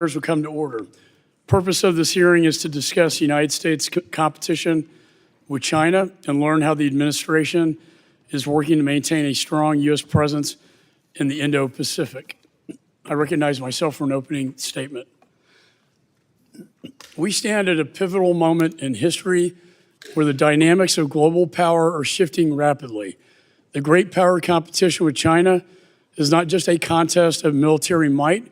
Will come to order. Purpose of this hearing is to discuss the United States competition with China and learn how the administration is working to maintain a strong U.S. presence in the Indo-Pacific. I recognize myself for an opening statement. We stand at a pivotal moment in history where the dynamics of global power are shifting rapidly. The great power competition with China is not just a contest of military might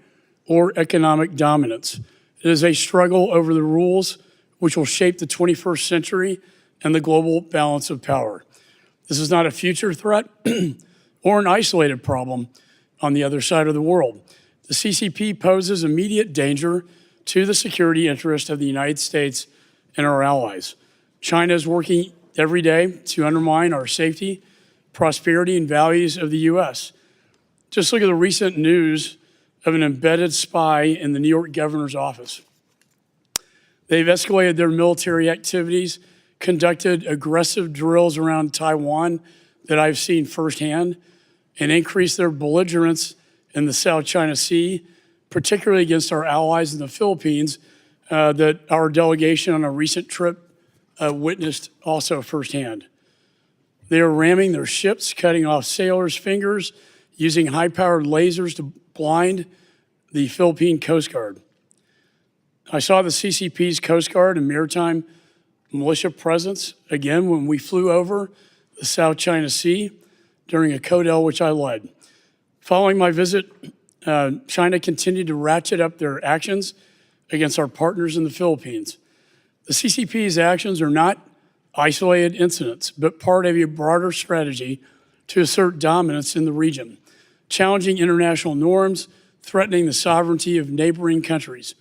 or economic dominance. It is a struggle over the rules which will shape the 21st century and the global balance of power. This is not a future threat or an isolated problem on the other side of the world. The CCP poses immediate danger to the security interest of the United States and our allies. China is working every day to undermine our safety, prosperity, and values of the U.S. Just look at the recent news of an embedded spy in the New York governor's office. They've escalated their military activities, conducted aggressive drills around Taiwan that I've seen firsthand, and increased their belligerence in the South China Sea, particularly against our allies in the Philippines, that our delegation on a recent trip witnessed also firsthand. They are ramming their ships, cutting off sailors' fingers, using high-powered lasers to blind the Philippine Coast Guard. I saw the CCP's Coast Guard and Maritime militia presence again when we flew over the South China Sea during a CODEL which I led. Following my visit, China continued to ratchet up their actions against our partners in the Philippines. The CCP's actions are not isolated incidents, but part of a broader strategy to assert dominance in the region, challenging international norms, threatening the sovereignty of neighboring countries.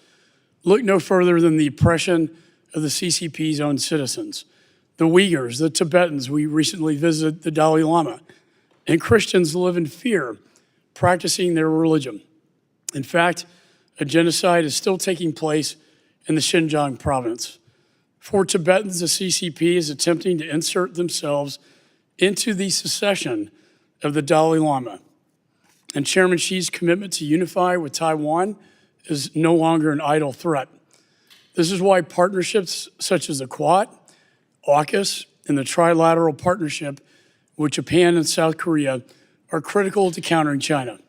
Look no further than the oppression of the CCP's own citizens. The Uyghurs, the Tibetans, we recently visited the Dalai Lama, and Christians live in fear, practicing their religion. In fact, a genocide is still taking place in the Xinjiang province. For Tibetans, the CCP is attempting to insert themselves into the succession of the Dalai Lama. And Chairman Xi's commitment to unify with Taiwan is no longer an idle threat. This is why partnerships such as the Quad, AUKUS, and the Trilateral Partnership with Japan and South Korea are critical to countering China.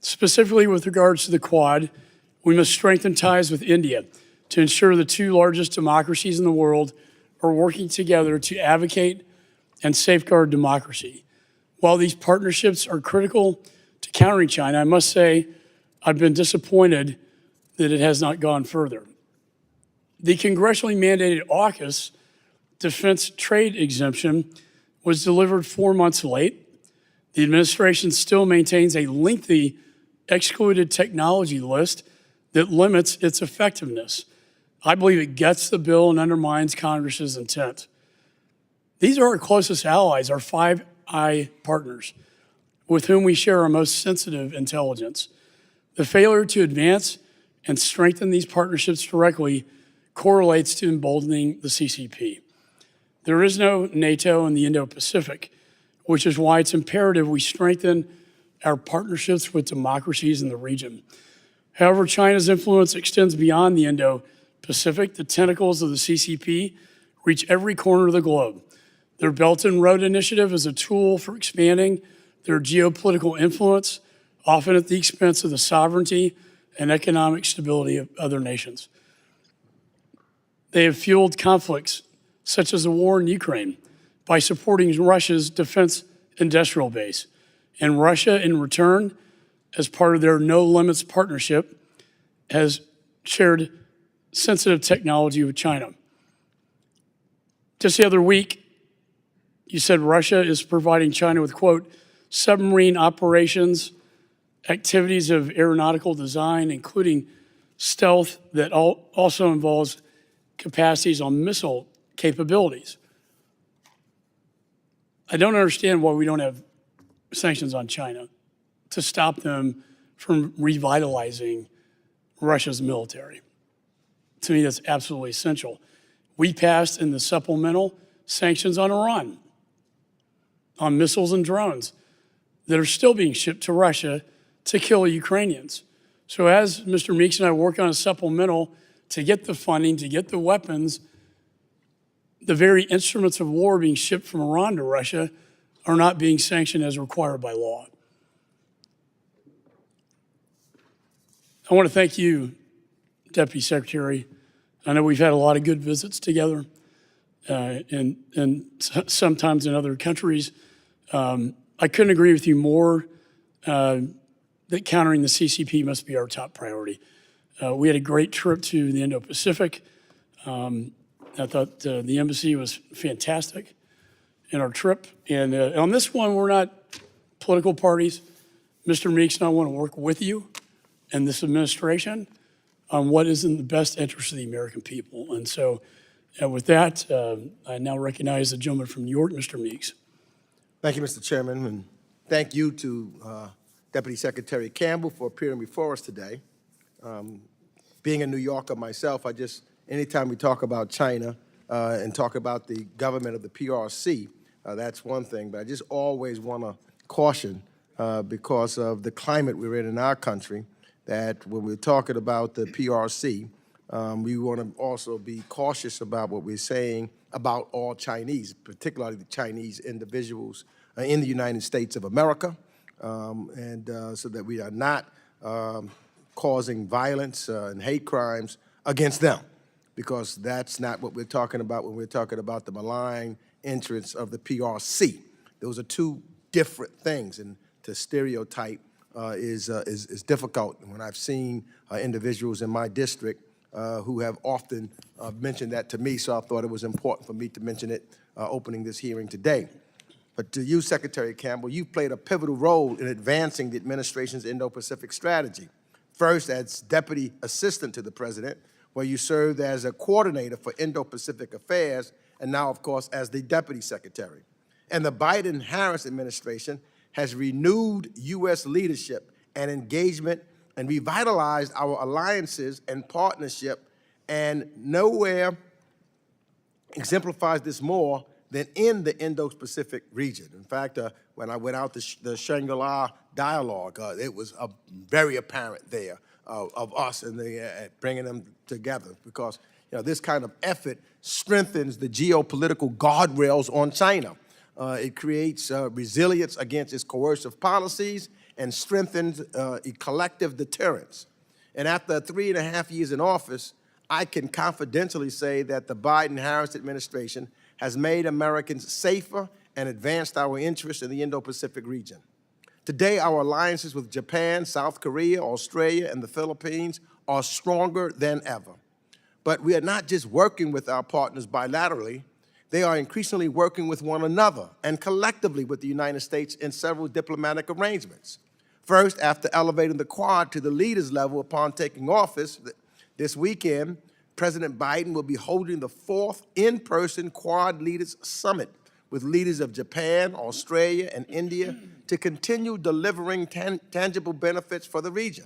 Specifically with regards to the Quad, we must strengthen ties with India to ensure the two largest democracies in the world are working together to advocate and safeguard democracy. While these partnerships are critical to countering China, I must say I've been disappointed that it has not gone further. The congressionally mandated AUKUS defense trade exemption was delivered 4 months late. The administration still maintains a lengthy excluded technology list that limits its effectiveness. I believe it gets the bill and undermines Congress's intent. These are our closest allies, our Five Eyes partners, with whom we share our most sensitive intelligence. The failure to advance and strengthen these partnerships directly correlates to emboldening the CCP. There is no NATO in the Indo-Pacific, which is why it's imperative we strengthen our partnerships with democracies in the region. However, China's influence extends beyond the Indo-Pacific. The tentacles of the CCP reach every corner of the globe. Their Belt and Road Initiative is a tool for expanding their geopolitical influence, often at the expense of the sovereignty and economic stability of other nations. They have fueled conflicts, such as the war in Ukraine, by supporting Russia's defense industrial base. And Russia, in return, as part of their No Limits partnership, has shared sensitive technology with China. Just the other week, you said Russia is providing China with, quote, submarine operations, activities of aeronautical design, including stealth that also involves capacities on missile capabilities. I don't understand why we don't have sanctions on China to stop them from revitalizing Russia's military. To me, that's absolutely essential. We passed in the supplemental sanctions on Iran, on missiles and drones that are still being shipped to Russia to kill Ukrainians. So as Mr. Meeks and I work on a supplemental to get the funding, to get the weapons, the very instruments of war being shipped from Iran to Russia are not being sanctioned as required by law. I want to thank you, Deputy Secretary. I know we've had a lot of good visits together and sometimes in other countries. I couldn't agree with you more that countering the CCP must be our top priority. We had a great trip to the Indo-Pacific. I thought the embassy was fantastic in our trip. And on this one, we're not political parties. Mr. Meeks and I want to work with you and this administration on what is in the best interest of the American people. And so with that, I now recognize the gentleman from New York, Mr. Meeks. Thank you, Mr. Chairman, and thank you to Deputy Secretary Campbell for appearing before us today. Being a New Yorker myself, anytime we talk about China and talk about the government of the PRC, that's one thing, but I just always want to caution because of the climate we're in our country, that when we're talking about the PRC, we want to also be cautious about what we're saying about all Chinese, particularly the Chinese individuals in the United States of America, so that we are not causing violence and hate crimes against them, because that's not what we're talking about when we're talking about the malign interests of the PRC. Those are two different things, and to stereotype is difficult. And when I've seen individuals in my district who have often mentioned that to me, so I thought it was important for me to mention it opening this hearing today. But to you, Secretary Campbell, you've played a pivotal role in advancing the administration's Indo-Pacific strategy. First, as Deputy Assistant to the President, where you served as a coordinator for Indo-Pacific affairs, and now, of course, as the Deputy Secretary. And the Biden-Harris administration has renewed U.S. leadership and engagement and revitalized our alliances and partnership, and nowhere exemplifies this more than in the Indo-Pacific region. In fact, when I went out to the Shangri-La dialogue, it was very apparent there of us and bringing them together, because this kind of effort strengthens the geopolitical guardrails on China. It creates resilience against its coercive policies and strengthens a collective deterrence. And after 3.5 years in office, I can confidentially say that the Biden-Harris administration has made Americans safer and advanced our interests in the Indo-Pacific region. Today, our alliances with Japan, South Korea, Australia, and the Philippines are stronger than ever. But we are not just working with our partners bilaterally, they are increasingly working with one another and collectively with the United States in several diplomatic arrangements. First, after elevating the Quad to the leaders level upon taking office this weekend, President Biden will be holding the 4th in-person Quad Leaders Summit with leaders of Japan, Australia, and India to continue delivering tangible benefits for the region.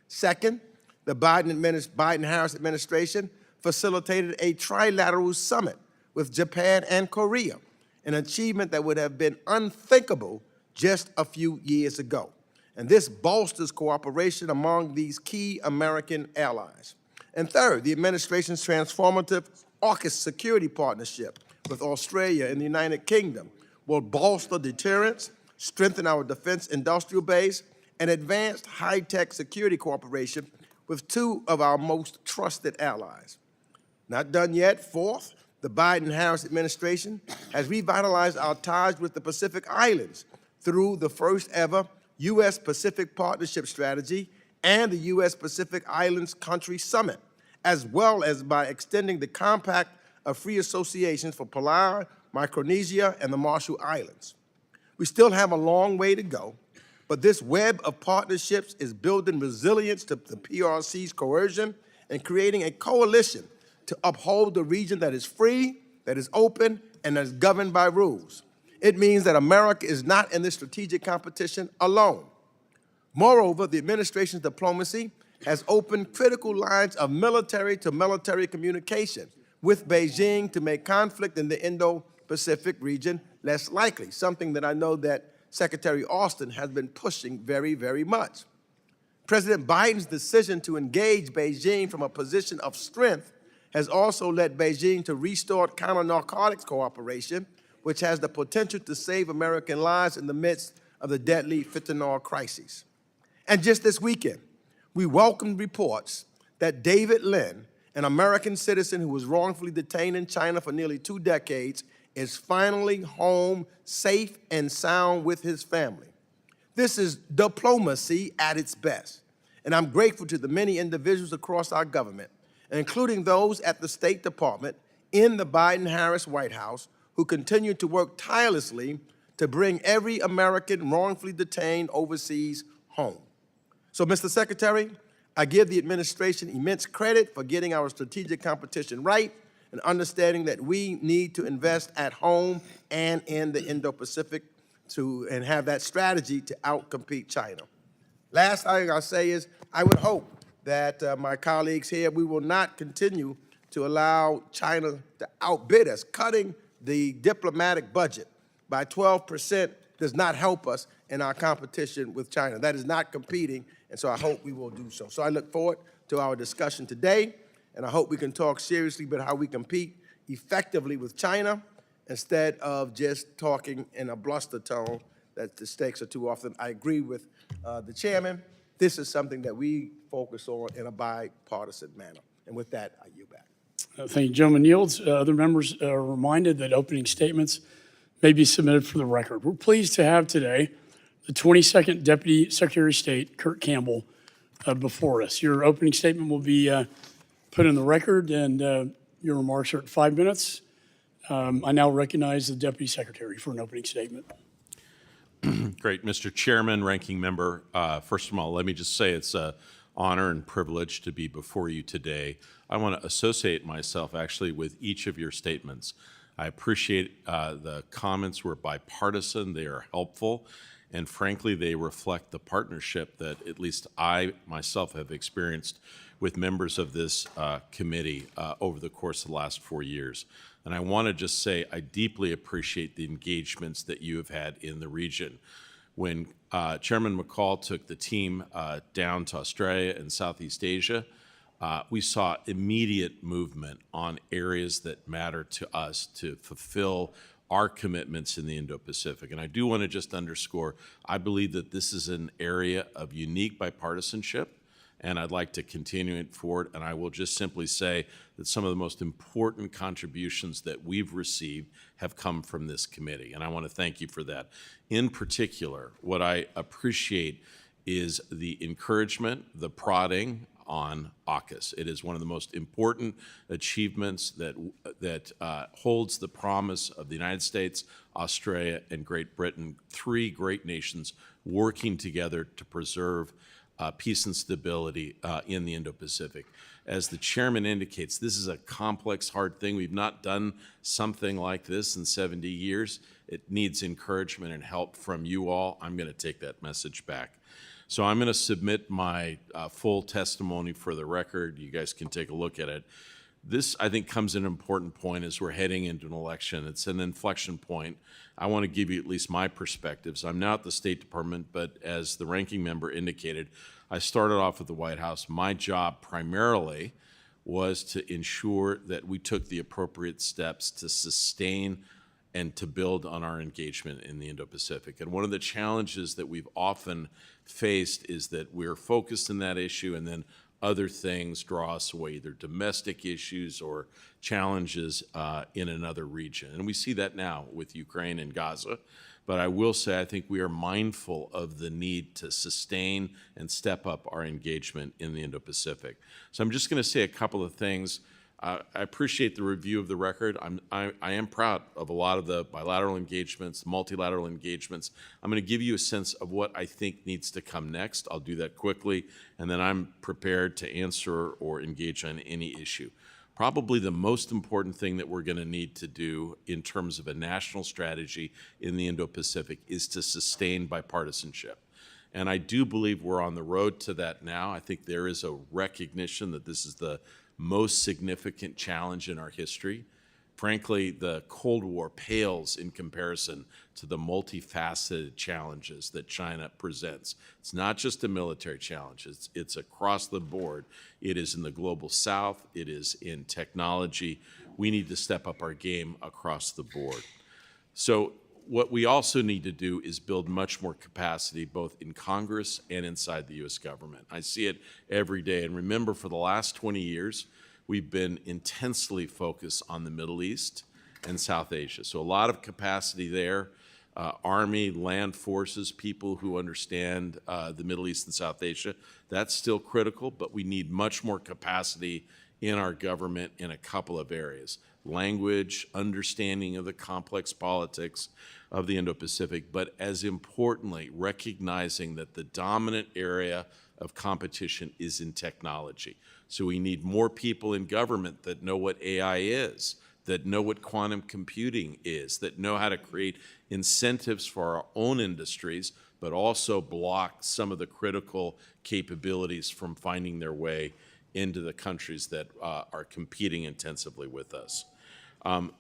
Second, the Biden-Harris administration facilitated a trilateral summit with Japan and Korea, an achievement that would have been unthinkable just a few years ago. And this bolsters cooperation among these key American allies. And third, the administration's transformative AUKUS security partnership with Australia and the United Kingdom will bolster deterrence, strengthen our defense industrial base, and advance high-tech security cooperation with two of our most trusted allies. Not done yet. Fourth, the Biden-Harris administration has revitalized our ties with the Pacific Islands through the first ever U.S. Pacific Partnership Strategy and the U.S. Pacific Islands Country Summit, as well as by extending the Compact of Free Associations for Palau, Micronesia, and the Marshall Islands. We still have a long way to go, but this web of partnerships is building resilience to the PRC's coercion and creating a coalition to uphold the region that is free, that is open, and that is governed by rules. It means that America is not in this strategic competition alone. Moreover, the administration's diplomacy has opened critical lines of military-to-military communication with Beijing to make conflict in the Indo-Pacific region less likely, something that I know that Secretary Austin has been pushing very, very much. President Biden's decision to engage Beijing from a position of strength has also led Beijing to restart counter-narcotics cooperation, which has the potential to save American lives in the midst of the deadly fentanyl crisis. And just this weekend, we welcomed reports that David Lin, an American citizen who was wrongfully detained in China for nearly 2 decades, is finally home, safe and sound with his family. This is diplomacy at its best. And I'm grateful to the many individuals across our government, including those at the State Department, in the Biden-Harris White House, who continue to work tirelessly to bring every American wrongfully detained overseas home. So, Mr. Secretary, I give the administration immense credit for getting our strategic competition right and understanding that we need to invest at home and in the Indo-Pacific and have that strategy to outcompete China. Last thing I'll say is I would hope that my colleagues here, we will not continue to allow China to outbid us. Cutting the diplomatic budget by 12% does not help us in our competition with China. That is not competing, and so I hope we will do so. So I look forward to our discussion today, and I hope we can talk seriously about how we compete effectively with China instead of just talking in a bluster tone that the stakes are too often. I agree with the chairman. This is something that we focus on in a bipartisan manner. And with that, I yield back. Thank you, Gentleman yields. Other members are reminded that opening statements may be submitted for the record. We're pleased to have today the 22nd Deputy Secretary of State, Kurt Campbell, before us. Your opening statement will be put in the record, and your remarks are at 5 minutes. I now recognize the Deputy Secretary for an opening statement. Great. Mr. Chairman, Ranking Member, first of all, let me just say it's an honor and privilege to be before you today. I want to associate myself actually with each of your statements. I appreciate the comments were bipartisan, they are helpful, and frankly, they reflect the partnership that at least I myself have experienced with members of this committee over the course of the last 4 years. And I want to just say I deeply appreciate the engagements that you have had in the region. When Chairman McCall took the team down to Australia and Southeast Asia, we saw immediate movement on areas that matter to us to fulfill our commitments in the Indo-Pacific. And I do want to just underscore, I believe that this is an area of unique bipartisanship, and I'd like to continue it forward. And I will just simply say that some of the most important contributions that we've received have come from this committee, and I want to thank you for that. In particular, what I appreciate is the encouragement, the prodding on AUKUS. It is one of the most important achievements that holds the promise of the United States, Australia, and Great Britain, 3 great nations working together to preserve peace and stability in the Indo-Pacific. As the chairman indicates, this is a complex, hard thing. We've not done something like this in 70 years. It needs encouragement and help from you all. I'm going to take that message back. So I'm going to submit my full testimony for the record. You guys can take a look at it. This, I think, comes at an important point as we're heading into an election. It's an inflection point. I want to give you at least my perspectives. I'm now at the State Department, but as the ranking member indicated, I started off at the White House. My job primarily was to ensure that we took the appropriate steps to sustain and to build on our engagement in the Indo-Pacific. And one of the challenges that we've often faced is that we're focused on that issue and then other things draw us away, either domestic issues or challenges in another region. And we see that now with Ukraine and Gaza. But I will say I think we are mindful of the need to sustain and step up our engagement in the Indo-Pacific. So I'm just going to say a couple of things. I appreciate the review of the record. I am proud of a lot of the bilateral engagements, multilateral engagements. I'm going to give you a sense of what I think needs to come next. I'll do that quickly, and then I'm prepared to answer or engage on any issue. Probably the most important thing that we're going to need to do in terms of a national strategy in the Indo-Pacific is to sustain bipartisanship. And I do believe we're on the road to that now. I think there is a recognition that this is the most significant challenge in our history. Frankly, the Cold War pales in comparison to the multifaceted challenges that China presents. It's not just a military challenge, it's across the board. It is in the global south, it is in technology. We need to step up our game across the board. So what we also need to do is build much more capacity both in Congress and inside the U.S. government. I see it every day. And remember, for the last 20 years, we've been intensely focused on the Middle East and South Asia. So a lot of capacity there. Army, land forces, people who understand the Middle East and South Asia. That's still critical, but we need much more capacity in our government in a couple of areas. Language, understanding of the complex politics of the Indo-Pacific, but as importantly, recognizing that the dominant area of competition is in technology. So we need more people in government that know what AI is, that know what quantum computing is, that know how to create incentives for our own industries, but also block some of the critical capabilities from finding their way into the countries that are competing intensively with us.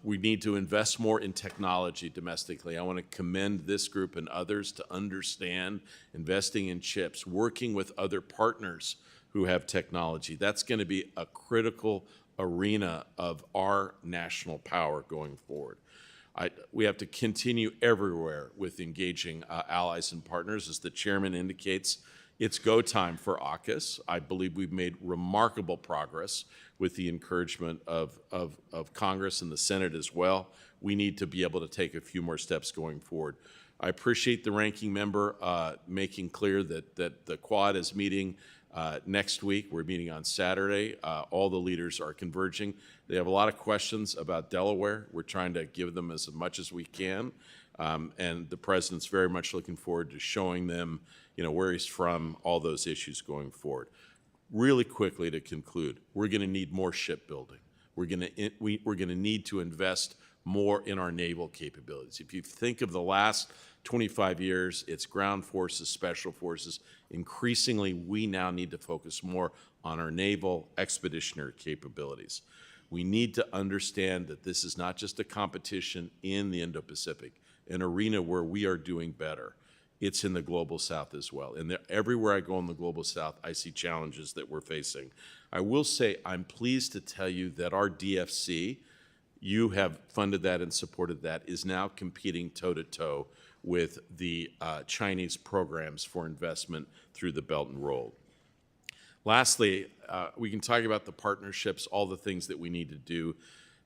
We need to invest more in technology domestically. I want to commend this group and others to understand investing in chips, working with other partners who have technology. That's going to be a critical arena of our national power going forward. We have to continue everywhere with engaging allies and partners. As the chairman indicates, it's go time for AUKUS. I believe we've made remarkable progress with the encouragement of Congress and the Senate as well. We need to be able to take a few more steps going forward. I appreciate the ranking member making clear that the Quad is meeting next week. We're meeting on Saturday. All the leaders are converging. They have a lot of questions about Delaware. We're trying to give them as much as we can. And the president's very much looking forward to showing them, where he's from, all those issues going forward. Really quickly to conclude, we're going to need more shipbuilding. We're going to need to invest more in our naval capabilities. If you think of the last 25 years, it's ground forces, special forces. Increasingly, we now need to focus more on our naval expeditionary capabilities. We need to understand that this is not just a competition in the Indo-Pacific, an arena where we are doing better. It's in the global south as well. And everywhere I go in the global south, I see challenges that we're facing. I will say I'm pleased to tell you that our DFC, you have funded that and supported that, is now competing toe-to-toe with the Chinese programs for investment through the Belt and Road. Lastly, we can talk about the partnerships, all the things that we need to do.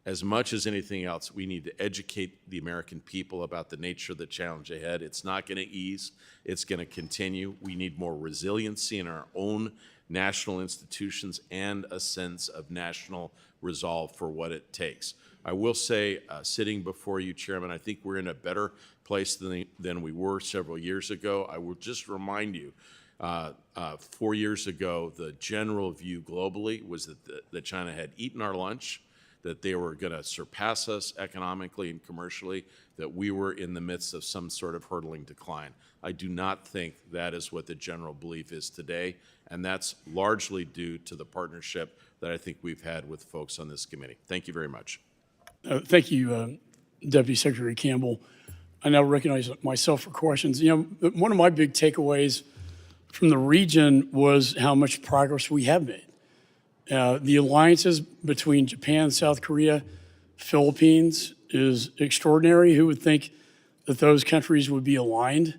As much as anything else, we need to educate the American people about the nature of the challenge ahead. It's not going to ease. It's going to continue. We need more resiliency in our own national institutions and a sense of national resolve for what it takes. I will say, sitting before you, Chairman, I think we're in a better place than we were several years ago. I will just remind you, 4 years ago, the general view globally was that China had eaten our lunch, that they were going to surpass us economically and commercially, that we were in the midst of some sort of hurtling decline. I do not think that is what the general belief is today, and that's largely due to the partnership that I think we've had with folks on this committee. Thank you very much. Thank you, Deputy Secretary Campbell. I now recognize myself for questions. One of my big takeaways from the region was how much progress we have made. The alliances between Japan, South Korea, Philippines is extraordinary. Who would think that those countries would be aligned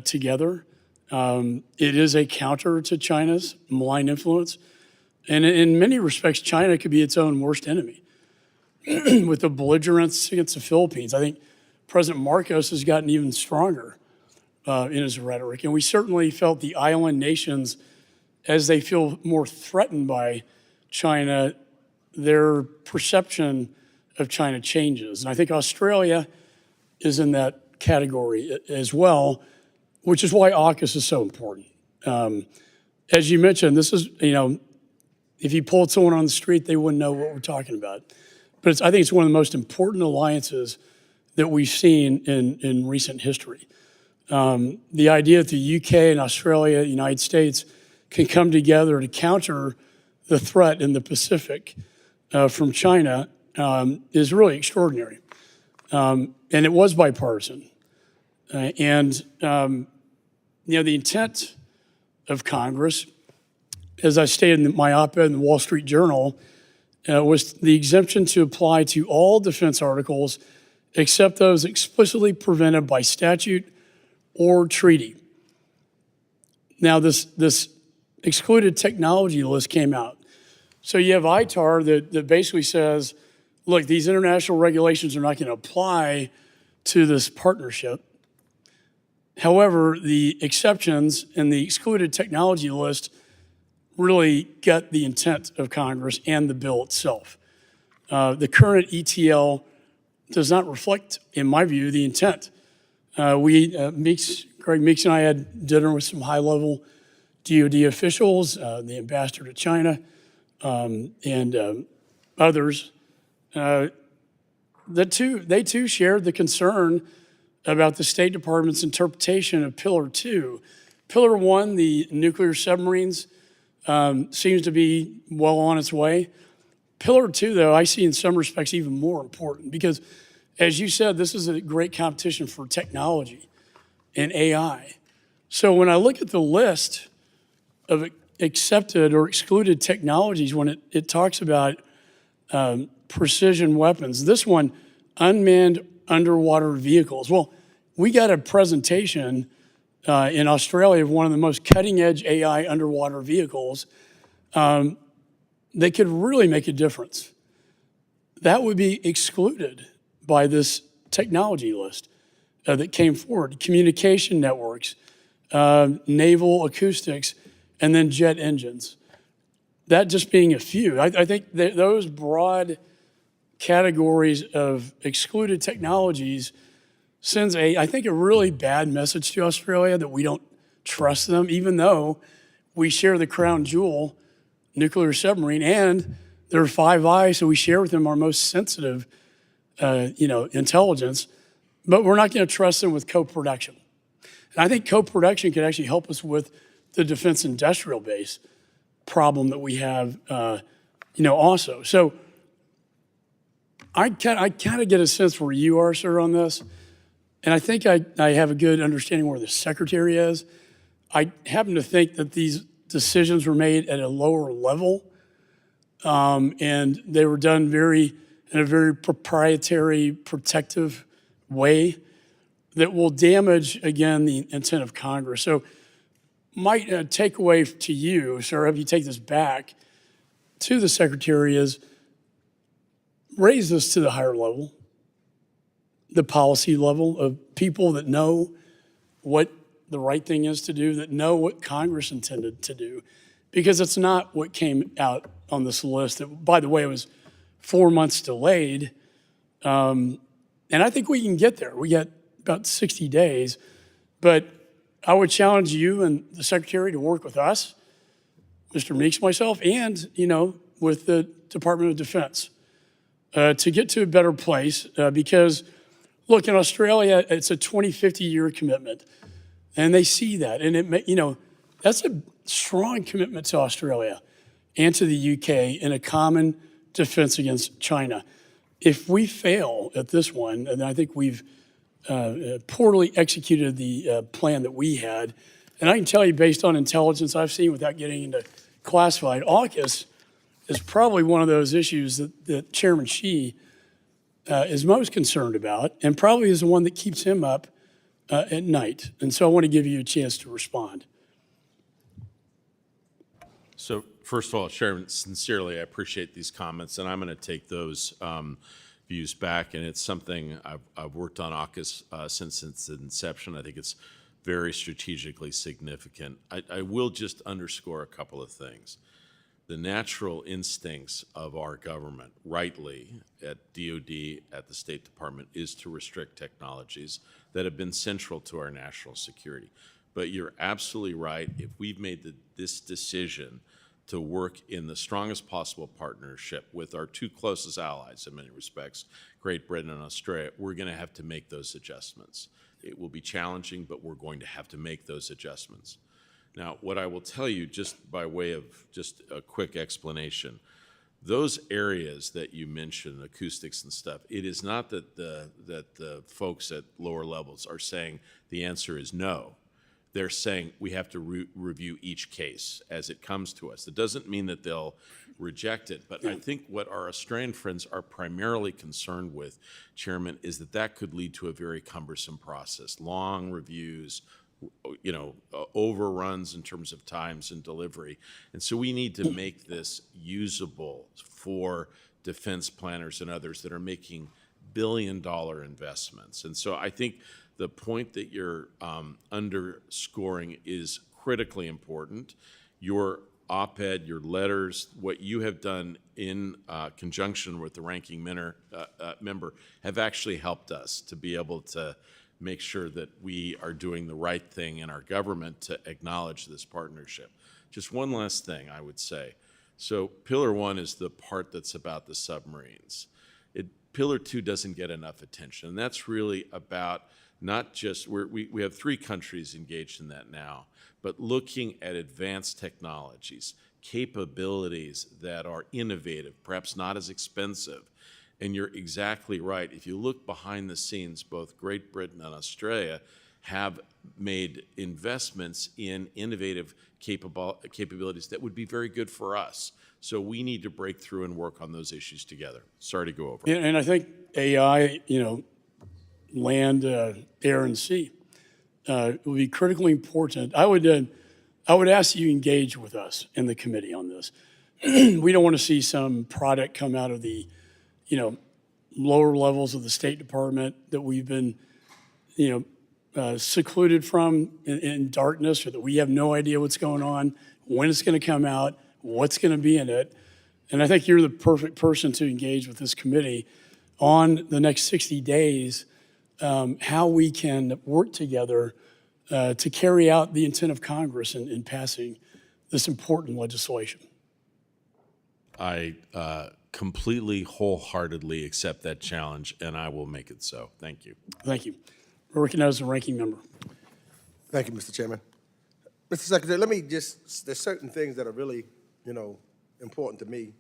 together? It is a counter to China's malign influence. And in many respects, China could be its own worst enemy. With the belligerence against the Philippines, I think President Marcos has gotten even stronger in his rhetoric. And we certainly felt the island nations, as they feel more threatened by China, their perception of China changes. And I think Australia is in that category as well, which is why AUKUS is so important. As you mentioned, this is, if you pulled someone on the street, they wouldn't know what we're talking about. But I think it's one of the most important alliances that we've seen in recent history. The idea that the UK and Australia, the United States, can come together to counter the threat in the Pacific from China, is really extraordinary. And it was bipartisan. The intent of Congress, as I stated in my op-ed in the Wall Street Journal, was the exemption to apply to all defense articles except those explicitly prevented by statute or treaty. Now, this excluded technology list came out. So you have ITAR that basically says, look, these international regulations are not going to apply to this partnership. However, the exceptions in the excluded technology list really get the intent of Congress and the bill itself. The current ETL does not reflect, in my view, the intent. Greg Meeks and I had dinner with some high-level DoD officials, the ambassador to China, and others. They too shared the concern about the State Department's interpretation of Pillar 2. Pillar 1, the nuclear submarines, seems to be well on its way. Pillar 2, though, I see in some respects even more important because, as you said, this is a great competition for technology and AI. So when I look at the list of accepted or excluded technologies, when it talks about precision weapons, this one, unmanned underwater vehicles. Well, we got a presentation in Australia of one of the most cutting-edge AI underwater vehicles that could really make a difference. That would be excluded by this technology list that came forward. Communication networks, naval acoustics, and then jet engines. That just being a few. I think that those broad categories of excluded technologies sends I think a really bad message to Australia that we don't trust them, even though we share the crown jewel nuclear submarine and they're Five Eyes, so we share with them our most sensitive intelligence, but we're not going to trust them with co-production. And I think co-production could actually help us with the defense industrial base problem that we have, also. So I kind of get a sense where you are, sir, on this. And I think I have a good understanding where the secretary is. I happen to think that these decisions were made at a lower level, and they were done in a very proprietary, protective way that will damage, again, the intent of Congress. So my takeaway to you, sir, if you take this back to the secretary is raise this to the higher level, the policy level of people that know what the right thing is to do, that know what Congress intended to do, because it's not what came out on this list that, by the way, it was 4 months delayed. And I think we can get there. We got about 60 days, but I would challenge you and the secretary to work with us, Mr. Meeks, myself, and, with the Department of Defense to get to a better place because, look, in Australia, it's a 20, 50-year commitment, and they see that. And, that's a strong commitment to Australia and to the UK in a common defense against China. If we fail at this one, and I think we've poorly executed the plan that we had, and I can tell you based on intelligence I've seen without getting into classified, AUKUS is probably one of those issues that Chairman Xi is most concerned about and probably is the one that keeps him up at night. And so I want to give you a chance to respond. So first of all, Chairman, sincerely, I appreciate these comments, and I'm going to take those views back. And it's something I've worked on AUKUS since its inception. I think it's very strategically significant. I will just underscore a couple of things. The natural instincts of our government, rightly, at DOD, at the State Department, is to restrict technologies that have been central to our national security. But you're absolutely right. If we've made this decision to work in the strongest possible partnership with our two closest allies in many respects, Great Britain and Australia, we're going to have to make those adjustments. It will be challenging, but we're going to have to make those adjustments. Now, what I will tell you, just by way of just a quick explanation, those areas that you mentioned, acoustics and stuff, it is not that the folks at lower levels are saying the answer is no. They're saying we have to review each case as it comes to us. It doesn't mean that they'll reject it, but I think what our Australian friends are primarily concerned with, Chairman, is that that could lead to a very cumbersome process, long reviews, overruns in terms of times and delivery. And so we need to make this usable for defense planners and others that are making billion-dollar investments. And so I think the point that you're underscoring is critically important. Your op-ed, your letters, what you have done in conjunction with the ranking member have actually helped us to be able to make sure that we are doing the right thing in our government to acknowledge this partnership. Just one last thing I would say. So Pillar 1 is the part that's about the submarines. Pillar 2 doesn't get enough attention, and that's really about not just, we have 3 countries engaged in that now, but looking at advanced technologies, capabilities that are innovative, perhaps not as expensive. And you're exactly right. If you look behind the scenes, both Great Britain and Australia have made investments in innovative capabilities that would be very good for us. So we need to break through and work on those issues together. Sorry to go over. Yeah, and I think AI, land, air, and sea will be critically important. I would ask you engage with us in the committee on this. We don't want to see some product come out of the lower levels of the State Department that we've been, secluded from in darkness, or that we have no idea what's going on, when it's going to come out, what's going to be in it. And I think you're the perfect person to engage with this committee on the next 60 days, how we can work together to carry out the intent of Congress in passing this important legislation. I completely, wholeheartedly accept that challenge, and I will make it so. Thank you. Thank you. We're recognized as a ranking member. Thank you, Mr. Chairman. Mr. Secretary, let me just, there's certain things that are really, important to me.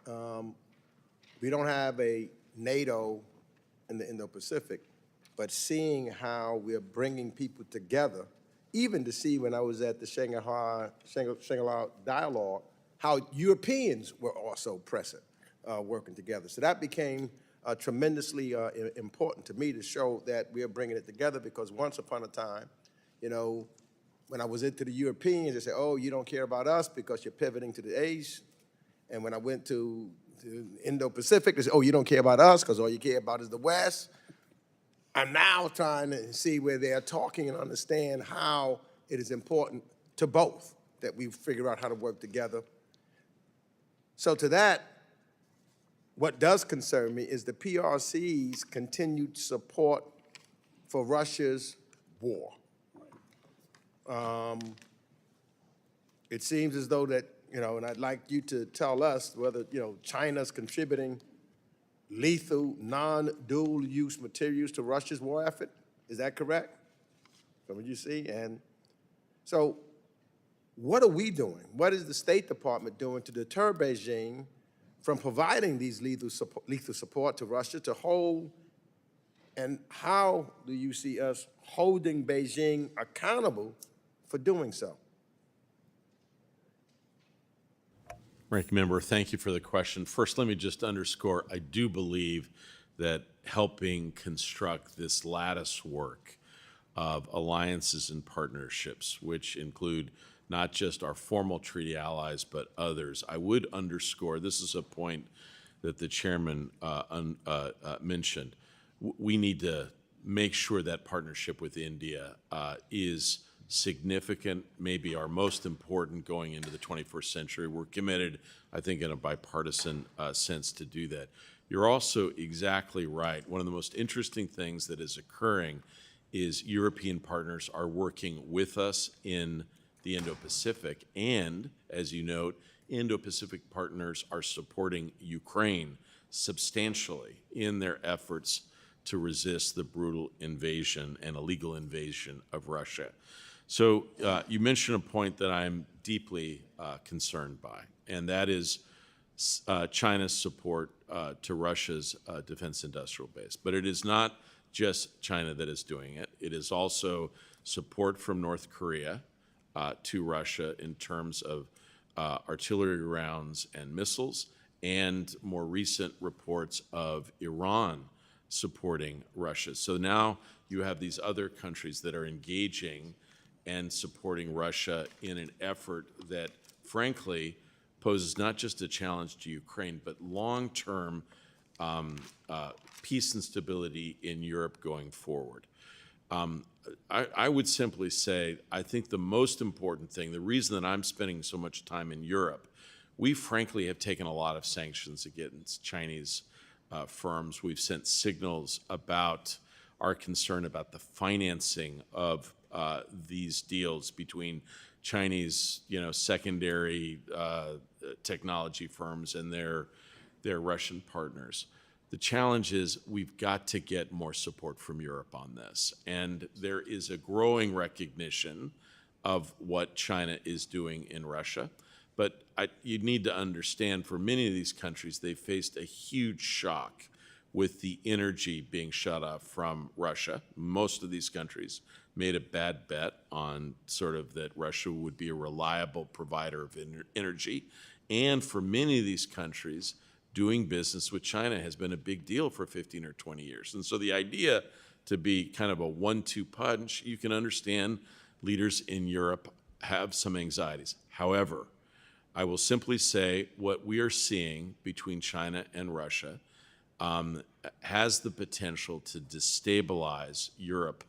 We don't have a NATO in the Indo-Pacific, but seeing how we're bringing people together, even to see when I was at the Shanghai dialogue, how Europeans were also present, working together. So that became tremendously important to me to show that we are bringing it together, because once upon a time, when I was into the Europeans, they said, oh, you don't care about us because you're pivoting to the A's. And when I went to Indo-Pacific, they said, oh, you don't care about us because all you care about is the West. I'm now trying to see where they are talking and understand how it is important to both that we figure out how to work together. So to that, what does concern me is the PRC's continued support for Russia's war. It seems as though that, and I'd like you to tell us whether, China's contributing lethal, non-dual use materials to Russia's war effort. Is that correct? From what you see? And so what are we doing? What is the State Department doing to deter Beijing from providing these lethal support to Russia to hold? And how do you see us holding Beijing accountable for doing so? Ranking Member, thank you for the question. First, let me just underscore, I do believe that helping construct this lattice work of alliances and partnerships, which include not just our formal treaty allies, but others. I would underscore, this is a point that the chairman mentioned, we need to make sure that partnership with India is significant, maybe our most important going into the 21st century. We're committed, I think, in a bipartisan sense to do that. You're also exactly right. One of the most interesting things that is occurring is European partners are working with us in the Indo-Pacific, and, as you note, Indo-Pacific partners are supporting Ukraine substantially in their efforts to resist the brutal invasion and illegal invasion of Russia. So you mentioned a point that I'm deeply concerned by, and that is China's support to Russia's defense industrial base. But it is not just China that is doing it. It is also support from North Korea to Russia in terms of artillery rounds and missiles, and more recent reports of Iran supporting Russia. So now you have these other countries that are engaging and supporting Russia in an effort that, frankly, poses not just a challenge to Ukraine, but long-term peace and stability in Europe going forward. I would simply say, I think the most important thing, the reason that I'm spending so much time in Europe, we frankly have taken a lot of sanctions against Chinese firms. We've sent signals about our concern about the financing of these deals between Chinese, secondary technology firms and their Russian partners. The challenge is we've got to get more support from Europe on this. And there is a growing recognition of what China is doing in Russia. But you need to understand, for many of these countries, they faced a huge shock with the energy being shut off from Russia. Most of these countries made a bad bet on sort of that Russia would be a reliable provider of energy. And for many of these countries, doing business with China has been a big deal for 15 or 20 years. And so the idea to be kind of a 1-2 punch, you can understand leaders in Europe have some anxieties. However, I will simply say what we are seeing between China and Russia has the potential to destabilize Europe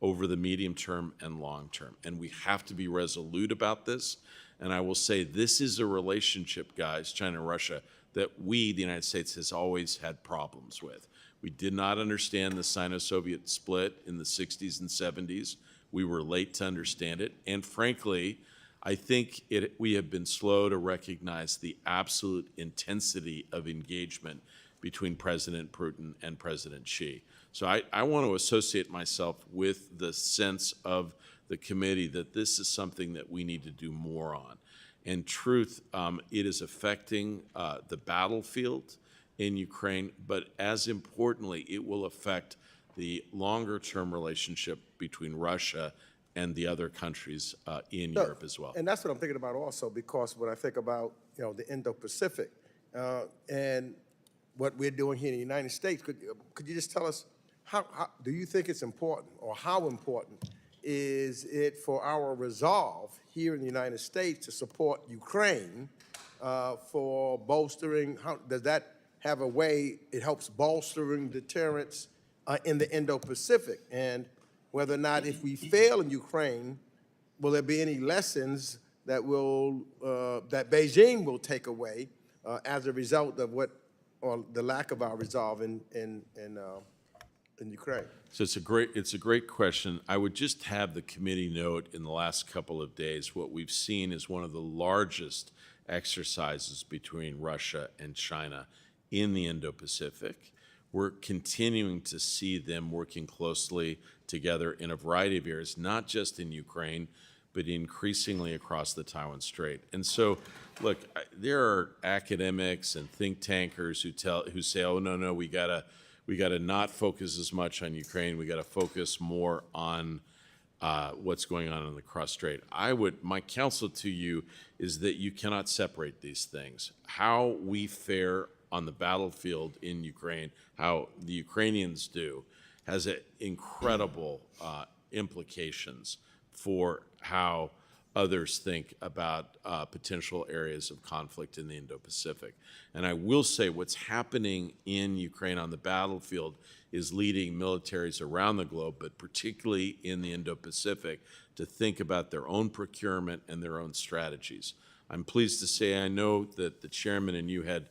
over the medium term and long term. And we have to be resolute about this. And I will say this is a relationship, guys, China and Russia, that we, the United States, has always had problems with. We did not understand the Sino-Soviet split in the 60s and 70s. We were late to understand it. And frankly, I think we have been slow to recognize the absolute intensity of engagement between President Putin and President Xi. So I want to associate myself with the sense of the committee that this is something that we need to do more on. In truth, it is affecting the battlefield in Ukraine, but as importantly, it will affect the longer-term relationship between Russia and the other countries in Europe as well. And that's what I'm thinking about also, because when I think about the Indo-Pacific and what we're doing here in the United States, could you just tell us how do you think it's important, or how important is it for our resolve here in the United States to support Ukraine for bolstering? How does that have a way it helps bolstering deterrence in the Indo-Pacific? And whether or not, if we fail in Ukraine, will there be any lessons that that Beijing will take away as a result of or the lack of our resolve in Ukraine? So it's a great question. I would just have the committee note in the last couple of days what we've seen is one of the largest exercises between Russia and China in the Indo-Pacific. We're continuing to see them working closely together in a variety of areas, not just in Ukraine, but increasingly across the Taiwan Strait. And so, look, there are academics and think tankers who say, oh, no, we gotta not focus as much on Ukraine. We got to focus more on what's going on in the cross strait. My counsel to you is that you cannot separate these things. How we fare on the battlefield in Ukraine, how the Ukrainians do, has incredible implications for how others think about potential areas of conflict in the Indo-Pacific. And I will say what's happening in Ukraine on the battlefield is leading militaries around the globe, but particularly in the Indo-Pacific, to think about their own procurement and their own strategies. I'm pleased to say I know that the chairman and you had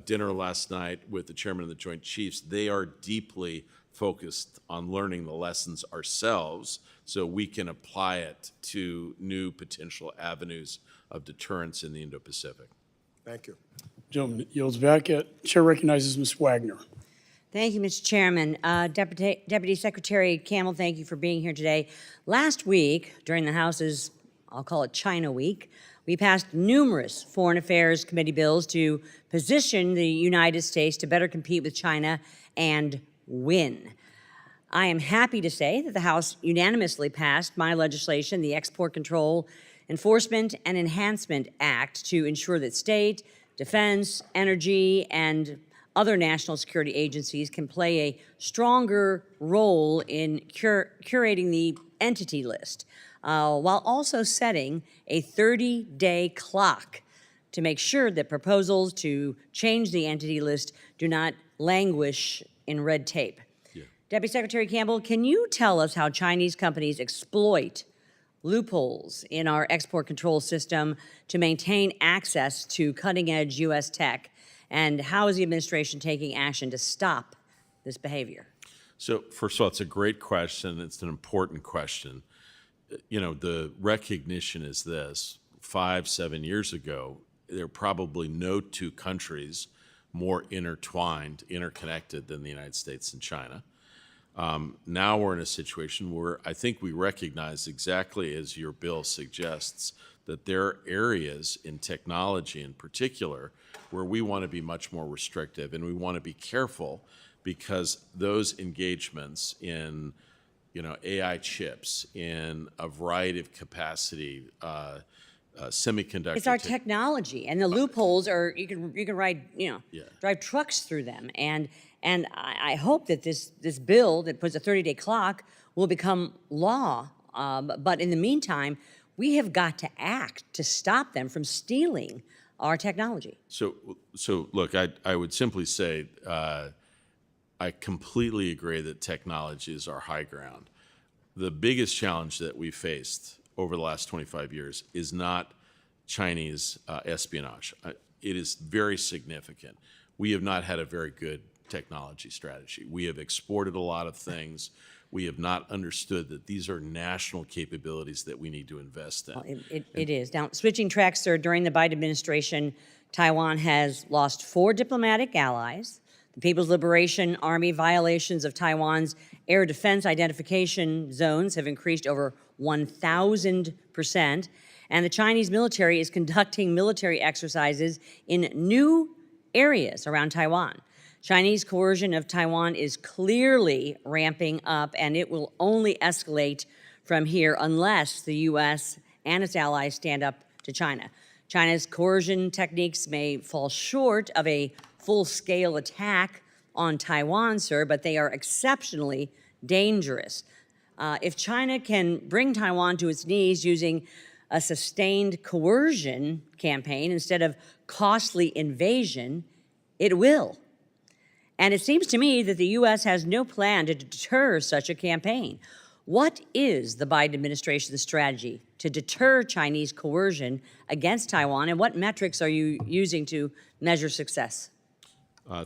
dinner last night with the chairman of the Joint Chiefs. They are deeply focused on learning the lessons ourselves so we can apply it to new potential avenues of deterrence in the Indo-Pacific. Thank you. Gentleman yields back. Chair recognizes Ms. Wagner. Thank you, Mr. Chairman. Deputy Secretary Campbell, thank you for being here today. Last week, during the House's, I'll call it China Week, we We passed numerous Foreign Affairs Committee bills to position the United States to better compete with China and win. I am happy to say that the House unanimously passed my legislation, the Export Control Enforcement and Enhancement Act, to ensure that state, defense, energy, and other national security agencies can play a stronger role in curating the entity list, while also setting a 30-day clock to make sure that proposals to change the entity list do not languish in red tape. Yeah. Deputy Secretary Campbell, can you tell us how Chinese companies exploit loopholes in our export control system to maintain access to cutting-edge U.S. tech? And how is the administration taking action to stop this behavior? So first of all, it's a great question. It's an important question. You know, the recognition is this: 5-7 years ago, there are probably no two countries more intertwined, interconnected than the United States and China. Now we're in a situation where I think we recognize, exactly as your bill suggests, that there are areas in technology in particular where we want to be much more restrictive, and we want to be careful, because those engagements in, you know, AI chips, in a variety of capacity, semiconductor. It's our technology, and the loopholes are, you can ride, drive trucks through them, and I hope that this bill that puts a 30-day clock will become law. But in the meantime, we have got to act to stop them from stealing our technology. So look, I would simply say I completely agree that technology is our high ground. The biggest challenge that we faced over the last 25 years is not Chinese espionage. It is very significant. We have not had a very good technology strategy. We have exported a lot of things. We have not understood that these are national capabilities that we need to invest in. Well, it is. Now, switching tracks, sir, during the Biden administration, Taiwan has lost 4 diplomatic allies. The People's Liberation Army violations of Taiwan's air defense identification zones have increased over 1,000%, and the Chinese military is conducting military exercises in new areas around Taiwan. Chinese coercion of Taiwan is clearly ramping up, and it will only escalate from here unless the U.S. and its allies stand up to China. China's coercion techniques may fall short of a full-scale attack on Taiwan, sir, but they are exceptionally dangerous. If China can bring Taiwan to its knees using a sustained coercion campaign instead of costly invasion, it will. And it seems to me that the U.S. has no plan to deter such a campaign. What is the Biden administration's strategy to deter Chinese coercion against Taiwan, and what metrics are you using to measure success?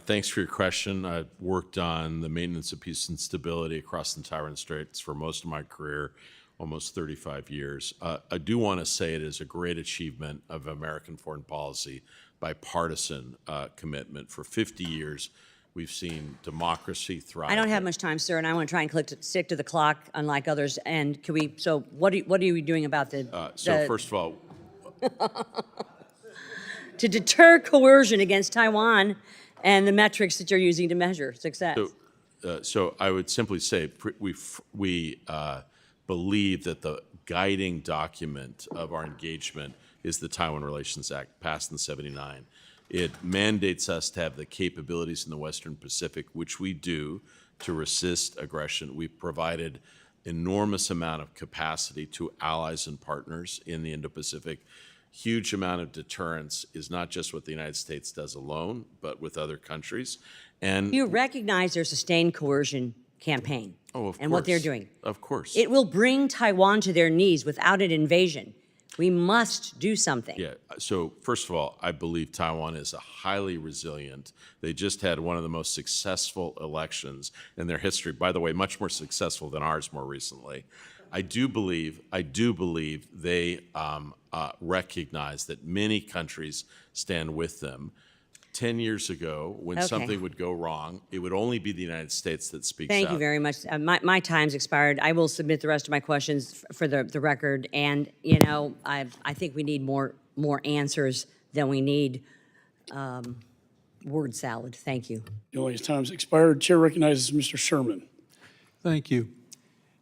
Thanks for your question. I've worked on the maintenance of peace and stability across the Taiwan Straits for most of my career, almost 35 years. I do want to say it is a great achievement of American foreign policy, bipartisan commitment. For 50 years, we've seen democracy thrive. I don't have much time, sir, and I want to try and stick to the clock, unlike others. And can we? So, what are you doing about First of all, to deter coercion against Taiwan, and the metrics that you're using to measure success? So I would simply say we believe that the guiding document of our engagement is the Taiwan Relations Act, passed in '79. It mandates us to have the capabilities in the Western Pacific, which we do, to resist aggression. We've provided enormous amount of capacity to allies and partners in the Indo-Pacific. Huge amount of deterrence is not just what the United States does alone, but with other countries. And you recognize their sustained coercion campaign and what they're doing. Of course. It will bring Taiwan to their knees without an invasion. We must do something. Yeah, so first of all, I believe Taiwan is a highly resilient. They just had one of the most successful elections in their history. By the way, much more successful than ours more recently. I do believe they recognize that many countries stand with them. 10 years ago, when something would go wrong, it would only be the United States that speaks out. Thank you very much. My time's expired. I will submit the rest of my questions for the record. And, I think we need more more answers than we need word salad. Thank you. Your time's expired. Chair recognizes Mr. Sherman. Thank you.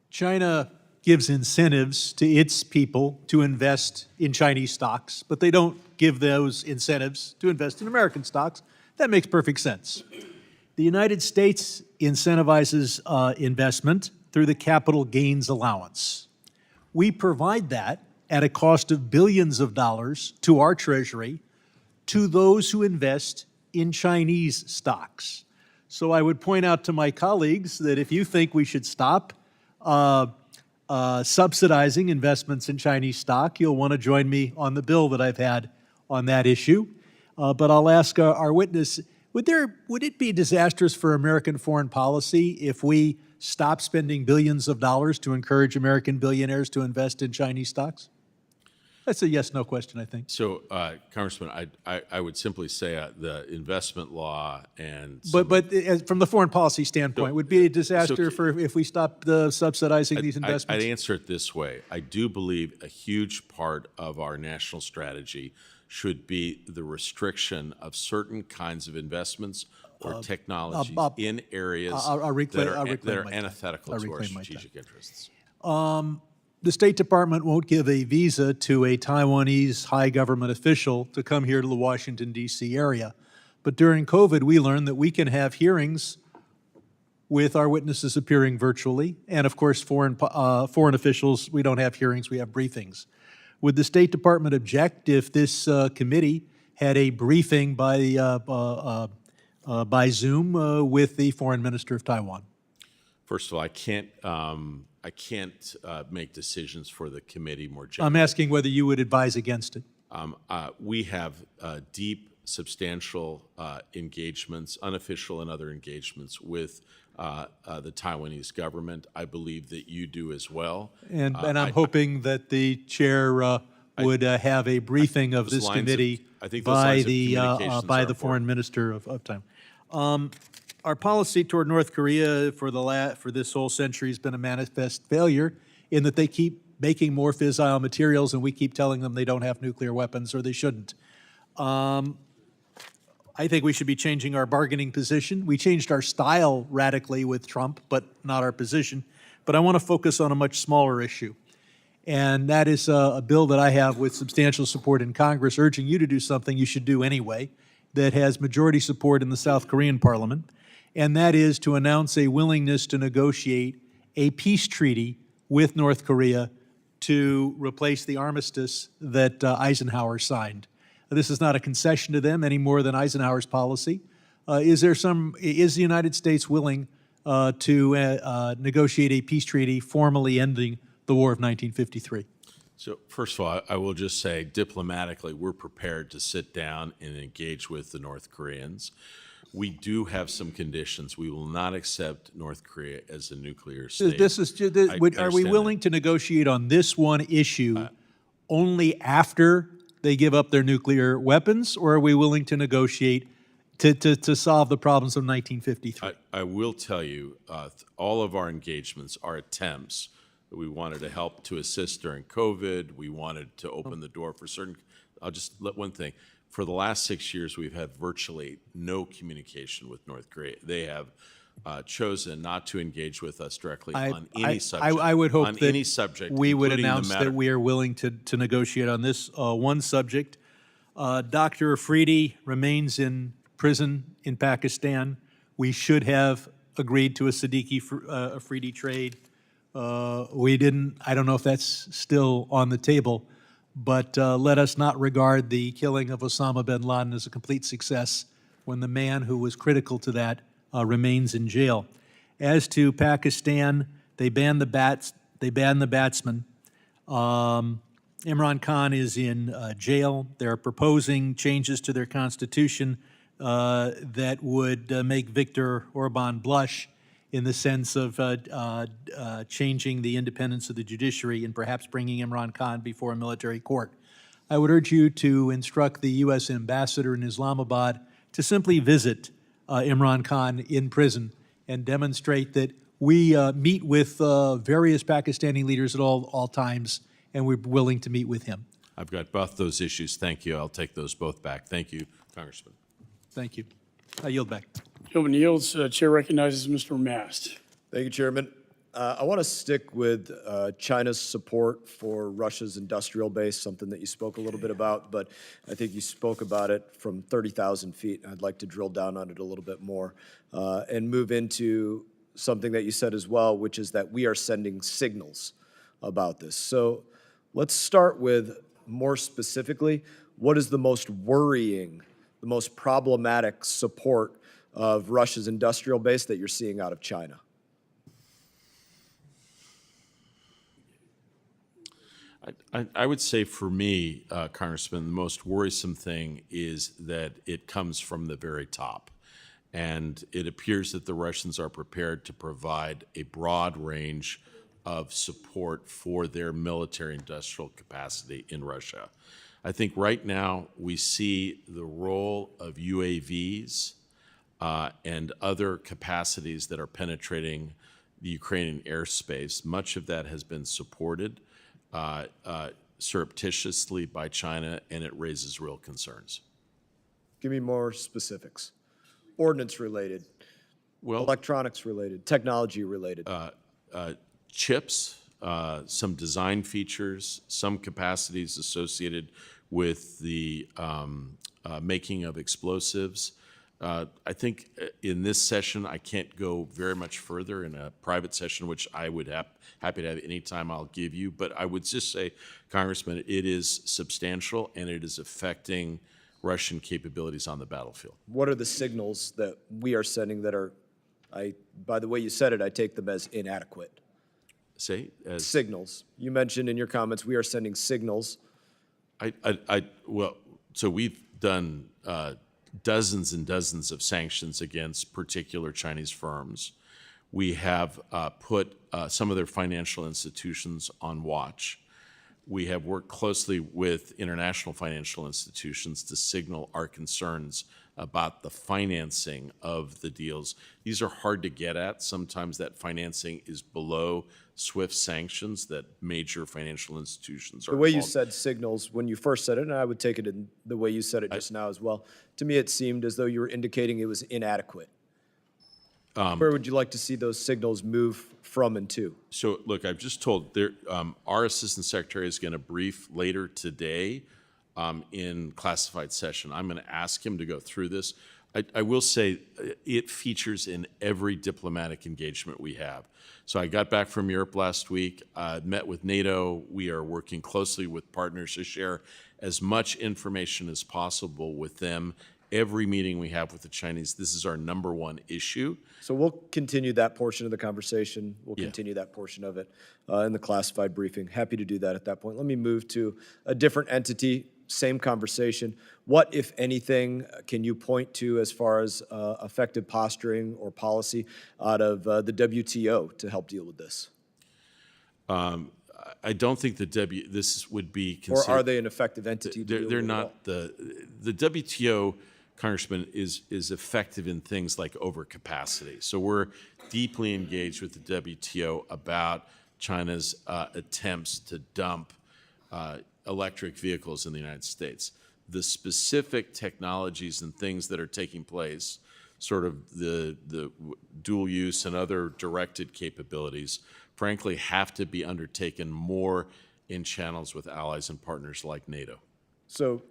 China gives incentives to its people to invest in Chinese stocks, but they don't give those incentives to invest in American stocks. That makes perfect sense. The United States incentivizes investment through the capital gains allowance. We provide that at a cost of billions of dollars to our Treasury to those who invest in Chinese stocks. So I would point out to my colleagues that if you think we should stop subsidizing investments in Chinese stock, you'll want to join me on the bill that I've had on that issue. But I'll ask our witness, would it be disastrous for American foreign policy if we stop spending billions of dollars to encourage American billionaires to invest in Chinese stocks? That's a yes/no question, I think. So, Congressman, I would simply say the investment law and But from the foreign policy standpoint, would it be a disaster if we stop subsidizing these investments? I'd answer it this way. I do believe a huge part of our national strategy should be the restriction of certain kinds of investments or technologies in areas that are antithetical to our strategic interests. The State Department won't give a visa to a Taiwanese high government official to come here to the Washington, D.C. area. But during COVID, we learned that we can have hearings with our witnesses appearing virtually. And of course, foreign officials, we don't have hearings, we have briefings. Would the State Department object if this committee had a briefing by Zoom with the Foreign Minister of Taiwan? First of all, I can't make decisions for the committee more generally. I'm asking whether you would advise against it. We have deep, substantial engagements, unofficial and other engagements with the Taiwanese government. I believe that you do as well. And I'm hoping that the chair would have a briefing of this committee by the Foreign Minister of Taiwan. Our policy toward North Korea for this whole century has been a manifest failure in that they keep making more fissile materials and we keep telling them they don't have nuclear weapons or they shouldn't. I think we should be changing our bargaining position. We changed our style radically with Trump, but not our position. But I want to focus on a much smaller issue. And that is a bill that I have with substantial support in Congress urging you to do something you should do anyway that has majority support in the South Korean parliament. And that is to announce a willingness to negotiate a peace treaty with North Korea to replace the armistice that Eisenhower signed. This is not a concession to them any more than Eisenhower's policy. Is the United States willing to negotiate a peace treaty formally ending the War of 1953? So first of all, I will just say diplomatically, we're prepared to sit down and engage with the North Koreans. We do have some conditions. We will not accept North Korea as a nuclear state. Are we willing to negotiate on this one issue only after they give up their nuclear weapons, or are we willing to negotiate to solve the problems of 1953? I will tell you, all of our engagements are attempts. We wanted to help to assist during COVID. We wanted to open the door for certain. I'll just let one thing. For the last 6 years, we've had virtually no communication with North Korea. They have chosen not to engage with us directly on any subject. I would hope that any subject, we would announce that we are willing to negotiate on this one subject. Dr. Afridi remains in prison in Pakistan. We should have agreed to a Siddiqui-Afridi trade. We didn't. I don't know if that's still on the table. But let us not regard the killing of Osama bin Laden as a complete success when the man who was critical to that remains in jail. As to Pakistan, they banned the batsman. Imran Khan is in jail. They're proposing changes to their constitution that would make Viktor Orban blush in the sense of changing the independence of the judiciary and perhaps bringing Imran Khan before a military court. I would urge you to instruct the U.S. ambassador in Islamabad to simply visit Imran Khan in prison and demonstrate that we meet with various Pakistani leaders at all times, and we're willing to meet with him. I've got both those issues. Thank you. I'll take those both back. Thank you, Congressman. Thank you. I yield back. Gentleman yields. Chair recognizes Mr. Mast. Thank you, Chairman. I want to stick with China's support for Russia's industrial base, something that you spoke a little bit about, but I think you spoke about it from 30,000 feet. I'd like to drill down on it a little bit more and move into something that you said as well, which is that we are sending signals about this. So let's start with, more specifically, what is the most worrying, the most problematic support of Russia's industrial base that you're seeing out of China? I would say for me, Congressman, the most worrisome thing is that it comes from the very top. And it appears that the Russians are prepared to provide a broad range of support for their military industrial capacity in Russia. I think right now we see the role of UAVs and other capacities that are penetrating the Ukrainian airspace. Much of that has been supported surreptitiously by China, and it raises real concerns. Give me more specifics. Ordnance related, Well, electronics related, technology related. chips, some design features, some capacities associated with the making of explosives. I think in this session, I can't go very much further. In a private session, which I would happy to have any time I'll give you, but I would just say, Congressman, it is substantial and it is affecting Russian capabilities on the battlefield. What are the signals that we are sending that are, by the way you said it, I take them as inadequate? Say, as Signals. You mentioned in your comments, we are sending signals. well, so we've done dozens and dozens of sanctions against particular Chinese firms. We have put some of their financial institutions on watch. We have worked closely with international financial institutions to signal our concerns about the financing of the deals. These are hard to get at. Sometimes that financing is below SWIFT sanctions that major financial institutions are The way you involved. said signals when you first said it, and I would take it in the way you said it just now as well, to me it seemed as though you were indicating it was inadequate. Where would you like to see those signals move from and to? So, look, I've just told our Assistant Secretary is going to brief later today in classified session. I'm going to ask him to go through this. I will say it features in every diplomatic engagement we have. So I got back from Europe last week, met with NATO. We are working closely with partners to share as much information as possible with them. Every meeting we have with the Chinese, this is our number one issue. So we'll continue that portion of the conversation. We'll Yeah. continue that portion of it in the classified briefing. Happy to do that at that point. Let me move to a different entity, same conversation. What, if anything, can you point to as far as effective posturing or policy out of the WTO to help deal with this? I don't think this would be Or considered. are they an effective entity to deal They're with it at all? not the WTO, Congressman, is effective in things like overcapacity. So we're deeply engaged with the WTO about China's attempts to dump electric vehicles in the United States. The specific technologies and things that are taking place, sort of the dual use and other directed capabilities, frankly, have to be undertaken more in channels with allies and partners like NATO. So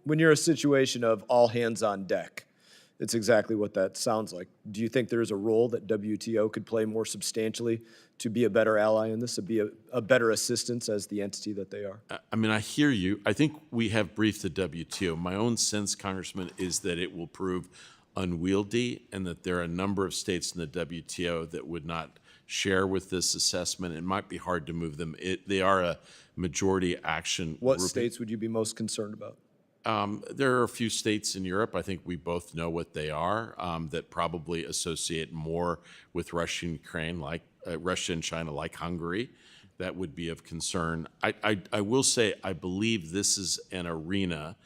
when you're a situation of all hands on deck, it's exactly what that sounds like. Do you think there is a role that WTO could play more substantially to be a better ally in this, to be a better assistance as the entity that they are? I mean, I hear you. I think we have briefed the WTO. My own sense, Congressman, is that it will prove unwieldy and that there are a number of states in the WTO that would not share with this assessment. It might be hard to move them. They are a majority action What grouping. states would you be most concerned about? There are a few states in Europe, I think we both know what they are, that probably associate more with Russia and Ukraine, like Russia and China, like Hungary. That would be of concern. I will say I believe this is an arena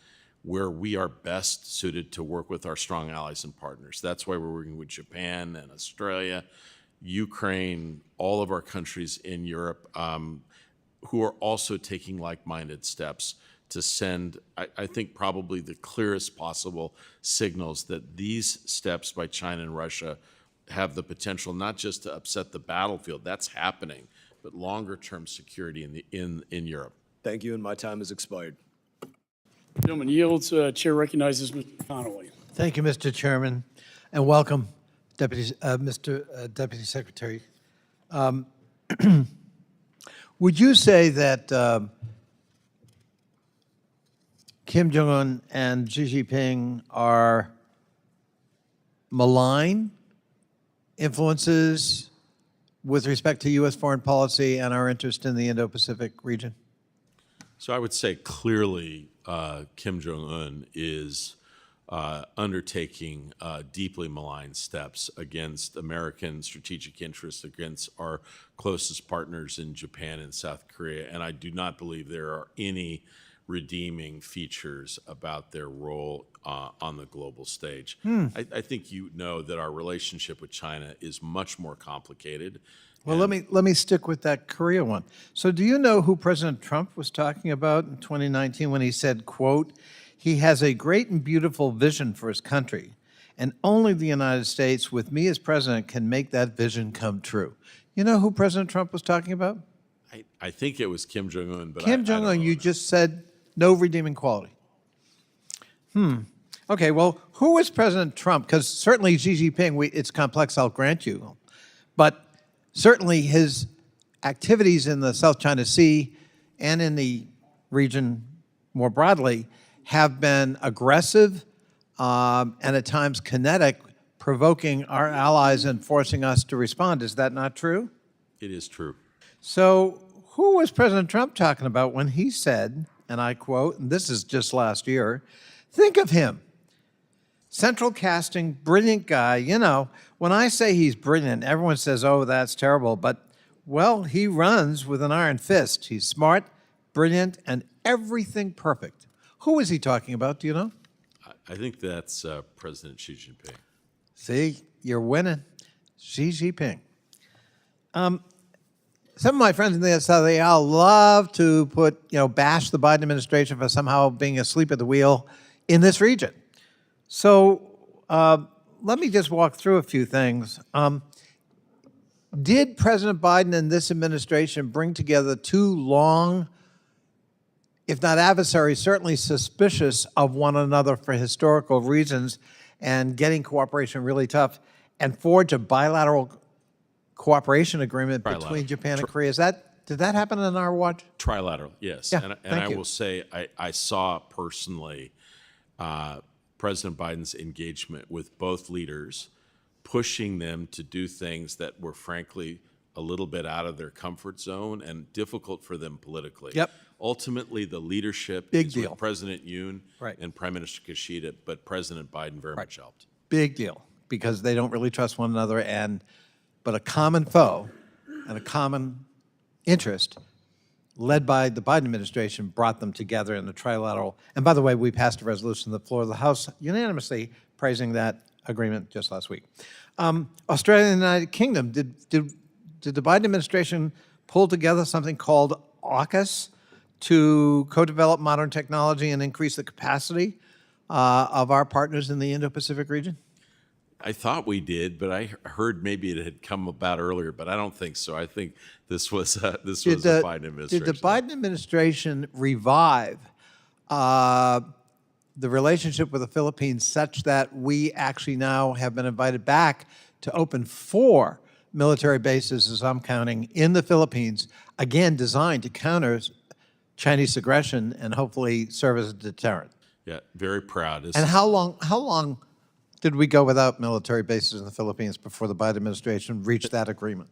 where we are best suited to work with our strong allies and partners. That's why we're working with Japan and Australia, Ukraine, all of our countries in Europe who are also taking like-minded steps to send, I think, probably the clearest possible signals that these steps by China and Russia have the potential not just to upset the battlefield, that's happening, but longer-term security in Europe. Thank you, and my time has expired. Gentleman yields. Chair recognizes Mr. Connolly. Thank you, Mr. Chairman, and welcome, Mr. Deputy Secretary. Would you say that Kim Jong-un and Xi Jinping are malign influences with respect to U.S. foreign policy and our interest in the Indo-Pacific region? So I would say clearly Kim Jong-un is undertaking deeply malign steps against American strategic interests, against our closest partners in Japan and South Korea, and I do not believe there are any redeeming features about their role on the global stage. I think you know that our relationship with China is much more complicated. Well, let me stick with that Korea one. So do you know who President Trump was talking about in 2019 when he said, quote, "He has a great and beautiful vision for his country, and only the United States, with me as president, can make that vision come true." You know who President Trump was talking about? I think it was Kim Jong-un, but Kim I don't Jong-un, know you that. just said no redeeming quality. Okay, well, who was President Trump? Because certainly Xi Jinping, it's complex, I'll grant you. But certainly his activities in the South China Sea and in the region more broadly have been aggressive and at times kinetic, provoking our allies and forcing us to respond. Is that not true? It is true. So who was President Trump talking about when he said, and I quote, and this is just last year, think of him, central casting, brilliant guy. You know, when I say he's brilliant, everyone says, oh, that's terrible. But, well, he runs with an iron fist. He's smart, brilliant, and everything perfect. Who is he talking about? Do you know? I think that's President Xi Jinping. See, you're winning. Xi Jinping. Some of my friends in the South, they all love to bash the Biden administration for somehow being asleep at the wheel in this region. So let me just walk through a few things. Did President Biden and this administration bring together two long, if not adversaries, certainly suspicious of one another for historical reasons and getting cooperation really tough, and forge a bilateral cooperation agreement between Japan and Korea? Did that happen on our watch? Trilateral, yes. Yeah, and I thank you. will say I saw personally President Biden's engagement with both leaders, pushing them to do things that were frankly a little bit out of their comfort zone and difficult for them politically. Yep. Ultimately, the leadership Big is deal. with President Yoon Right. and Prime Minister Kishida, but President Biden very much helped. Big deal, because they don't really trust one another, but a common foe and a common interest led by the Biden administration brought them together in a trilateral. And by the way, we passed a resolution on the floor of the House unanimously praising that agreement just last week. Australia and the United Kingdom, did the Biden administration pull together something called AUKUS to co-develop modern technology and increase the capacity of our partners in the Indo-Pacific region? I thought we did, but I heard maybe it had come about earlier, but I don't think so. I think this was the Biden administration. Did the Biden administration revive the relationship with the Philippines such that we actually now have been invited back to open 4 military bases, as I'm counting, in the Philippines, again designed to counter Chinese aggression and hopefully serve as a deterrent? Yeah, very proud. And how long did we go without military bases in the Philippines before the Biden administration reached that agreement?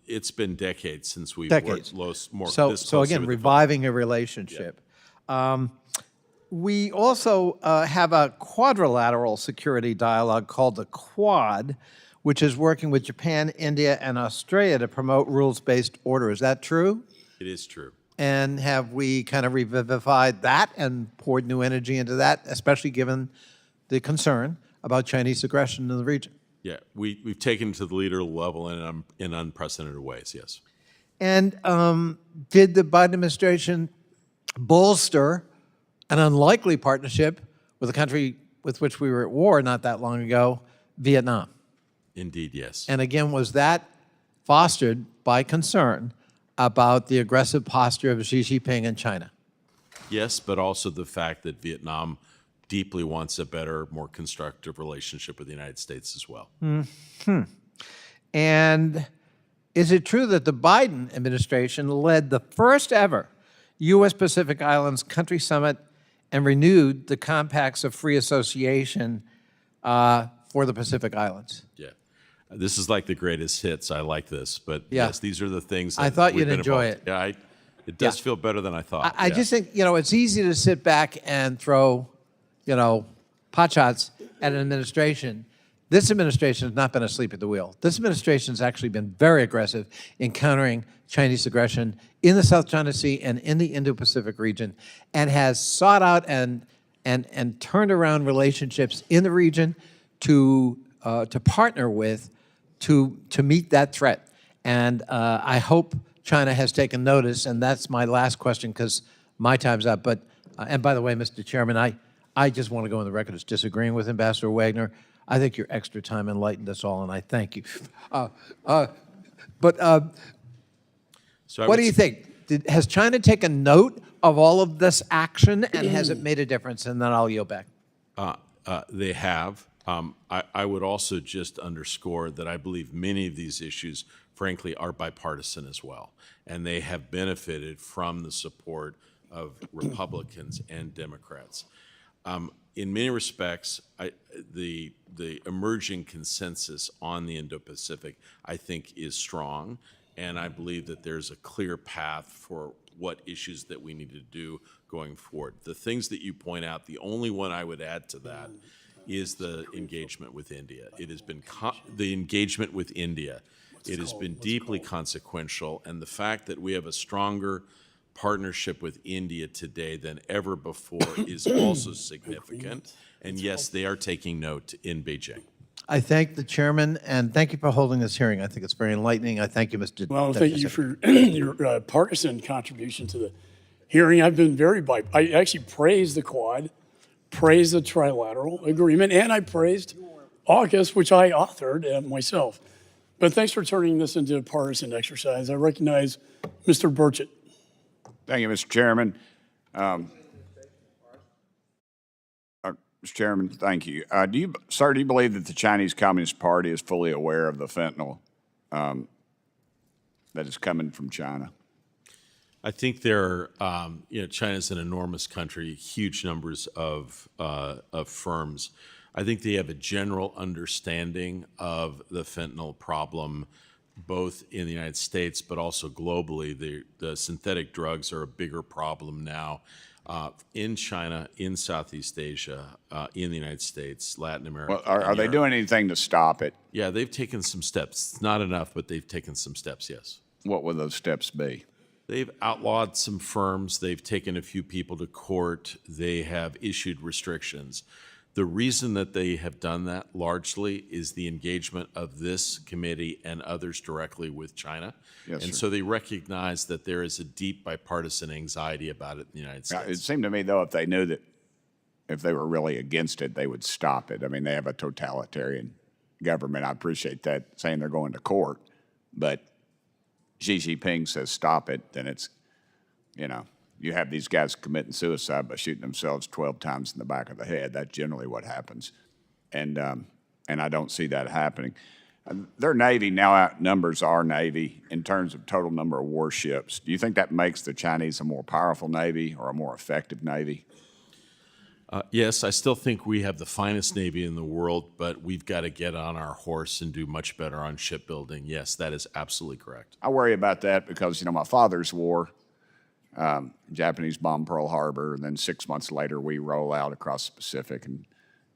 It's been decades since we've Decades. worked more So this closely again, with the reviving a relationship. We also have a quadrilateral security dialogue called the Quad, which is working with Japan, India, and Australia to promote rules-based order. Is that true? It is true. And have we kind of revivified that and poured new energy into that, especially given the concern about Chinese aggression in the region? Yeah, we've taken it to the leader level in unprecedented ways, yes. And did the Biden administration bolster an unlikely partnership with a country with which we were at war not that long ago, Vietnam. Indeed, yes. And again, was that fostered by concern about the aggressive posture of Xi Jinping in China? Yes, but also the fact that Vietnam deeply wants a better, more constructive relationship with the United States as well. And is it true that the Biden administration led the first ever U.S. Pacific Islands Country Summit and renewed the compacts of free association for the Pacific Islands? Yeah. This is like the greatest hits. I like this. But Yeah. yes, these are the things that I thought we've you'd been enjoy involved- it. Yeah, it does Yeah. feel better than I thought. I Yeah. just think, it's easy to sit back and throw, pot shots at an administration. This administration has not been asleep at the wheel. This administration has actually been very aggressive in countering Chinese aggression in the South China Sea and in the Indo-Pacific region, and has sought out and turned around relationships in the region to partner with to meet that threat. And I hope China has taken notice, and that's my last question because my time's up. But and by the way, Mr. Chairman, I just want to go on the record as disagreeing with Ambassador Wagner. I think your extra time enlightened us all, and I thank you. So I What would do you s- think? Has China taken note of all of this action, and has it made a difference? And then I'll yield back. They have. I would also just underscore that I believe many of these issues, frankly, are bipartisan as well. And they have benefited from the support of Republicans and Democrats. In many respects, the emerging consensus on the Indo-Pacific, I think, is strong. And I believe that there's a clear path for what issues that we need to do going forward. The things that you point out, the only one I would add to that is the engagement with India. It has been the engagement with India. It has been deeply consequential, and the fact that we have a stronger partnership with India today than ever before is also significant. And yes, they are taking note in Beijing. I thank the chairman, and thank you for holding this hearing. I think it's very enlightening. I thank you, Mr. Well, Deputy thank you Secretary. for your partisan contribution to the hearing. I've been very I actually praised the Quad, praised the trilateral agreement, and I praised AUKUS, which I authored myself. But thanks for turning this into a partisan exercise. I recognize Mr. Burchett. Thank you, Mr. Chairman. Mr. Chairman, thank you. Sir, do you believe that the Chinese Communist Party is fully aware of the fentanyl that is coming from China? I think there are, China's an enormous country, huge numbers of firms. I think they have a general understanding of the fentanyl problem, both in the United States, but also globally. The synthetic drugs are a bigger problem now in China, in Southeast Asia, in the United States, Latin America. Well, are they Europe. doing anything to stop it? Yeah, they've taken some steps. It's not enough, but they've taken some steps, yes. What will those steps be? They've outlawed some firms. They've taken a few people to court. They have issued restrictions. The reason that they have done that largely is the engagement of this committee and others directly with China. Yes, and sir. so they recognize that there is a deep bipartisan anxiety about it in the United Now, States. it seemed to me, though, if they knew that if they were really against it, they would stop it. I mean, they have a totalitarian government. I appreciate that, saying they're going to court, but Xi Jinping says stop it, then it's, you have these guys committing suicide by shooting themselves 12 times in the back of the head. That's generally what happens. And I don't see that happening. Their Navy now outnumbers our Navy in terms of total number of warships. Do you think that makes the Chinese a more powerful Navy or a more effective Navy? Yes, I still think we have the finest Navy in the world, but we've got to get on our horse and do much better on shipbuilding. Yes, that is absolutely correct. I worry about that because, my father's war, Japanese bomb Pearl Harbor, and then 6 months later we roll out across the Pacific and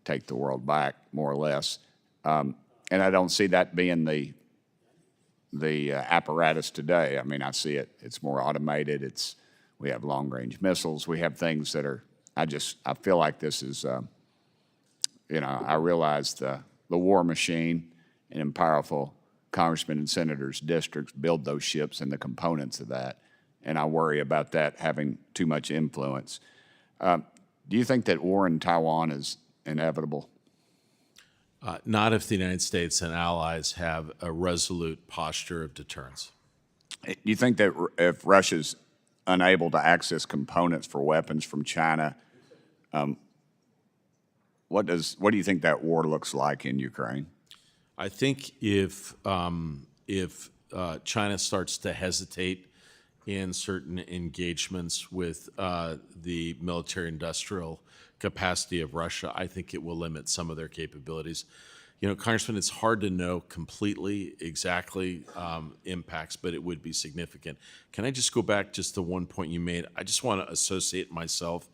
take the world back, more or less. And I don't see that being the apparatus today. I mean, I see it. It's more automated. We have long-range missiles. We have things that are. I feel like this is. I realize the war machine and in powerful congressmen and senators' districts build those ships and the components of that. and I worry about that having too much influence. Do you think that war in Taiwan is inevitable? Not if the United States and allies have a resolute posture of deterrence. Do you think that if Russia's unable to access components for weapons from China, what do you think that war looks like in Ukraine? I think if China starts to hesitate in certain engagements with the military-industrial capacity of Russia, I think it will limit some of their capabilities. You know, Congressman, it's hard to know completely exactly impacts, but it would be significant. Can I just go back just to one point you made? I just want to associate myself.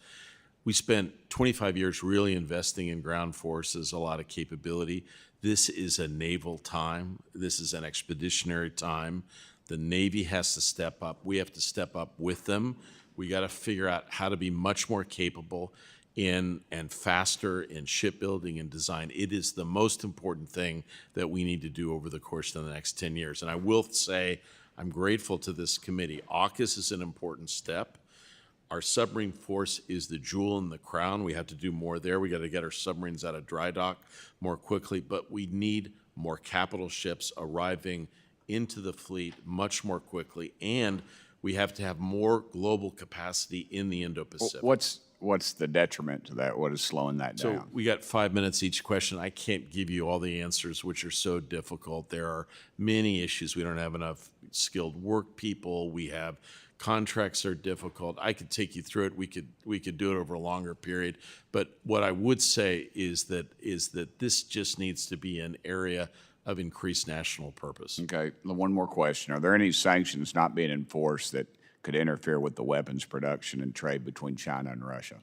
We spent 25 years really investing in ground forces, a lot of capability. This is a naval time. This is an expeditionary time. The Navy has to step up. We have to step up with them. We got to figure out how to be much more capable in and faster in shipbuilding and design. It is the most important thing that we need to do over the course of the next 10 years. And I will say, I'm grateful to this committee. AUKUS is an important step. Our submarine force is the jewel in the crown. We have to do more there. We got to get our submarines out of dry dock more quickly, but we need more capital ships arriving into the fleet much more quickly, and we have to have more global capacity in the Indo-Pacific. What's the detriment to that? What is slowing that So down? we got 5 minutes each question. I can't give you all the answers, which are so difficult. There are many issues. We don't have enough skilled work people. We have contracts are difficult. I could take you through it. We could do it over a longer period. But what I would say is that this just needs to be an area of increased national purpose. Okay, one more question. Are there any sanctions not being enforced that could interfere with the weapons production and trade between China and Russia?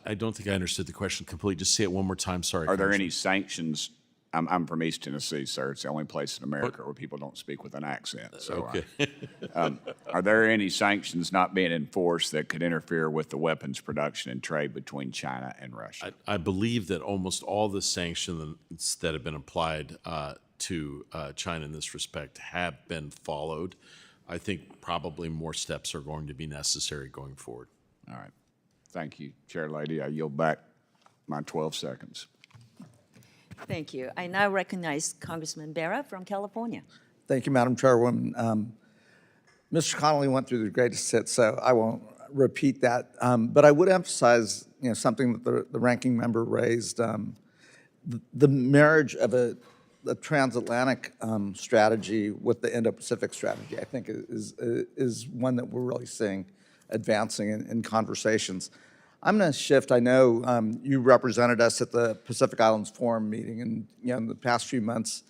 I don't think I understood the question completely. Just say it one more time. Sorry. Are there Congressman. any sanctions? I'm from East Tennessee, sir. It's the only place in America where people don't speak with an accent. So, Okay. are there any sanctions not being enforced that could interfere with the weapons production and trade between China and Russia? I believe that almost all the sanctions that have been applied to China in this respect have been followed. I think probably more steps are going to be necessary going forward. All right. Thank you, Chair Lady. I yield back my 12 seconds. Thank you. I now recognize Congressman Barra from California. Thank you, Madam Chairwoman. Mr. Connolly went through the greatest hits, so I won't repeat that. But I would emphasize, something that the ranking member raised. The marriage of a transatlantic strategy with the Indo-Pacific strategy, I think, is one that we're really seeing advancing in conversations. I'm going to shift. I know you represented us at the Pacific Islands Forum meeting, and in the past few months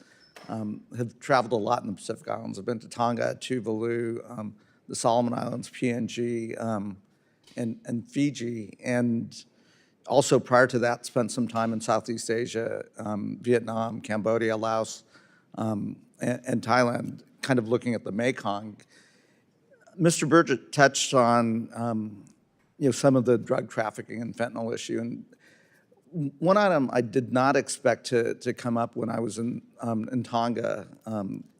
have traveled a lot in the Pacific Islands. I've been to Tonga, Tuvalu, the Solomon Islands, PNG, and Fiji, and also prior to that spent some time in Southeast Asia, Vietnam, Cambodia, Laos, and Thailand, kind of looking at the Mekong. Mr. Burgett touched on some of the drug trafficking and fentanyl issue. And one item I did not expect to come up when I was in Tonga,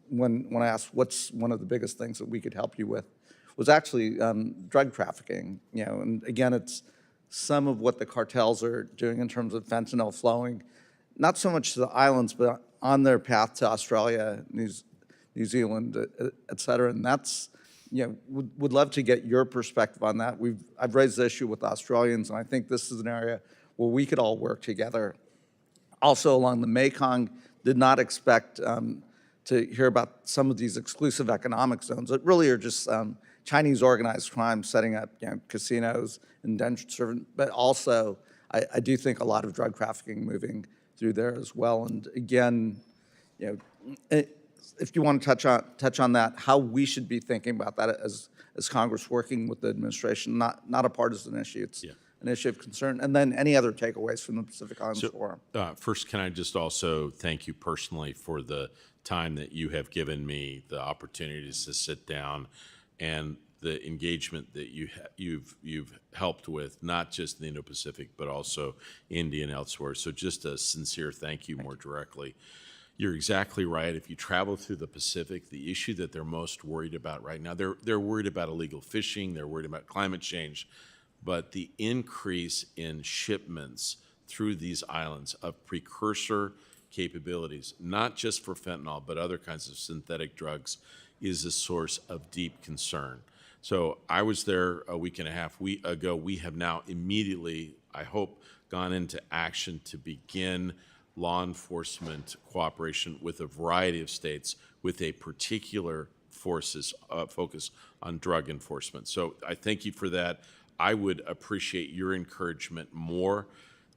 when I asked what's one of the biggest things that we could help you with, was actually drug trafficking. And again, it's some of what the cartels are doing in terms of fentanyl flowing, not so much to the islands, but on their path to Australia, New Zealand, et cetera. And that's, would love to get your perspective on that. I've raised the issue with the Australians, and I think this is an area where we could all work together. Also along the Mekong, did not expect to hear about some of these exclusive economic zones that really are just Chinese organized crime setting up casinos, indentured servant, but also I do think a lot of drug trafficking moving through there as well. And again, if you want to touch on that, how we should be thinking about that as Congress working with the administration, not a partisan issue. It's an issue of concern. And then any other takeaways from the Pacific Islands Forum? First, can I just also thank you personally for the time that you have given me, the opportunities to sit down, and the engagement that you've helped with, not just in the Indo-Pacific, but also India and elsewhere. So just a sincere thank you more directly. You're exactly right. If you travel through the Pacific, the issue that they're most worried about right now, they're worried about illegal fishing, they're worried about climate change, but the increase in shipments through these islands of precursor capabilities, not just for fentanyl, but other kinds of synthetic drugs, is a source of deep concern. So I was there a week and a half ago. We have now immediately, I hope, gone into action to begin law enforcement cooperation with a variety of states with a particular focus on drug enforcement. So I thank you for that. I would appreciate your encouragement more.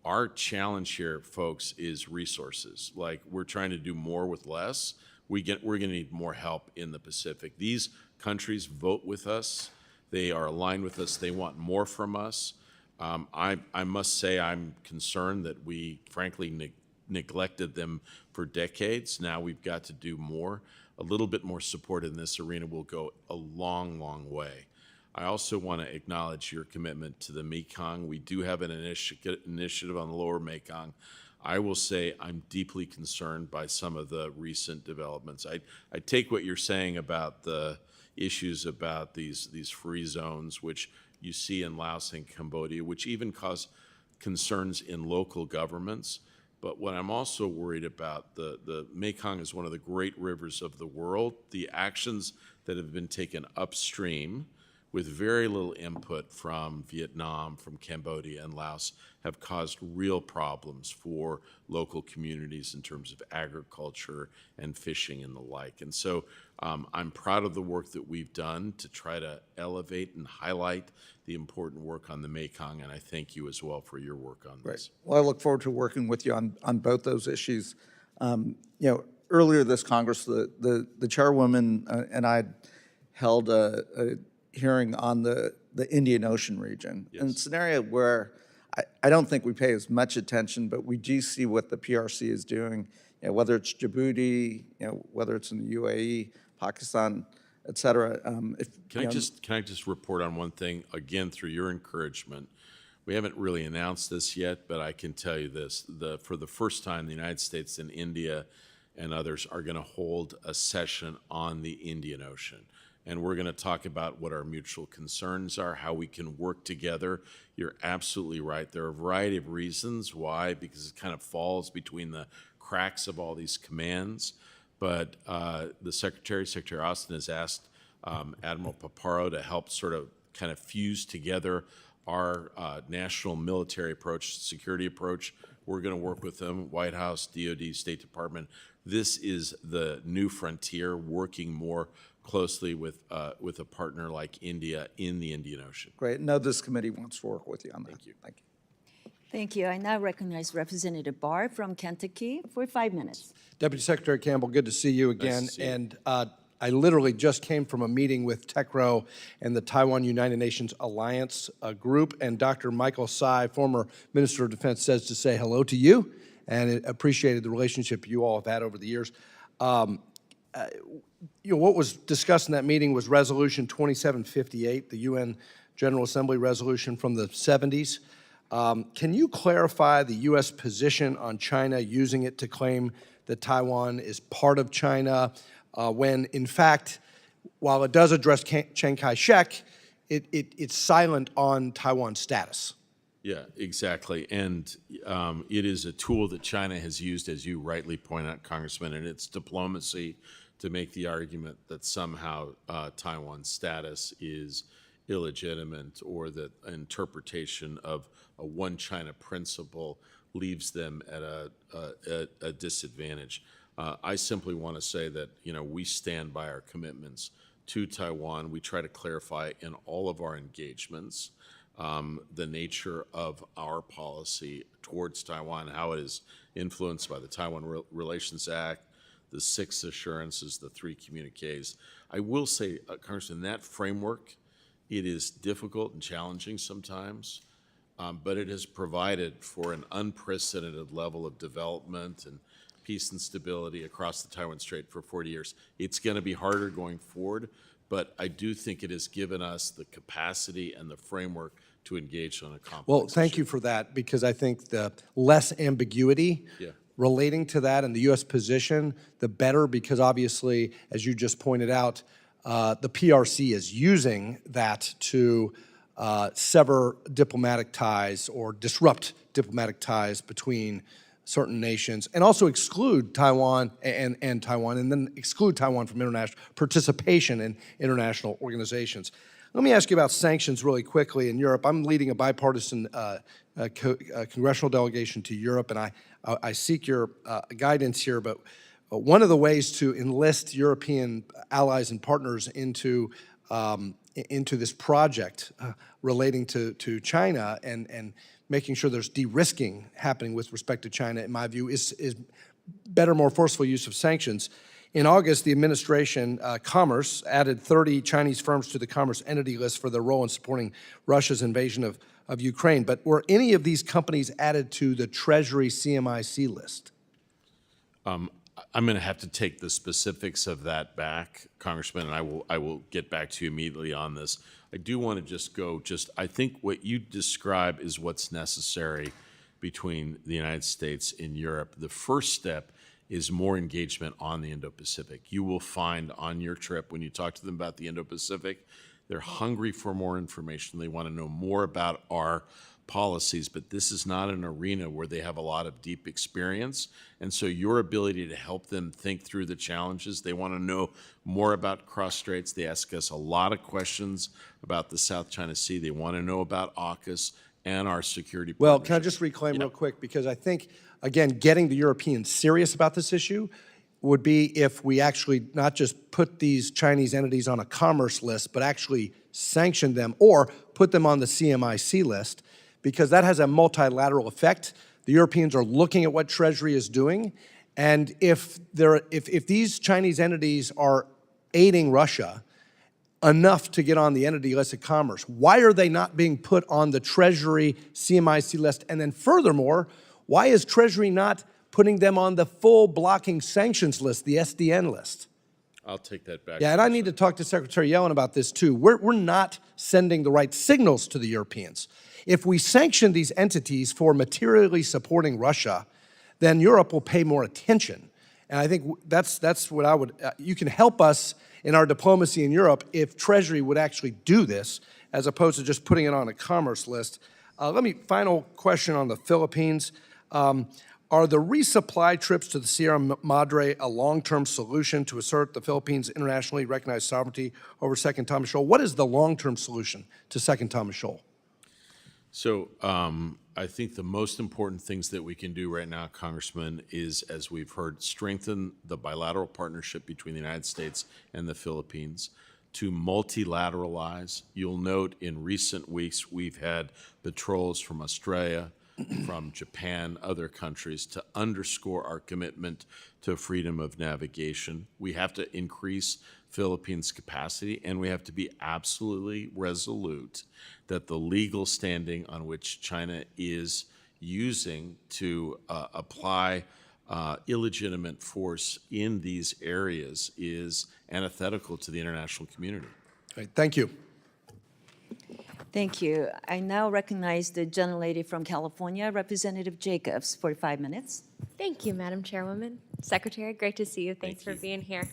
Our challenge here, folks, is resources. Like, we're trying to do more with less. We're going to need more help in the Pacific. These countries vote with us. They are aligned with us. They want more from us. I must say I'm concerned that we, frankly, neglected them for decades. Now we've got to do more. A little bit more support in this arena will go a long, long way. I also want to acknowledge your commitment to the Mekong. We do have an initiative on the lower Mekong. I will say I'm deeply concerned by some of the recent developments. I take what you're saying about the issues about these free zones, which you see in Laos and Cambodia, which even cause concerns in local governments. But what I'm also worried about, the Mekong is one of the great rivers of the world. The actions that have been taken upstream with very little input from Vietnam, from Cambodia and Laos have caused real problems for local communities in terms of agriculture and fishing and the like. And so I'm proud of the work that we've done to try to elevate and highlight the important work on the Mekong, and I thank you as well for your work on this. Well, I look forward to working with you on both those issues. Earlier this Congress, the chairwoman and I held a hearing on the Indian Ocean region. Yes. In a scenario where I don't think we pay as much attention, but we do see what the PRC is doing, whether it's Djibouti, whether it's in the UAE, Pakistan, et cetera. Can I just report on one thing, again, through your encouragement? We haven't really announced this yet, but I can tell you this. For the first time, the United States and India and others are going to hold a session on the Indian Ocean. And we're going to talk about what our mutual concerns are, how we can work together. You're absolutely right. There are a variety of reasons why, because it kind of falls between the cracks of all these commands. But the Secretary Austin, has asked Admiral Paparo to help sort of kind of fuse together our national military approach, security approach. We're going to work with them, White House, DOD, State Department. This is the new frontier, working more closely with a partner like India in the Indian Ocean. Great. No, this committee wants to work with you on that. Thank you. Thank you. Thank you. I now recognize Representative Barr from Kentucky for 5 minutes. Deputy Secretary Campbell, good to see you again. Nice to see you. And I literally just came from a meeting with TECRO and the Taiwan United Nations Alliance group, and Dr. Michael Tsai, former Minister of Defense, says to say hello to you and appreciated the relationship you all have had over the years. What was discussed in that meeting was Resolution 2758, the UN General Assembly resolution from the 70s. Can you clarify the U.S. position on China using it to claim that Taiwan is part of China, when, in fact, while it does address Chiang Kai-shek, it's silent on Taiwan's status? Yeah, exactly. And it is a tool that China has used, as you rightly point out, Congressman, in its diplomacy to make the argument that somehow Taiwan's status is illegitimate, or that interpretation of a one China principle leaves them at a disadvantage. I simply want to say that, we stand by our commitments to Taiwan. We try to clarify in all of our engagements the nature of our policy towards Taiwan, how it is influenced by the Taiwan Relations Act, the 6 assurances, the 3 communiques. I will say, Congressman, that framework, it is difficult and challenging sometimes, but it has provided for an unprecedented level of development and peace and stability across the Taiwan Strait for 40 years. It's going to be harder going forward, but I do think it has given us the capacity and the framework to engage on a complex Well, thank issue. you for that, because I think the less ambiguity Yeah. relating to that and the U.S. position, the better, because obviously, as you just pointed out, the PRC is using that to sever diplomatic ties or disrupt diplomatic ties between certain nations, and also exclude Taiwan and then exclude Taiwan from international participation in international organizations. Let me ask you about sanctions really quickly in Europe. I'm leading a bipartisan congressional delegation to Europe, and I seek your guidance here, but one of the ways to enlist European allies and partners into this project relating to China and making sure there's de-risking happening with respect to China, in my view, is better, more forceful use of sanctions. In August, the administration, Commerce, added 30 Chinese firms to the Commerce Entity List for their role in supporting Russia's invasion of Ukraine. But were any of these companies added to the Treasury CMIC list? I'm going to have to take the specifics of that back, Congressman, and I will get back to you immediately on this. I do want to I think what you describe is what's necessary between the United States and Europe. The first step is more engagement on the Indo-Pacific. You will find on your trip, when you talk to them about the Indo-Pacific, they're hungry for more information. They want to know more about our policies, but this is not an arena where they have a lot of deep experience. And so your ability to help them think through the challenges, they want to know more about cross straits. They ask us a lot of questions about the South China Sea. They want to know about AUKUS and our security Well, partnerships. can I just reclaim real quick? Because I think, again, getting the Europeans serious about this issue would be if we actually not just put these Chinese entities on a commerce list, but actually sanction them or put them on the CMIC list, because that has a multilateral effect. The Europeans are looking at what Treasury is doing, and if these Chinese entities are aiding Russia enough to get on the entity list of commerce, why are they not being put on the Treasury CMIC list? And then furthermore, why is Treasury not putting them on the full blocking sanctions list, the SDN list? I'll take that back. Yeah, and I need to talk to Secretary Yellen about this too. We're not sending the right signals to the Europeans. If we sanction these entities for materially supporting Russia, then Europe will pay more attention. And I think that's what I would, you can help us in our diplomacy in Europe if Treasury would actually do this, as opposed to just putting it on a commerce list. Final question on the Philippines. Are the resupply trips to the Sierra Madre a long-term solution to assert the Philippines' internationally recognized sovereignty over Second Thomas Shoal? What is the long-term solution to Second Thomas Shoal? So I think the most important things that we can do right now, Congressman, is, as we've heard, strengthen the bilateral partnership between the United States and the Philippines, to multilateralize. You'll note in recent weeks we've had patrols from Australia, from Japan, other countries, to underscore our commitment to freedom of navigation. We have to increase Philippines' capacity, and we have to be absolutely resolute that the legal standing on which China is using to apply illegitimate force in these areas is antithetical to the international community. All right, thank you. Thank you. I now recognize the gentlelady from California, Representative Jacobs, for 5 minutes. Thank you, Madam Chairwoman. Secretary, great to see you. Thanks for being here.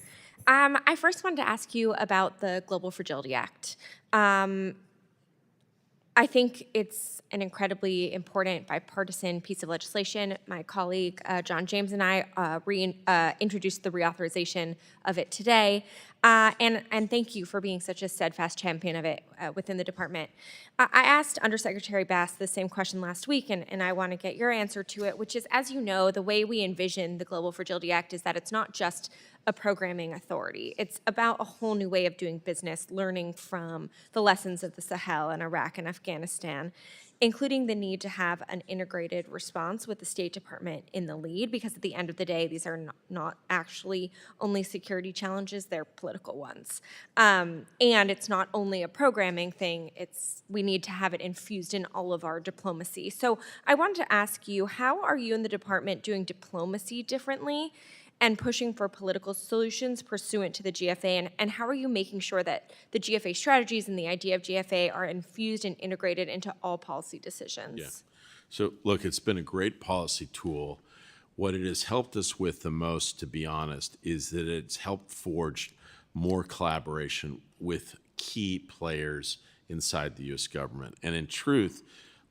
I first wanted to ask you about the Global Fragility Act. I think it's an incredibly important bipartisan piece of legislation. My colleague, John James, and I introduced the reauthorization of it today. And thank you for being such a steadfast champion of it within the department. I asked Undersecretary Bass the same question last week, and I want to get your answer to it, which is, as you know, the way we envision the Global Fragility Act is that it's not just a programming authority. It's about a whole new way of doing business, learning from the lessons of the Sahel and Iraq and Afghanistan, including the need to have an integrated response with the State Department in the lead, because at the end of the day, these are not actually only security challenges, they're political ones. And it's not only a programming thing, we need to have it infused in all of our diplomacy. So I wanted to ask you, how are you in the department doing diplomacy differently and pushing for political solutions pursuant to the GFA, and how are you making sure that the GFA strategies and the idea of GFA are infused and integrated into all policy decisions? Yeah. So look, it's been a great policy tool. What it has helped us with the most, to be honest, is that it's helped forge more collaboration with key players inside the U.S. government. And in truth,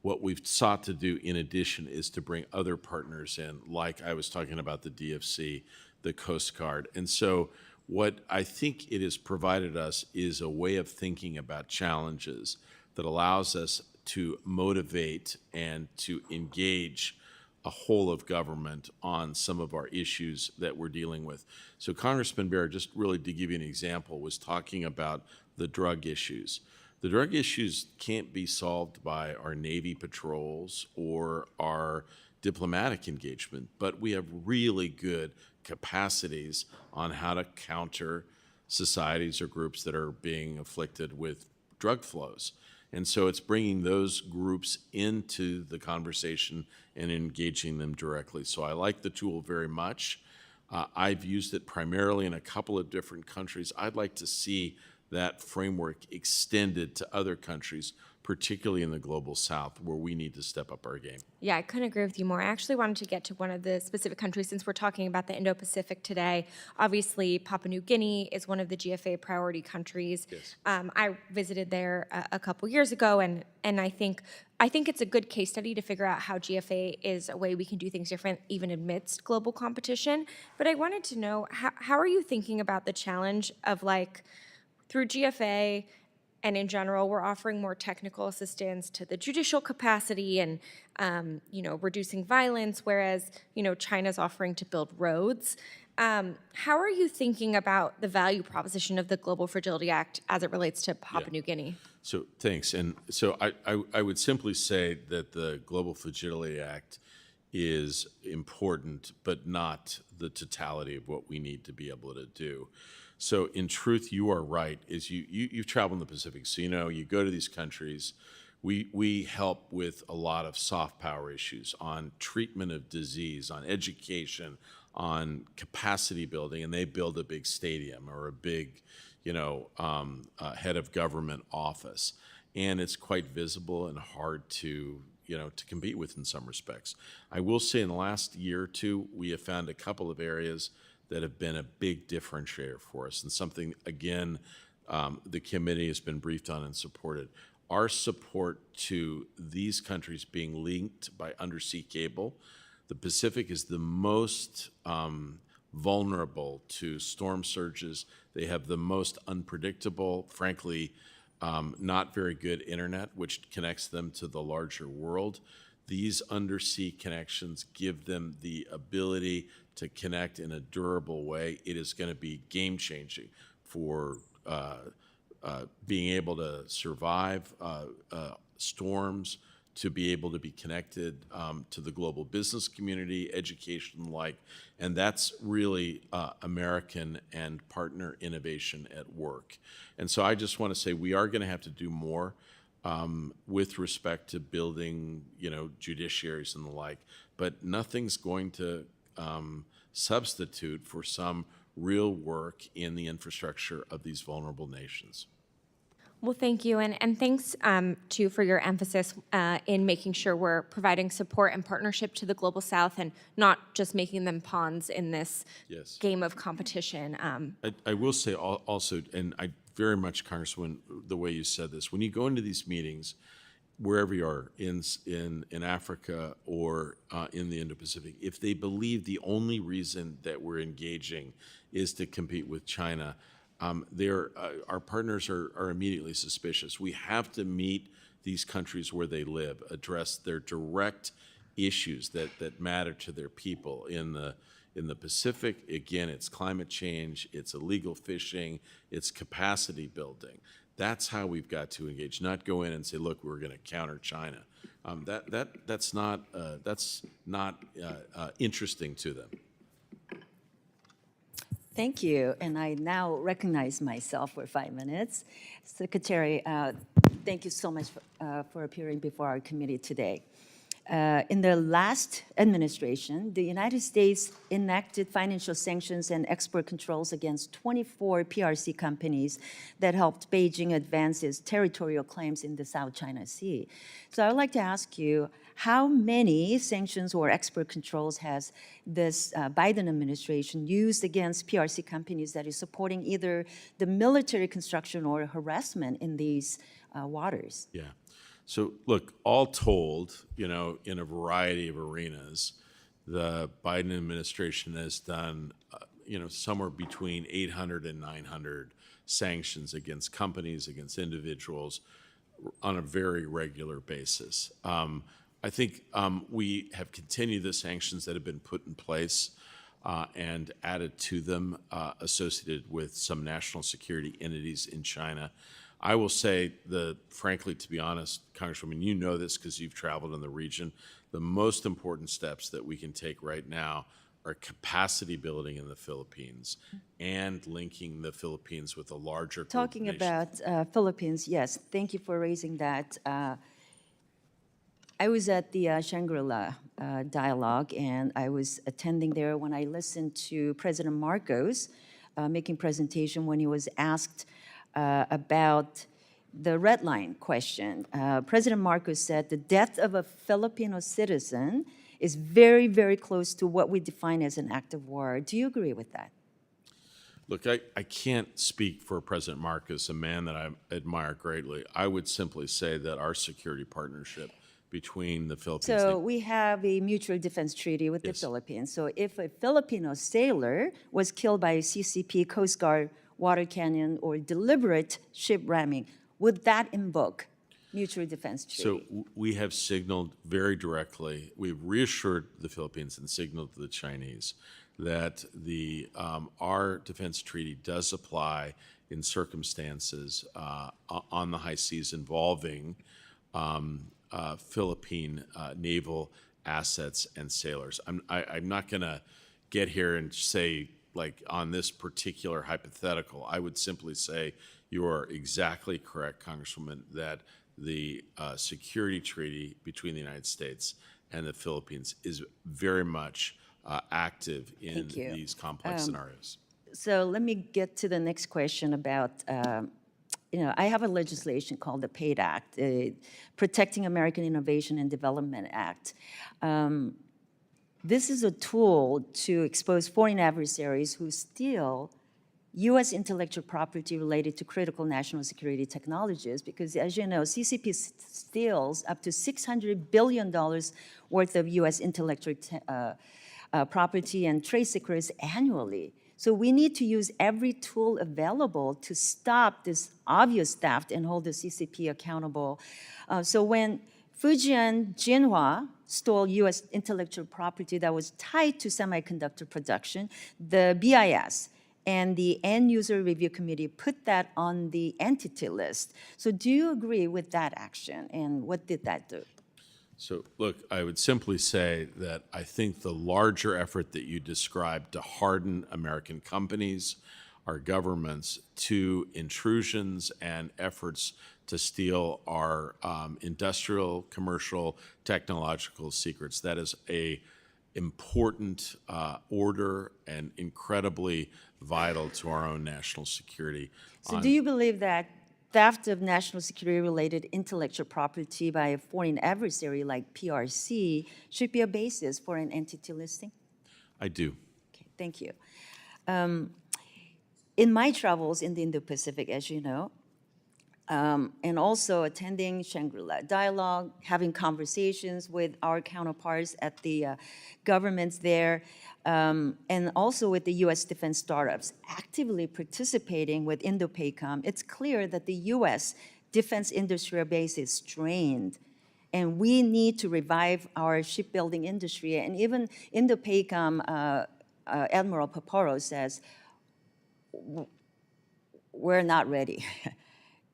what we've sought to do in addition is to bring other partners in, like I was talking about the DFC, the Coast Guard. And so what I think it has provided us is a way of thinking about challenges that allows us to motivate and to engage a whole of government on some of our issues that we're dealing with. So Congressman Bear, just really to give you an example, was talking about the drug issues. The drug issues can't be solved by our Navy patrols or our diplomatic engagement, but we have really good capacities on how to counter societies or groups that are being afflicted with drug flows. And so it's bringing those groups into the conversation and engaging them directly. So I like the tool very much. I've used it primarily in a couple of different countries. I'd like to see that framework extended to other countries, particularly in the global south, where we need to step up our game. Yeah, I couldn't agree with you more. I actually wanted to get to one of the specific countries since we're talking about the Indo-Pacific today. Obviously, Papua New Guinea is one of the GFA priority countries. Yes. I visited there a couple years ago, and I think it's a good case study to figure out how GFA is a way we can do things different, even amidst global competition. But I wanted to know, how are you thinking about the challenge of, like, through GFA and in general, we're offering more technical assistance to the judicial capacity and, reducing violence, whereas, China's offering to build roads. How are you thinking about the value proposition of the Global Fragility Act as it relates to Papua New Guinea? So thanks. And so I would simply say that the Global Fragility Act is important, but not the totality of what we need to be able to do. So in truth, you are right. You've traveled in the Pacific, so you go to these countries. We help with a lot of soft power issues on treatment of disease, on education, on capacity building, and they build a big stadium or a big, head of government office, and it's quite visible and hard to compete with in some respects. I will say in the last year or two, we have found a couple of areas that have been a big differentiator for us, and something, again, the committee has been briefed on and supported. Our support to these countries being linked by undersea cable. The Pacific is the most vulnerable to storm surges. They have the most unpredictable, frankly, not very good internet, which connects them to the larger world. These undersea connections give them the ability to connect in a durable way. It is going to be game-changing for being able to survive storms, to be able to be connected to the global business community, education like, and that's really American and partner innovation at work. And so I just want to say we are going to have to do more with respect to building, judiciaries and the like, but nothing's going to substitute for some real work in the infrastructure of these vulnerable nations. Well, thank you, and thanks too for your emphasis in making sure we're providing support and partnership to the Global South and not just making them pawns in this game of competition. I will say also, and I very much, Congresswoman, the way you said this, when you go into these meetings, wherever you are, in Africa or in the Indo-Pacific, if they believe the only reason that we're engaging is to compete with China, our partners are immediately suspicious. We have to meet these countries where they live, address their direct issues that matter to their people. In the Pacific, again, it's climate change, it's illegal fishing, it's capacity building. That's how we've got to engage, not go in and say, look, we're going to counter China. That's not interesting to them. Thank you, and I now recognize myself for 5 minutes. Secretary, thank you so much for appearing before our committee today. In the last administration, the United States enacted financial sanctions and export controls against 24 PRC companies that helped Beijing advance its territorial claims in the South China Sea. So I would like to ask you, how many sanctions or export controls has this Biden administration used against PRC companies that is supporting either the military construction or harassment in these waters? Yeah. So look, all told, you know, in a variety of arenas, the Biden administration has done, you know, somewhere between 800 and 900 sanctions against companies, against individuals on a very regular basis. I think we have continued the sanctions that have been put in place and added to them associated with some national security entities in China. I will say frankly, to be honest, Congresswoman, you know this because you've traveled in the region, the most important steps that we can take right now are capacity building in the Philippines and linking the Philippines with a larger group of Talking nations. about Philippines, yes, thank you for raising that. I was at the Shangri-La dialogue, and I was attending there when I listened to President Marcos making presentation when he was asked about the red line question. President Marcos said the death of a Filipino citizen is very, very close to what we define as an act of war. Do you agree with that? Look, I can't speak for President Marcos, a man that I admire greatly. I would simply say that our security partnership between the Philippines... So we have a mutual defense treaty with the Philippines. So if a Filipino sailor was killed by a CCP, Coast Guard, water cannon, or deliberate ship ramming, would that invoke mutual defense treaty? So we have signaled very directly, we've reassured the Philippines and signaled to the Chinese that our defense treaty does apply in circumstances on the high seas involving Philippine naval assets and sailors. I'm not going to get here and say, like, on this particular hypothetical. I would simply say you are exactly correct, Congresswoman, that the security treaty between the United States and the Philippines is very much active in these complex scenarios. So let me get to the next question about, I have a legislation called the PAID Act, Protecting American Innovation and Development Act. This is a tool to expose foreign adversaries who steal U.S. intellectual property related to critical national security technologies, because as you know, CCP steals up to $600 billion worth of U.S. intellectual property and trade secrets annually. So we need to use every tool available to stop this obvious theft and hold the CCP accountable. So when Fujian Jinhua stole U.S. intellectual property that was tied to semiconductor production, the BIS and the End User Review Committee put that on the entity list. So do you agree with that action, and what did that do? So, look, I would simply say that I think the larger effort that you described to harden American companies, our governments, to intrusions and efforts to steal our industrial, commercial, technological secrets, that is a important order and incredibly vital to our own national security. So do you believe that theft of national security-related intellectual property by a foreign adversary like PRC should be a basis for an entity listing? I do. Okay, thank you. In my travels in the Indo-Pacific, as you know, and also attending Shangri-La dialogue, having conversations with our counterparts at the governments there, and also with the U.S. defense startups actively participating with Indo-PACOM, it's clear that the U.S. defense industrial base is strained, and we need to revive our shipbuilding industry. And even Indo-PACOM Admiral Paparo says, we're not ready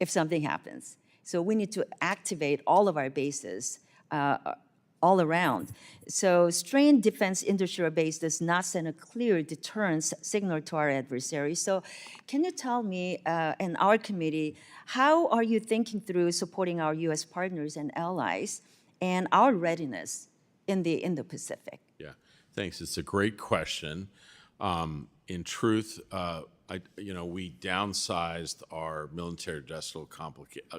if something happens. So we need to activate all of our bases all around. So strained defense industrial base does not send a clear deterrence signal to our adversaries. So can you tell me and our committee, how are you thinking through supporting our U.S. partners and allies and our readiness in the Indo-Pacific? Yeah, thanks. It's a great question. In truth, we downsized our military industrial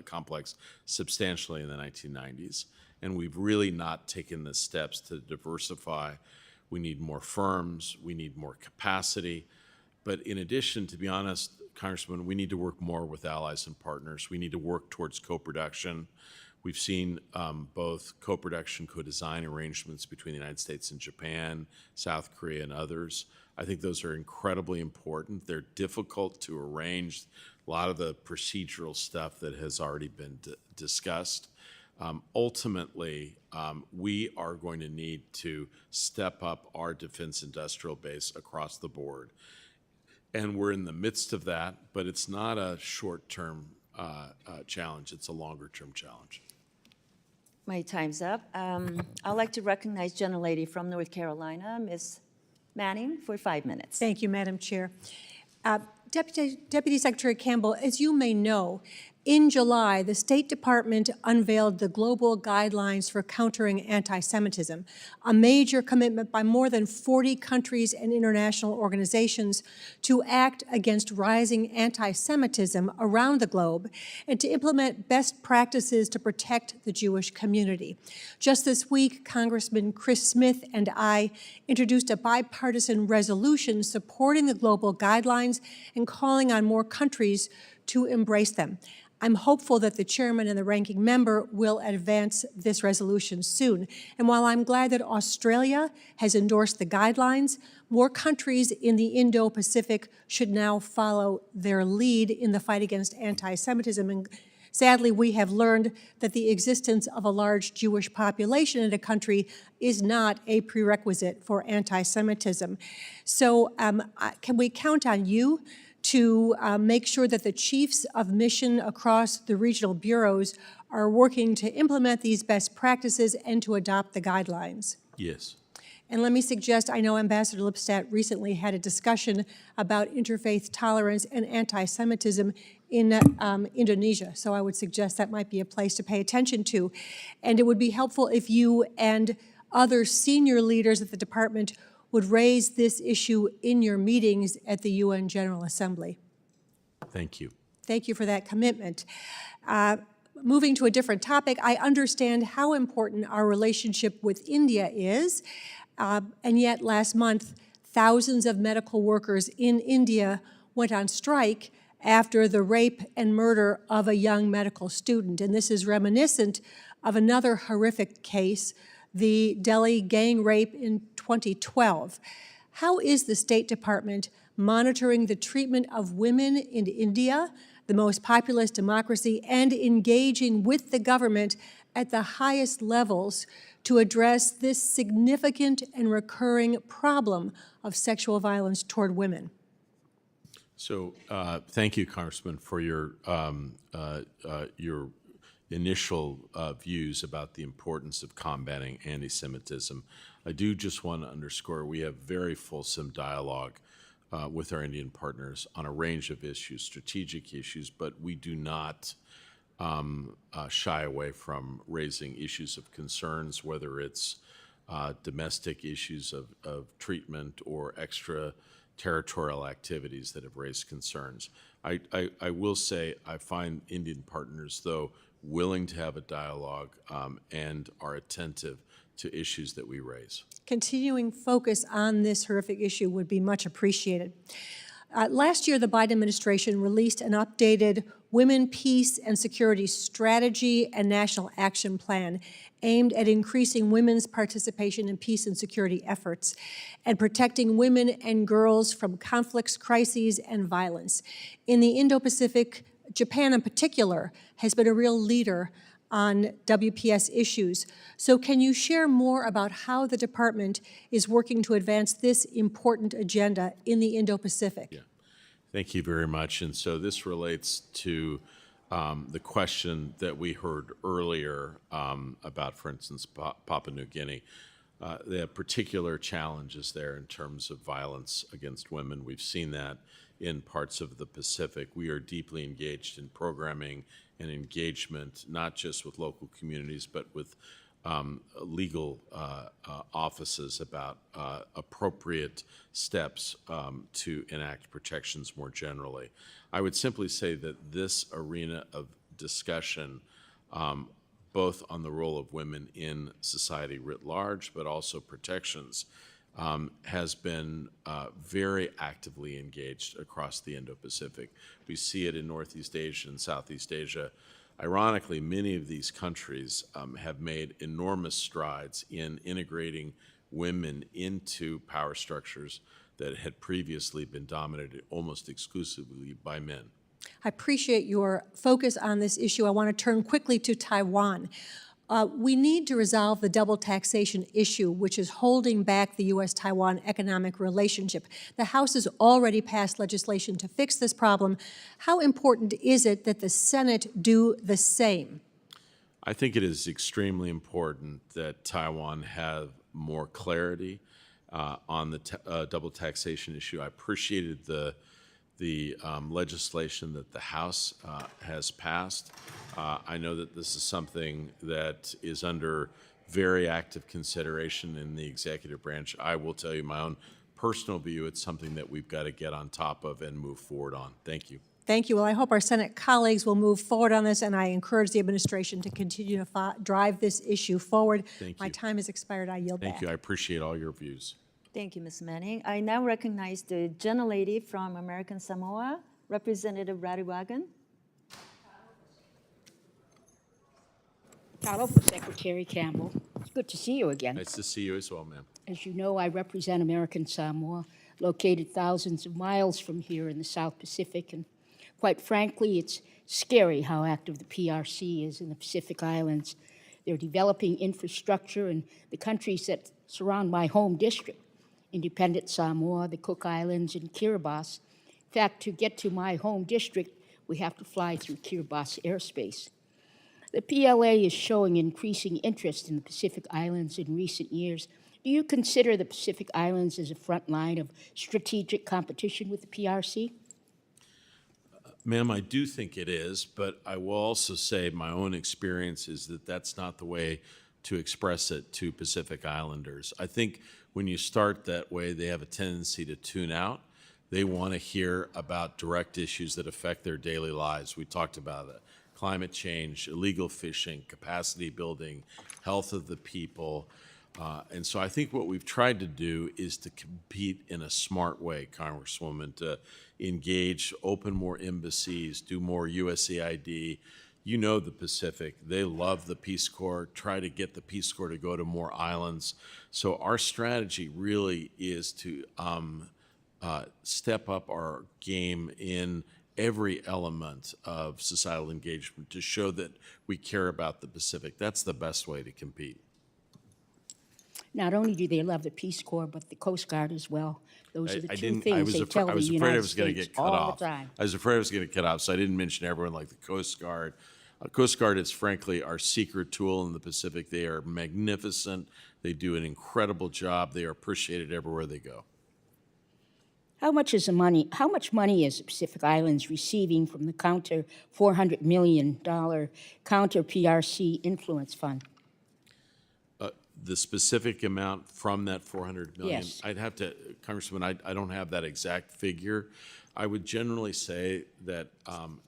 complex substantially in the 1990s. and we've really not taken the steps to diversify. We need more firms, we need more capacity. But in addition, to be honest, Congressman, we need to work more with allies and partners. We need to work towards co-production. We've seen both co-production, co-design arrangements between the United States and Japan, South Korea, and others. I think those are incredibly important. They're difficult to arrange, a lot of the procedural stuff that has already been discussed. Ultimately, we are going to need to step up our defense industrial base across the board. And we're in the midst of that, but it's not a short-term challenge, it's a longer-term challenge. My time's up. I'd like to recognize Gentlelady from North Carolina, Ms. Manning, for 5 minutes. Thank you, Madam Chair. Deputy Secretary Campbell, as you may know, in July, the State Department unveiled the Global Guidelines for Countering Anti-Semitism, a major commitment by more than 40 countries and international organizations to act against rising anti-Semitism around the globe and to implement best practices to protect the Jewish community. Just this week, Congressman Chris Smith and I introduced a bipartisan resolution supporting the global guidelines and calling on more countries to embrace them. I'm hopeful that the chairman and the ranking member will advance this resolution soon. And while I'm glad that Australia has endorsed the guidelines, more countries in the Indo-Pacific should now follow their lead in the fight against anti-Semitism. And sadly, we have learned that the existence of a large Jewish population in a country is not a prerequisite for anti-Semitism. So can we count on you to make sure that the chiefs of mission across the regional bureaus are working to implement these best practices and to adopt the guidelines? Yes. And let me suggest, I know Ambassador Lipstadt recently had a discussion about interfaith tolerance and anti-Semitism in Indonesia, so I would suggest that might be a place to pay attention to. And it would be helpful if you and other senior leaders at the department would raise this issue in your meetings at the UN General Assembly. Thank you. Thank you for that commitment. Moving to a different topic, I understand how important our relationship with India is, and yet last month, thousands of medical workers in India went on strike after the rape and murder of a young medical student. And this is reminiscent of another horrific case, the Delhi gang rape in 2012. How is the State Department monitoring the treatment of women in India, the most populous democracy, and engaging with the government at the highest levels to address this significant and recurring problem of sexual violence toward women? So thank you, Congressman, for your initial views about the importance of combating anti-Semitism. I do just want to underscore we have very fulsome dialogue with our Indian partners on a range of issues, strategic issues, but we do not shy away from raising issues of concerns, whether it's domestic issues of treatment or extraterritorial activities that have raised concerns. I will say I find Indian partners, though, willing to have a dialogue and are attentive to issues that we raise. Continuing focus on this horrific issue would be much appreciated. Last year, the Biden administration released an updated Women, Peace, and Security Strategy and National Action Plan aimed at increasing women's participation in peace and security efforts and protecting women and girls from conflicts, crises, and violence. In the Indo-Pacific, Japan in particular has been a real leader on WPS issues. So can you share more about how the department is working to advance this important agenda in the Indo-Pacific? Yeah. Thank you very much. And so this relates to the question that we heard earlier about, for instance, Papua New Guinea. They have particular challenges there in terms of violence against women. We've seen that in parts of the Pacific. We are deeply engaged in programming and engagement, not just with local communities, but with legal offices about appropriate steps to enact protections more generally. I would simply say that this arena of discussion both on the role of women in society writ large, but also protections, has been very actively engaged across the Indo-Pacific. We see it in Northeast Asia and Southeast Asia. Ironically, many of these countries have made enormous strides in integrating women into power structures that had previously been dominated almost exclusively by men. I appreciate your focus on this issue. I want to turn quickly to Taiwan. We need to resolve the double taxation issue, which is holding back the U.S.-Taiwan economic relationship. The House has already passed legislation to fix this problem. How important is it that the Senate do the same? I think it is extremely important that Taiwan have more clarity on the double taxation issue. I appreciated the legislation that the House has passed. I know that this is something that is under very active consideration in the executive branch. I will tell you my own personal view. It's something that we've got to get on top of and move forward on. Thank you. Thank you. Well, I hope our Senate colleagues will move forward on this, and I encourage the administration to continue to drive this issue forward. Thank My you. time has expired. I yield back. Thank you. I appreciate all your views. Thank you, Ms. Manning. I now recognize the gentlelady from American Samoa, Representative Radiwagan. Aloha, Secretary Campbell. It's good to see you again. Nice to see you as well, ma'am. As you know, I represent American Samoa, located thousands of miles from here in the South Pacific, and quite frankly, it's scary how active the PRC is in the Pacific Islands. They're developing infrastructure in the countries that surround my home district, Independent Samoa, the Cook Islands, and Kiribati. In fact, to get to my home district, we have to fly through Kiribati airspace. The PLA is showing increasing interest in the Pacific Islands in recent years. Do you consider the Pacific Islands as a front line of strategic competition with the PRC? Ma'am, I do think it is, but I will also say my own experience is that that's not the way to express it to Pacific Islanders. I think when you start that way, they have a tendency to tune out. They want to hear about direct issues that affect their daily lives. We talked about it. Climate change, illegal fishing, capacity building, health of the people. And so I think what we've tried to do is to compete in a smart way, Congresswoman, to engage, open more embassies, do more USAID. You know the Pacific. They love the Peace Corps, try to get the Peace Corps to go to more islands. So our strategy really is to step up our game in every element of societal engagement to show that we care about the Pacific. That's the best way to compete. Not only do they love the Peace Corps, but the Coast Guard as well. Those are the two I things they tell the United States all the time. I was afraid I was going to get cut off, so I didn't mention everyone like the Coast Guard. Coast Guard is frankly our secret tool in the Pacific. They are magnificent. They do an incredible job. They are appreciated everywhere they go. How much money is the Pacific Islands receiving from the counter $400 million counter PRC influence fund? The specific amount from that $400 million, Yes. I'd have to, Congressman, I don't have that exact figure. I would generally say that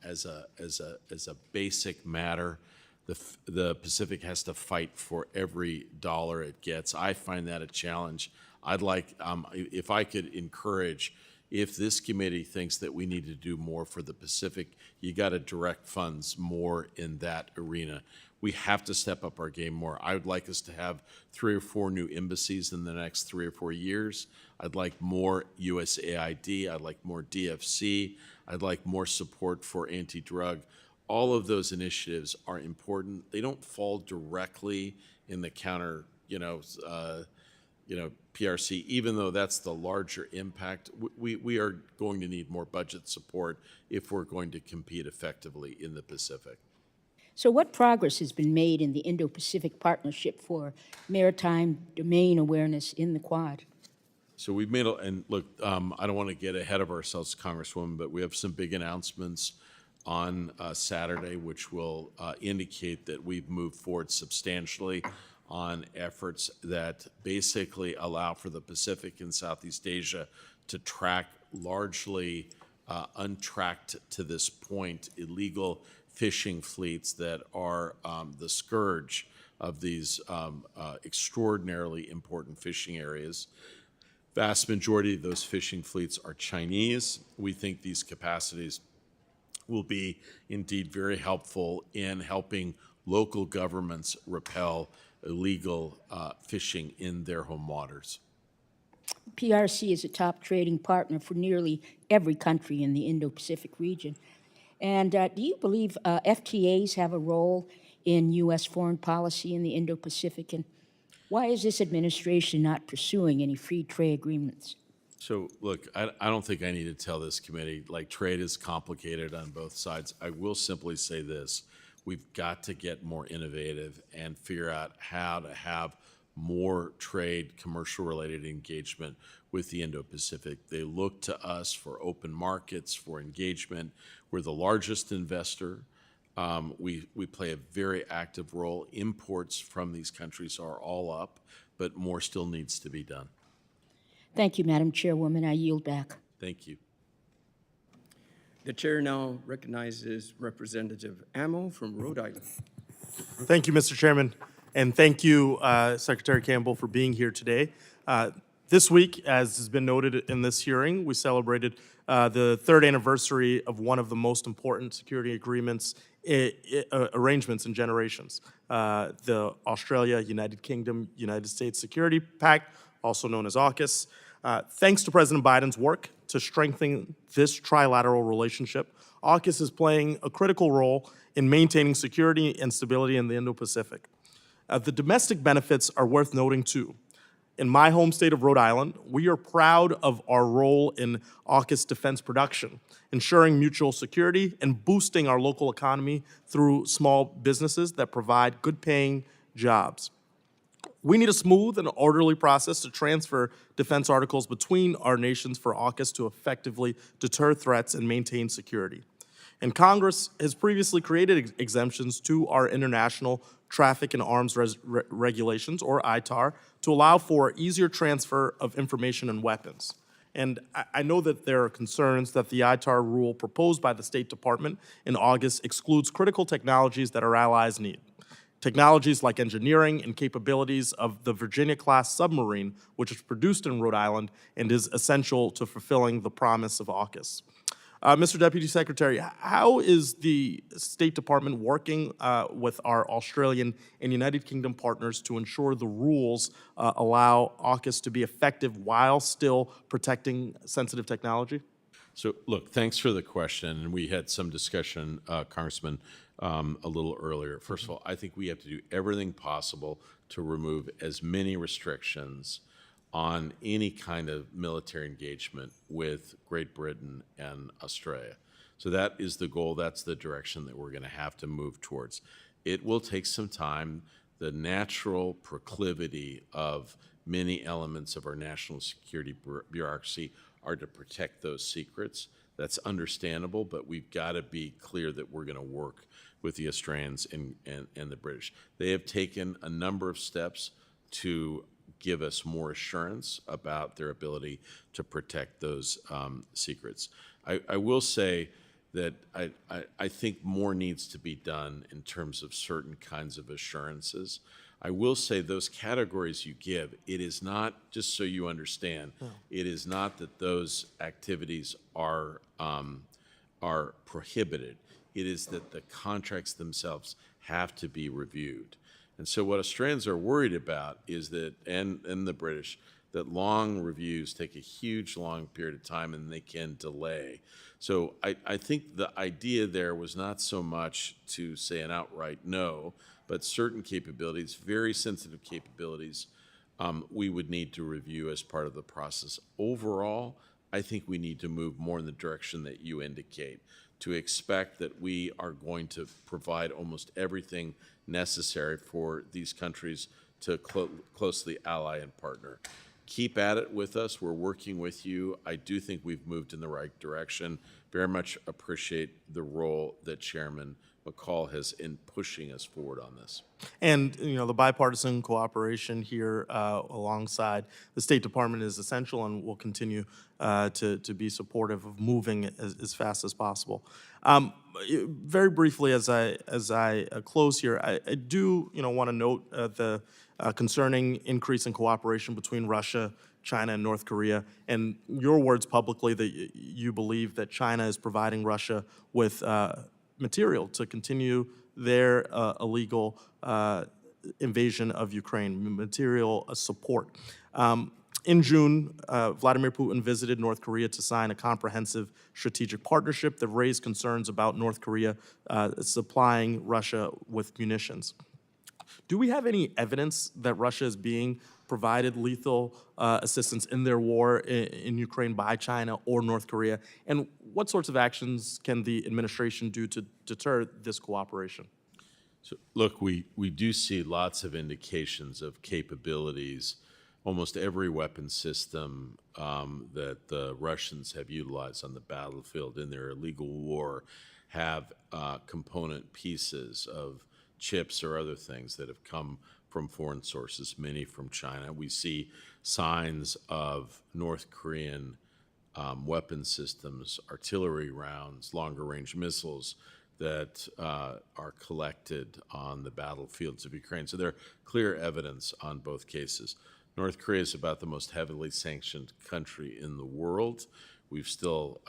as a basic matter, the Pacific has to fight for every dollar it gets. I find that a challenge. I'd like, if I could encourage, if this committee thinks that we need to do more for the Pacific, you got to direct funds more in that arena. We have to step up our game more. I would like us to have 3 or 4 new embassies in the next 3 or 4 years. I'd like more USAID. I'd like more DFC. I'd like more support for anti-drug. All of those initiatives are important. They don't fall directly in the counter, PRC, even though that's the larger impact. We are going to need more budget support if we're going to compete effectively in the Pacific. So what progress has been made in the Indo-Pacific Partnership for Maritime Domain Awareness in the Quad? So we've made, and look, I don't want to get ahead of ourselves, Congresswoman, but we have some big announcements on Saturday, which will indicate that we've moved forward substantially on efforts that basically allow for the Pacific and Southeast Asia to track largely untracked to this point illegal fishing fleets that are the scourge of these extraordinarily important fishing areas. Vast majority of those fishing fleets are Chinese. We think these capacities will be indeed very helpful in helping local governments repel illegal fishing in their home waters. PRC is a top trading partner for nearly every country in the Indo-Pacific region. And do you believe FTAs have a role in U.S. foreign policy in the Indo-Pacific? And why is this administration not pursuing any free trade agreements? So, look, I don't think I need to tell this committee, like, trade is complicated on both sides. I will simply say this. We've got to get more innovative and figure out how to have more trade, commercial-related engagement with the Indo-Pacific. They look to us for open markets, for engagement. We're the largest investor. We play a very active role. Imports from these countries are all up, but more still needs to be done. Thank you, Madam Chairwoman. I yield back. Thank you. The chair now recognizes Representative Amo from Rhode Island. Thank you, Mr. Chairman, and thank you, Secretary Campbell, for being here today. This week, as has been noted in this hearing, we celebrated the third anniversary of one of the most important security agreements arrangements in generations, the Australia-United Kingdom-United States Security Pact, also known as AUKUS. Thanks to President Biden's work to strengthen this trilateral relationship, AUKUS is playing a critical role in maintaining security and stability in the Indo-Pacific. The domestic benefits are worth noting too. In my home state of Rhode Island, we are proud of our role in AUKUS defense production, ensuring mutual security and boosting our local economy through small businesses that provide good-paying jobs. We need a smooth and orderly process to transfer defense articles between our nations for AUKUS to effectively deter threats and maintain security. And Congress has previously created exemptions to our international traffic in arms regulations, or ITAR, to allow for easier transfer of information and weapons. And I know that there are concerns that the ITAR rule proposed by the State Department in August excludes critical technologies that our allies need. Technologies like engineering and capabilities of the Virginia-class submarine, which is produced in Rhode Island and is essential to fulfilling the promise of AUKUS. Mr. Deputy Secretary, how is the State Department working with our Australian and United Kingdom partners to ensure the rules allow AUKUS to be effective while still protecting sensitive technology? So, look, thanks for the question. And we had some discussion, Congressman, a little earlier. First of all, I think we have to do everything possible to remove as many restrictions on any kind of military engagement with Great Britain and Australia. So that is the goal. That's the direction that we're going to have to move towards. It will take some time. The natural proclivity of many elements of our national security bureaucracy are to protect those secrets. That's understandable, but we've got to be clear that we're going to work with the Australians and the British. They have taken a number of steps to give us more assurance about their ability to protect those secrets. I will say that I think more needs to be done in terms of certain kinds of assurances. I will say those categories you give, it is not, just so you understand, it is not that those activities are prohibited. It is that the contracts themselves have to be reviewed. And so what Australians are worried about is that, and the British, that long reviews take a huge long period of time and they can delay. So I think the idea there was not so much to say an outright no, but certain capabilities, very sensitive capabilities, we would need to review as part of the process. Overall, I think we need to move more in the direction that you indicate, to expect that we are going to provide almost everything necessary for these countries to closely ally and partner. Keep at it with us. We're working with you. I do think we've moved in the right direction. Very much appreciate the role that Chairman McCall has in pushing us forward on this. And, you know, the bipartisan cooperation here alongside the State Department is essential and will continue to be supportive of moving as fast as possible. Very briefly, as I close here, I do, you know, want to note the concerning increase in cooperation between Russia, China, and North Korea, and your words publicly that you believe that China is providing Russia with material to continue their illegal invasion of Ukraine, material support. In June, Vladimir Putin visited North Korea to sign a comprehensive strategic partnership that raised concerns about North Korea supplying Russia with munitions. Do we have any evidence that Russia is being provided lethal assistance in their war in Ukraine by China or North Korea? And what sorts of actions can the administration do to deter this cooperation? So, look, we do see lots of indications of capabilities. Almost every weapon system that the Russians have utilized on the battlefield in their illegal war have component pieces of chips or other things that have come from foreign sources, many from China. We see signs of North Korean weapon systems, artillery rounds, longer-range missiles that are collected on the battlefields of Ukraine. So there are clear evidence on both cases. North Korea is about the most heavily sanctioned country in the world. We've still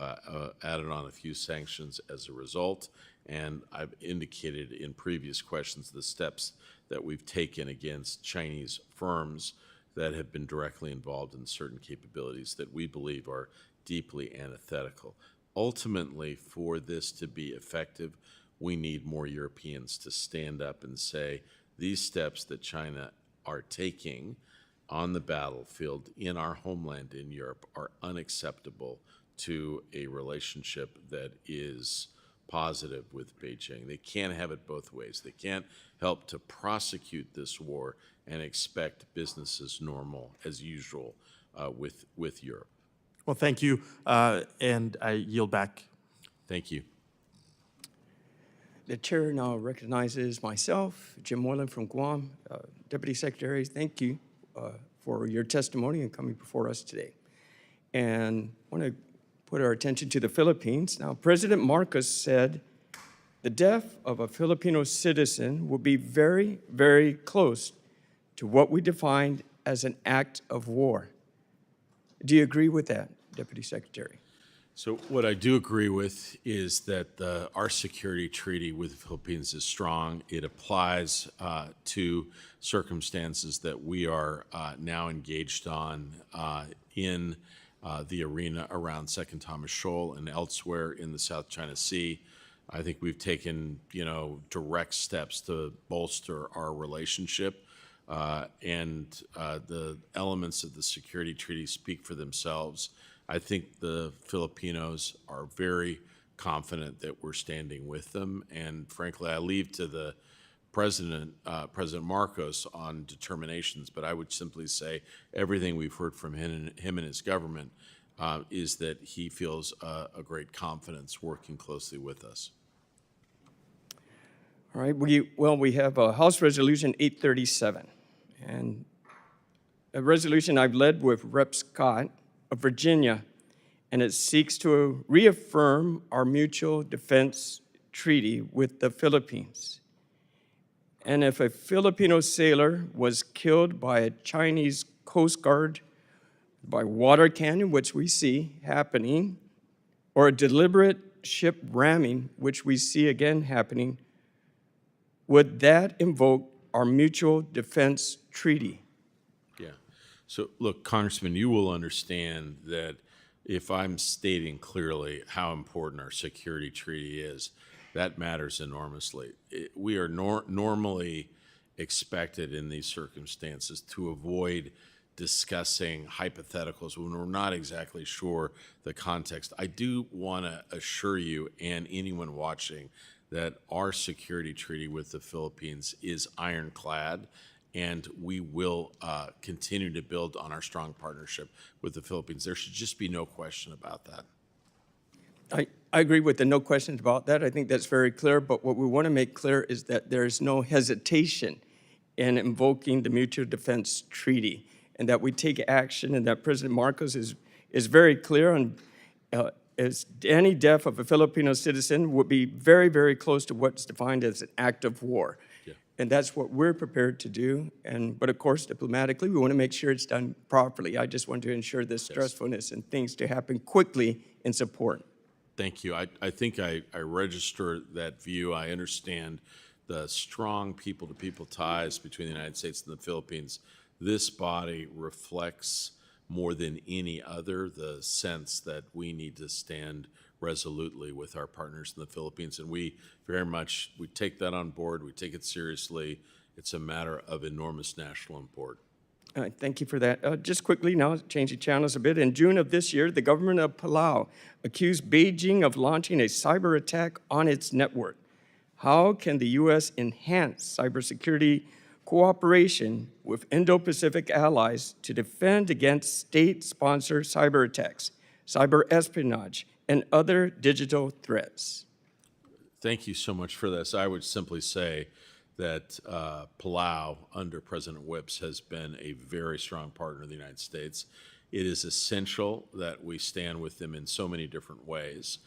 added on a few sanctions as a result, and I've indicated in previous questions the steps that we've taken against Chinese firms that have been directly involved in certain capabilities that we believe are deeply antithetical. Ultimately, for this to be effective, we need more Europeans to stand up and say these steps that China are taking on the battlefield in our homeland in Europe are unacceptable to a relationship that is positive with Beijing. They can't have it both ways. They can't help to prosecute this war and expect business as normal, as usual, with Europe. Well, thank you, and I yield back. Thank you. The chair now recognizes myself, Jim Moylan from Guam. Deputy Secretary, thank you for your testimony and coming before us today. And I want to put our attention to the Philippines. Now, President Marcos said the death of a Filipino citizen will be very, very close to what we defined as an act of war. Do you agree with that, Deputy Secretary? So what I do agree with is that our security treaty with the Philippines is strong. It applies to circumstances that we are now engaged on in the arena around Second Thomas Shoal and elsewhere in the South China Sea. I think we've taken, direct steps to bolster our relationship, and the elements of the security treaty speak for themselves. I think the Filipinos are very confident that we're standing with them, and frankly, I leave to the President Marcos on determinations, but I would simply say everything we've heard from him and his government is that he feels a great confidence working closely with us. All right, we have House Resolution 837, and a resolution I've led with Rep. Scott of Virginia, and it seeks to reaffirm our mutual defense treaty with the Philippines. And if a Filipino sailor was killed by a Chinese Coast Guard by water cannon, which we see happening, or a deliberate ship ramming, which we see again happening, would that invoke our mutual defense treaty? Yeah. So look, Congressman, you will understand that if I'm stating clearly how important our security treaty is, that matters enormously. We are normally expected in these circumstances to avoid discussing hypotheticals when we're not exactly sure the context. I do want to assure you and anyone watching that our security treaty with the Philippines is ironclad, and we will continue to build on our strong partnership with the Philippines. There should just be no question about that. I agree with the no questions about that. I think that's very clear. But what we want to make clear is that there is no hesitation in invoking the Mutual Defense Treaty, and that we take action, and that President Marcos is very clear on as any death of a Filipino citizen would be very, very close to what's defined as an act of war. Yeah. And that's what we're prepared to do. But of course, diplomatically, we want to make sure it's done properly. I just want to ensure the stressfulness and things to happen quickly in support. Thank you. I think I register that view. I understand the strong people-to-people ties between the United States and the Philippines. This body reflects more than any other the sense that we need to stand resolutely with our partners in the Philippines. And we take that on board. We take it seriously. It's a matter of enormous national import. Thank you for that. Just quickly now, changing channels a bit. In June of this year, the government of Palau accused Beijing of launching a cyber attack on its network. How can the U.S. enhance cybersecurity cooperation with Indo-Pacific allies to defend against state-sponsored cyber attacks, cyber espionage, and other digital threats? Thank you so much for this. I would simply say that Palau, under President Whips, has been a very strong partner of the United States. It is essential that we stand with them in so many different ways.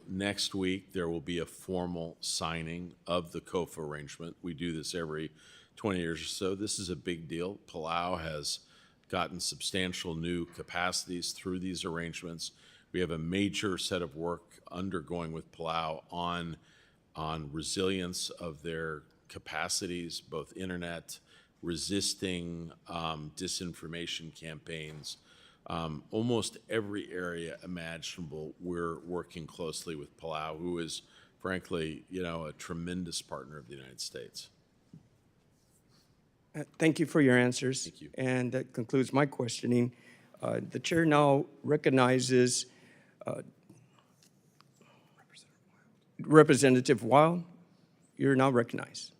Next week, there will be a formal signing of the COFA arrangement. We do this every 20 years or so. This is a big deal. Palau has gotten substantial new capacities through these arrangements. We have a major set of work undergoing with Palau on resilience of their capacities, both internet, resisting disinformation campaigns. Almost every area imaginable, we're working closely with Palau, who is, frankly, a tremendous partner of the United States. Thank you for your answers. Thank you. And that concludes my questioning. The chair now recognizes Representative Weil. You're now recognized.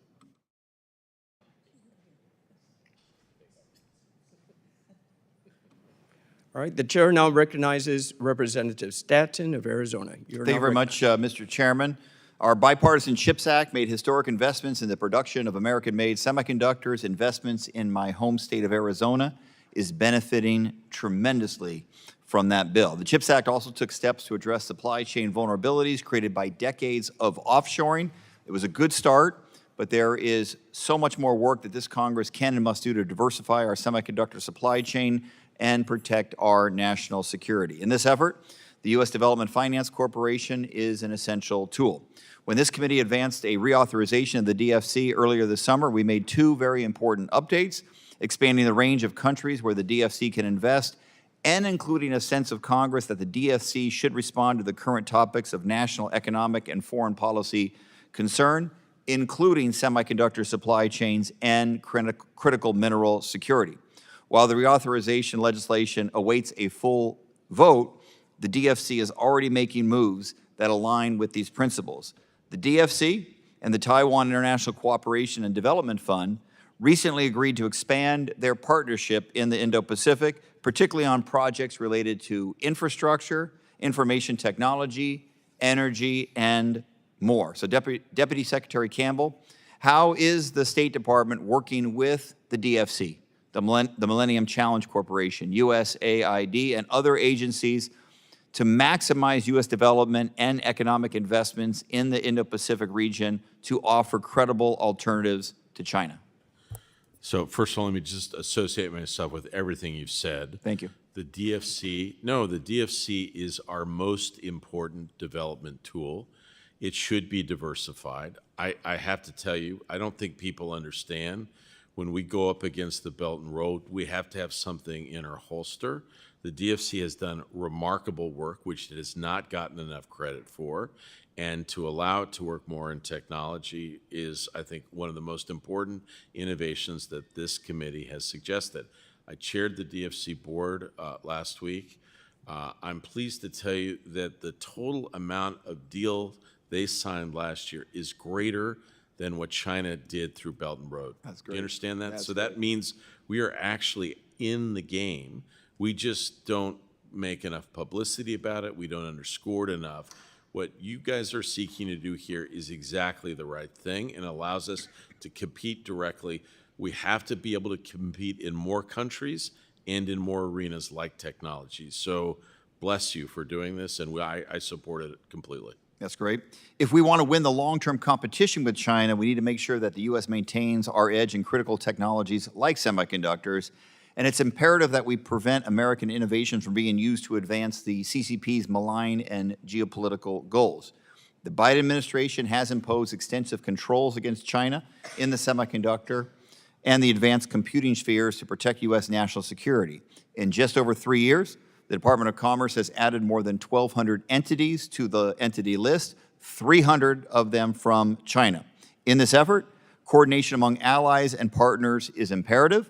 All right, the chair now recognizes Representative Statton of Arizona. Thank you very much, Mr. Chairman. Our Bipartisan CHIPS Act made historic investments in the production of American-made semiconductors. Investments in my home state of Arizona is benefiting tremendously from that bill. The CHIPS Act also took steps to address supply chain vulnerabilities created by decades of offshoring. It was a good start, but there is so much more work that this Congress can and must do to diversify our semiconductor supply chain and protect our national security. In this effort, the U.S. Development Finance Corporation is an essential tool. When this committee advanced a reauthorization of the DFC earlier this summer, we made two very important updates, expanding the range of countries where the DFC can invest and including a sense of Congress that the DFC should respond to the current topics of national economic and foreign policy concern, including semiconductor supply chains and critical mineral security. While the reauthorization legislation awaits a full vote, the DFC is already making moves that align with these principles. The DFC and the Taiwan International Cooperation and Development Fund recently agreed to expand their partnership in the Indo-Pacific, particularly on projects related to infrastructure, information technology, energy, and more. So Deputy Secretary Campbell, how is the State Department working with the DFC, the Millennium Challenge Corporation, USAID, and other agencies to maximize U.S. development and economic investments in the Indo-Pacific region to offer credible alternatives to China? So first of all, let me just associate myself with everything you've said. Thank you. The DFC is our most important development tool. It should be diversified. I have to tell you, I don't think people understand when we go up against the Belt and Road, we have to have something in our holster. The DFC has done remarkable work, which it has not gotten enough credit for. And to allow it to work more in technology is, I think, one of the most important innovations that this committee has suggested. I chaired the DFC board last week. I'm pleased to tell you that the total amount of deals they signed last year is greater than what China did through Belt and Road. That's great. Do you understand that? That's so that means we are actually in the game. We just don't make enough publicity about it. We don't underscore it enough. What you guys are seeking to do here is exactly the right thing and allows us to compete directly. We have to be able to compete in more countries and in more arenas like technology. So bless you for doing this, and I support it completely. That's great. If we want to win the long-term competition with China, we need to make sure that the U.S. maintains our edge in critical technologies like semiconductors, and it's imperative that we prevent American innovations from being used to advance the CCP's malign and geopolitical goals. The Biden administration has imposed extensive controls against China in the semiconductor and the advanced computing spheres to protect U.S. national security. In just over 3 years, the Department of Commerce has added more than 1,200 entities to the entity list, 300 of them from China. In this effort, coordination among allies and partners is imperative.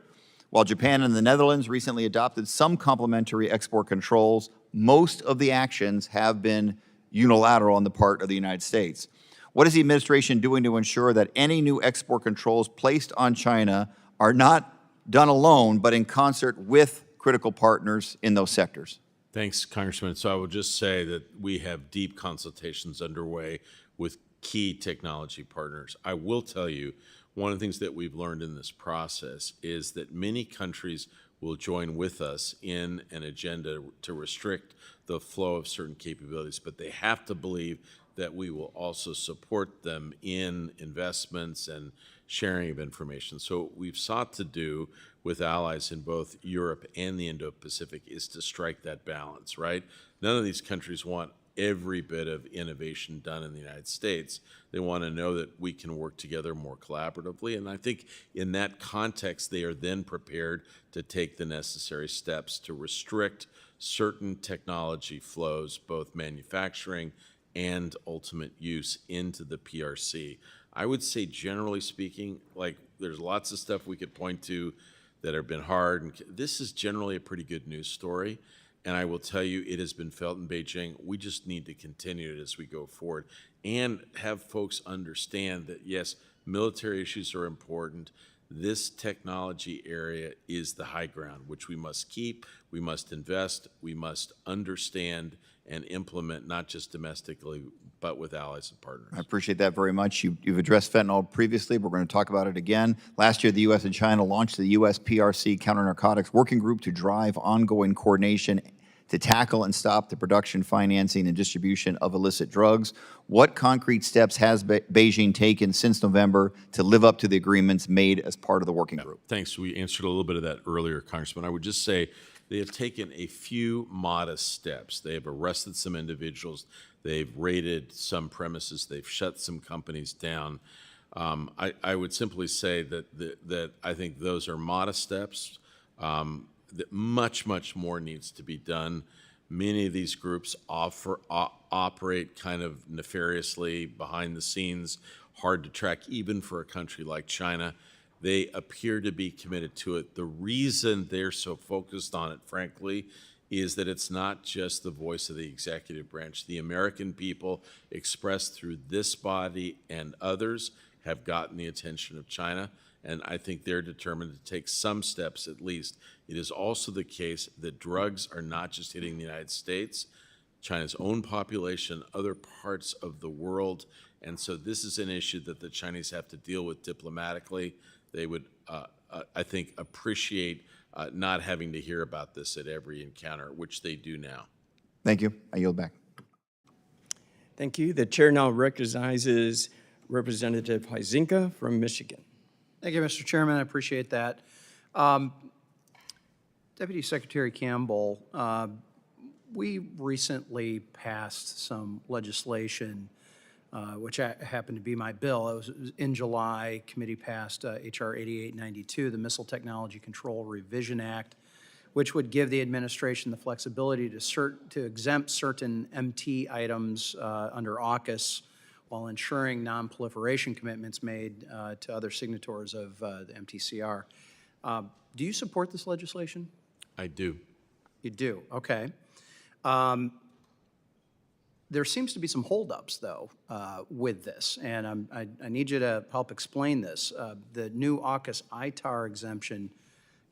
While Japan and the Netherlands recently adopted some complementary export controls, most of the actions have been unilateral on the part of the United States. What is the administration doing to ensure that any new export controls placed on China are not done alone, but in concert with critical partners in those sectors? Thanks, Congressman. So I will just say that we have deep consultations underway with key technology partners. I will tell you, one of the things that we've learned in this process is that many countries will join with us in an agenda to restrict the flow of certain capabilities, but they have to believe that we will also support them in investments and sharing of information. So what we've sought to do with allies in both Europe and the Indo-Pacific is to strike that balance, right? None of these countries want every bit of innovation done in the United States. They want to know that we can work together more collaboratively. And I think in that context, they are then prepared to take the necessary steps to restrict certain technology flows, both manufacturing and ultimate use, into the PRC. I would say, generally speaking, like there's lots of stuff we could point to that have been hard. And this is generally a pretty good news story. And I will tell you, it has been felt in Beijing. We just need to continue it as we go forward and have folks understand that, yes, military issues are important. This technology area is the high ground, which we must keep, we must invest, we must understand and implement, not just domestically, but with allies and partners. I appreciate that very much. You've addressed fentanyl previously. We're going to talk about it again. Last year, the U.S. and China launched the U.S. PRC Counter-Narcotics Working Group to drive ongoing coordination to tackle and stop the production, financing, and distribution of illicit drugs. What concrete steps has Beijing taken since November to live up to the agreements made as part of the working group? Thanks. We answered a little bit of that earlier, Congressman. I would just say they have taken a few modest steps. They have arrested some individuals. They've raided some premises. They've shut some companies down. I would simply say that I think those are modest steps. That much more needs to be done. Many of these groups operate kind of nefariously behind the scenes, hard to track even for a country like China. They appear to be committed to it. The reason they're so focused on it, frankly, is that it's not just the voice of the executive branch. The American people, expressed through this body and others, have gotten the attention of China, and I think they're determined to take some steps at least. It is also the case that drugs are not just hitting the United States, China's own population, other parts of the world, and so this is an issue that the Chinese have to deal with diplomatically. They would, I think, appreciate not having to hear about this at every encounter, which they do now. Thank you. I yield back. Thank you. The chair now recognizes Representative Huizinga from Michigan. Thank you, Mr. Chairman. I appreciate that. Deputy Secretary Campbell, we recently passed some legislation, which happened to be my bill. It was in July. Committee passed H.R. 8892, the Missile Technology Control Revision Act, which would give the administration the flexibility to exempt certain MT items under AUKUS while ensuring non-proliferation commitments made to other signatories of the MTCR. Do you support this legislation? I do. You do, okay. There seems to be some holdups, though, with this, and I need you to help explain this. The new AUKUS ITAR exemption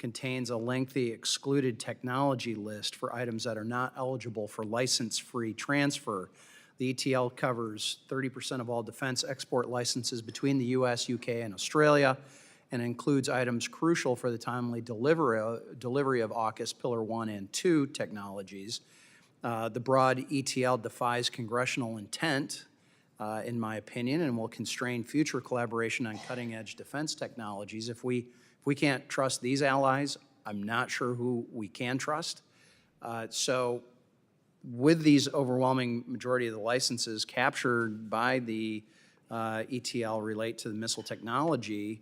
contains a lengthy excluded technology list for items that are not eligible for license-free transfer. The ETL covers 30% of all defense export licenses between the U.S., U.K., and Australia, and includes items crucial for the timely delivery of AUKUS Pillar 1 and 2 technologies. The broad ETL defies congressional intent, in my opinion, and will constrain future collaboration on cutting-edge defense technologies. If we can't trust these allies, I'm not sure who we can trust. So with these overwhelming majority of the licenses captured by the ETL relate to the missile technology,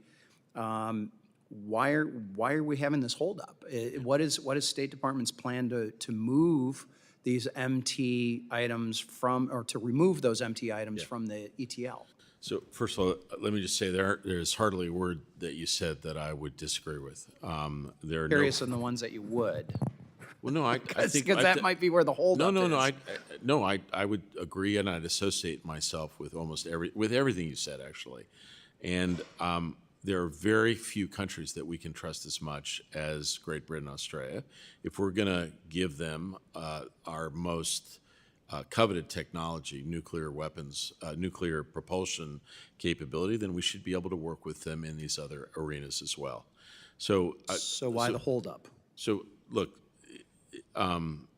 why are we having this holdup? What is State Department's plan to move these MT items from, or to remove those MT items from the ETL? So first of all, let me just say there's hardly a word that you said that I would disagree with. There are Curious on the ones that you would. Well, no, I think Because that might be where the holdup is. I would agree, and I'd associate myself with with everything you said, actually. And there are very few countries that we can trust as much as Great Britain and Australia. If we're going to give them our most coveted technology, nuclear weapons, nuclear propulsion capability, then we should be able to work with them in these other arenas as well. So why the holdup? So look,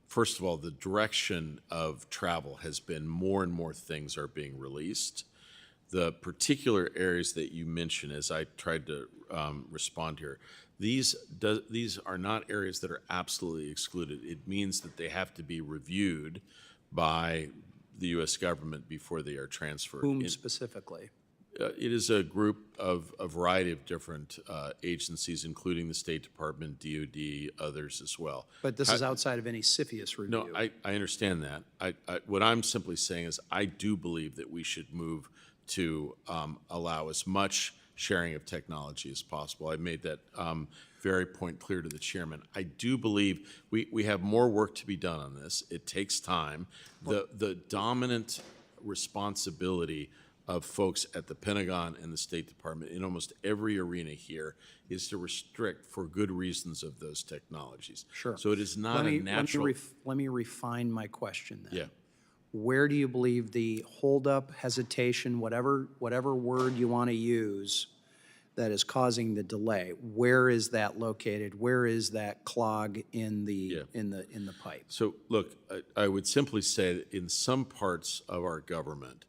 first of all, the direction of travel has been more and more things are being released. The particular areas that you mentioned, as I tried to respond here, these are not areas that are absolutely excluded. It means that they have to be reviewed by the U.S. government before they are transferred. Whom specifically? It is a group of a variety of different agencies, including the State Department, DOD, others as well. But this is outside of any CFIUS review. No, I understand that. What I'm simply saying is I do believe that we should move to allow as much sharing of technology as possible. I made that very point clear to the chairman. I do believe we have more work to be done on this. It takes time. The dominant responsibility of folks at the Pentagon and the State Department in almost every arena here is to restrict, for good reasons, of those technologies. Sure. So it is not a natural... Let me refine my question then. Yeah. Where do you believe the holdup, hesitation, whatever word you want to use, that is causing the delay? Where is that located? Where is that clog in the pipe? So look, I would simply say that in some parts of our government,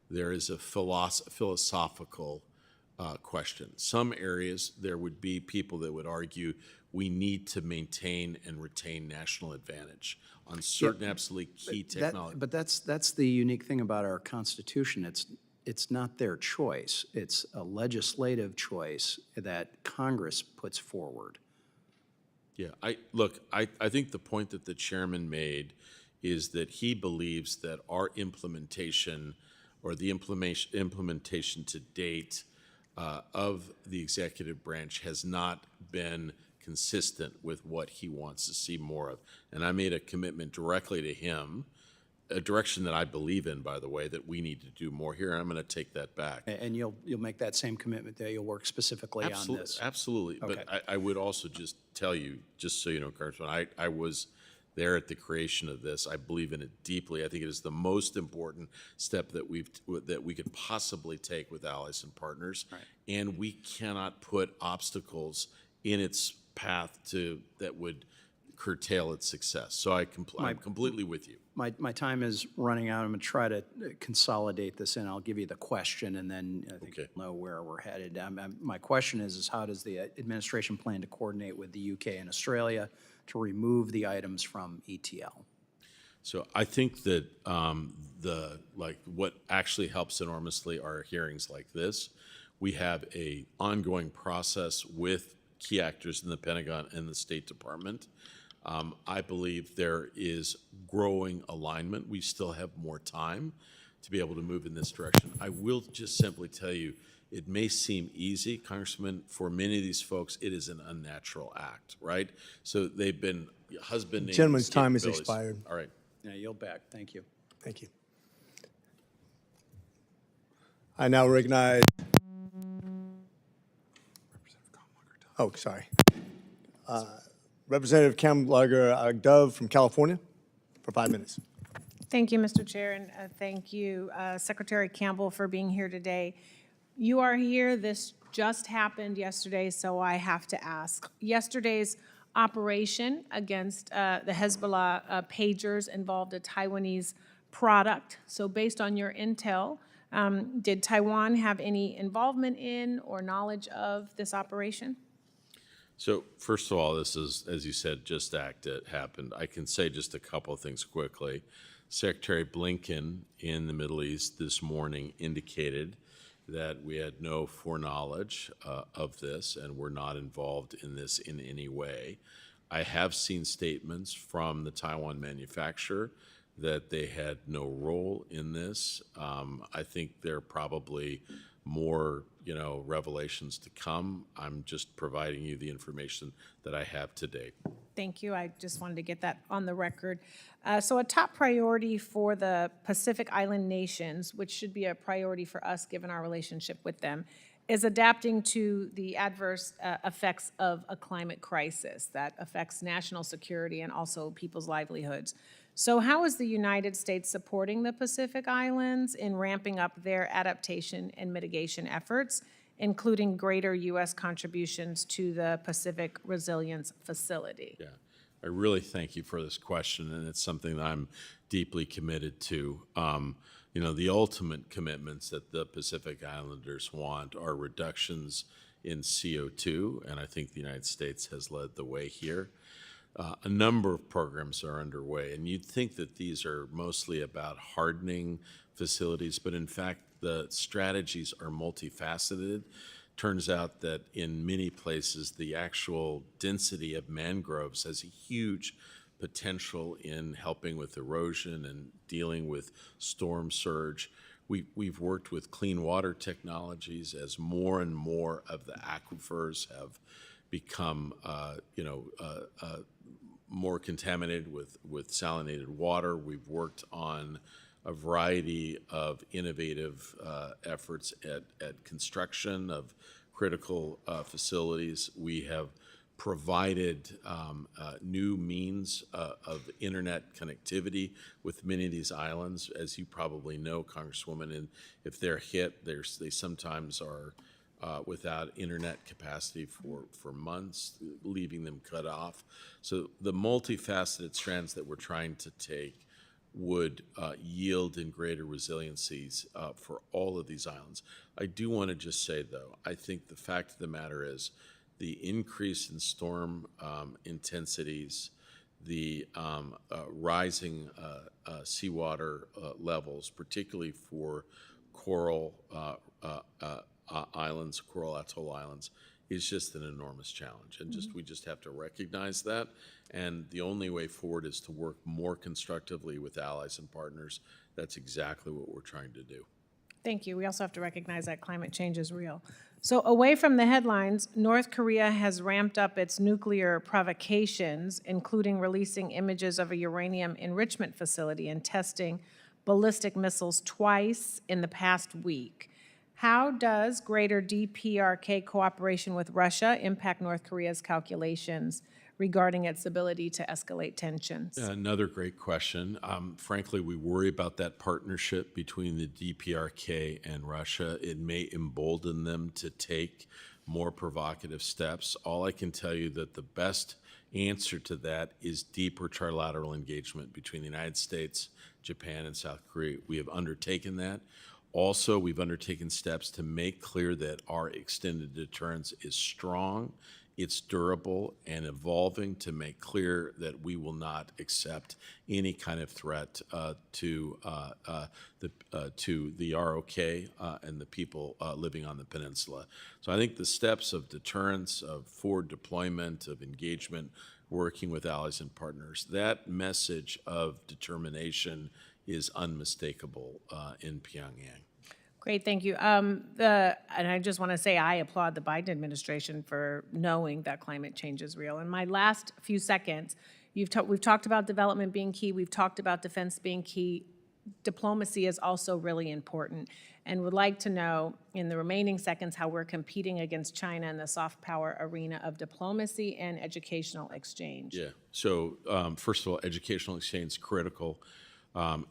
there is a philosophical question. Some areas, there would be people that would argue we need to maintain and retain national advantage on certain absolutely key technology. But that's the unique thing about our Constitution. It's not their choice. It's a legislative choice that Congress puts forward. Yeah, I think the point that the chairman made is that he believes that our implementation or the implementation to date of the executive branch has not been consistent with what he wants to see more of. And I made a commitment directly to him, a direction that I believe in, by the way, that we need to do more here, and I'm going to take that back. And you'll make that same commitment that you'll work specifically on this? Absolutely. Okay. But I would also just tell you, just so you know, Congressman, I was there at the creation of this. I believe in it deeply. I think it is the most important step that we could possibly take with allies and partners. Right. And we cannot put obstacles in its path that would curtail its success. So I'm completely with you. My time is running out. I'm going to try to consolidate this in. I'll give you the question, and then I think you'll know where we're headed. My question is how does the administration plan to coordinate with the UK and Australia to remove the items from ETL? So I think that what actually helps enormously are hearings like this. We have a ongoing process with key actors in the Pentagon and the State Department. I believe there is growing alignment. We still have more time to be able to move in this direction. I will just simply tell you, it may seem easy, Congressman, for many of these folks, it is an unnatural act, right? So they've been husbanding. Gentleman's time has expired. All right. Yeah, yield back. Thank you. Thank you. I now recognize. Oh, sorry. Representative Campbell Dove from California for 5 minutes. Thank you, Mr. Chair, and thank you, Secretary Campbell, for being here today. You are here. This just happened yesterday, so I have to ask. Yesterday's operation against the Hezbollah pagers involved a Taiwanese product. So based on your intel, did Taiwan have any involvement in or knowledge of this operation? So first of all, this is, as you said, just happened. I can say just a couple of things quickly. Secretary Blinken in the Middle East this morning indicated that we had no foreknowledge of this and were not involved in this in any way. I have seen statements from the Taiwan manufacturer that they had no role in this. I think there are probably more, revelations to come. I'm just providing you the information that I have to date. Thank you. I just wanted to get that on the record. So a top priority for the Pacific Island nations, which should be a priority for us given our relationship with them, is adapting to the adverse effects of a climate crisis that affects national security and also people's livelihoods. So how is the United States supporting the Pacific Islands in ramping up their adaptation and mitigation efforts, including greater U.S. contributions to the Pacific Resilience Facility? Yeah, I really thank you for this question, and it's something that I'm deeply committed to. The ultimate commitments that the Pacific Islanders want are reductions in CO2, and I think the United States has led the way here. A number of programs are underway, and you'd think that these are mostly about hardening facilities, but in fact, the strategies are multifaceted. Turns out that in many places, the actual density of mangroves has a huge potential in helping with erosion and dealing with storm surge. We've worked with clean water technologies as more and more of the aquifers have become, more contaminated with salinated water. We've worked on a variety of innovative efforts at construction of critical facilities. We have provided new means of internet connectivity with many of these islands. As you probably know, Congresswoman, and if they're hit, they sometimes are without internet capacity for months, leaving them cut off. So the multifaceted strands that we're trying to take would yield in greater resiliencies for all of these islands. I do want to just say, though, I think the fact of the matter is the increase in storm intensities, the rising seawater levels, particularly for coral islands, coral atoll islands, is just an enormous challenge. And we just have to recognize that. And the only way forward is to work more constructively with allies and partners. That's exactly what we're trying to do. Thank you. We also have to recognize that climate change is real. So away from the headlines, North Korea has ramped up its nuclear provocations, including releasing images of a uranium enrichment facility and testing ballistic missiles twice in the past week. How does greater DPRK cooperation with Russia impact North Korea's calculations regarding its ability to escalate tensions? Another great question. Frankly, we worry about that partnership between the DPRK and Russia. It may embolden them to take more provocative steps. All I can tell you that the best answer to that is deeper trilateral engagement between the United States, Japan, and South Korea. We have undertaken that. Also, we've undertaken steps to make clear that our extended deterrence is strong, it's durable, and evolving to make clear that we will not accept any kind of threat to the ROK and the people living on the peninsula. So I think the steps of deterrence, of forward deployment, of engagement, working with allies and partners, that message of determination is unmistakable in Pyongyang. Great, thank you. And I just want to say I applaud the Biden administration for knowing that climate change is real. In my last few seconds, we've talked about development being key. We've talked about defense being key. diplomacy is also really important, and would like to know in the remaining seconds how we're competing against China in the soft power arena of diplomacy and educational exchange. Yeah. So first of all, educational exchange is critical.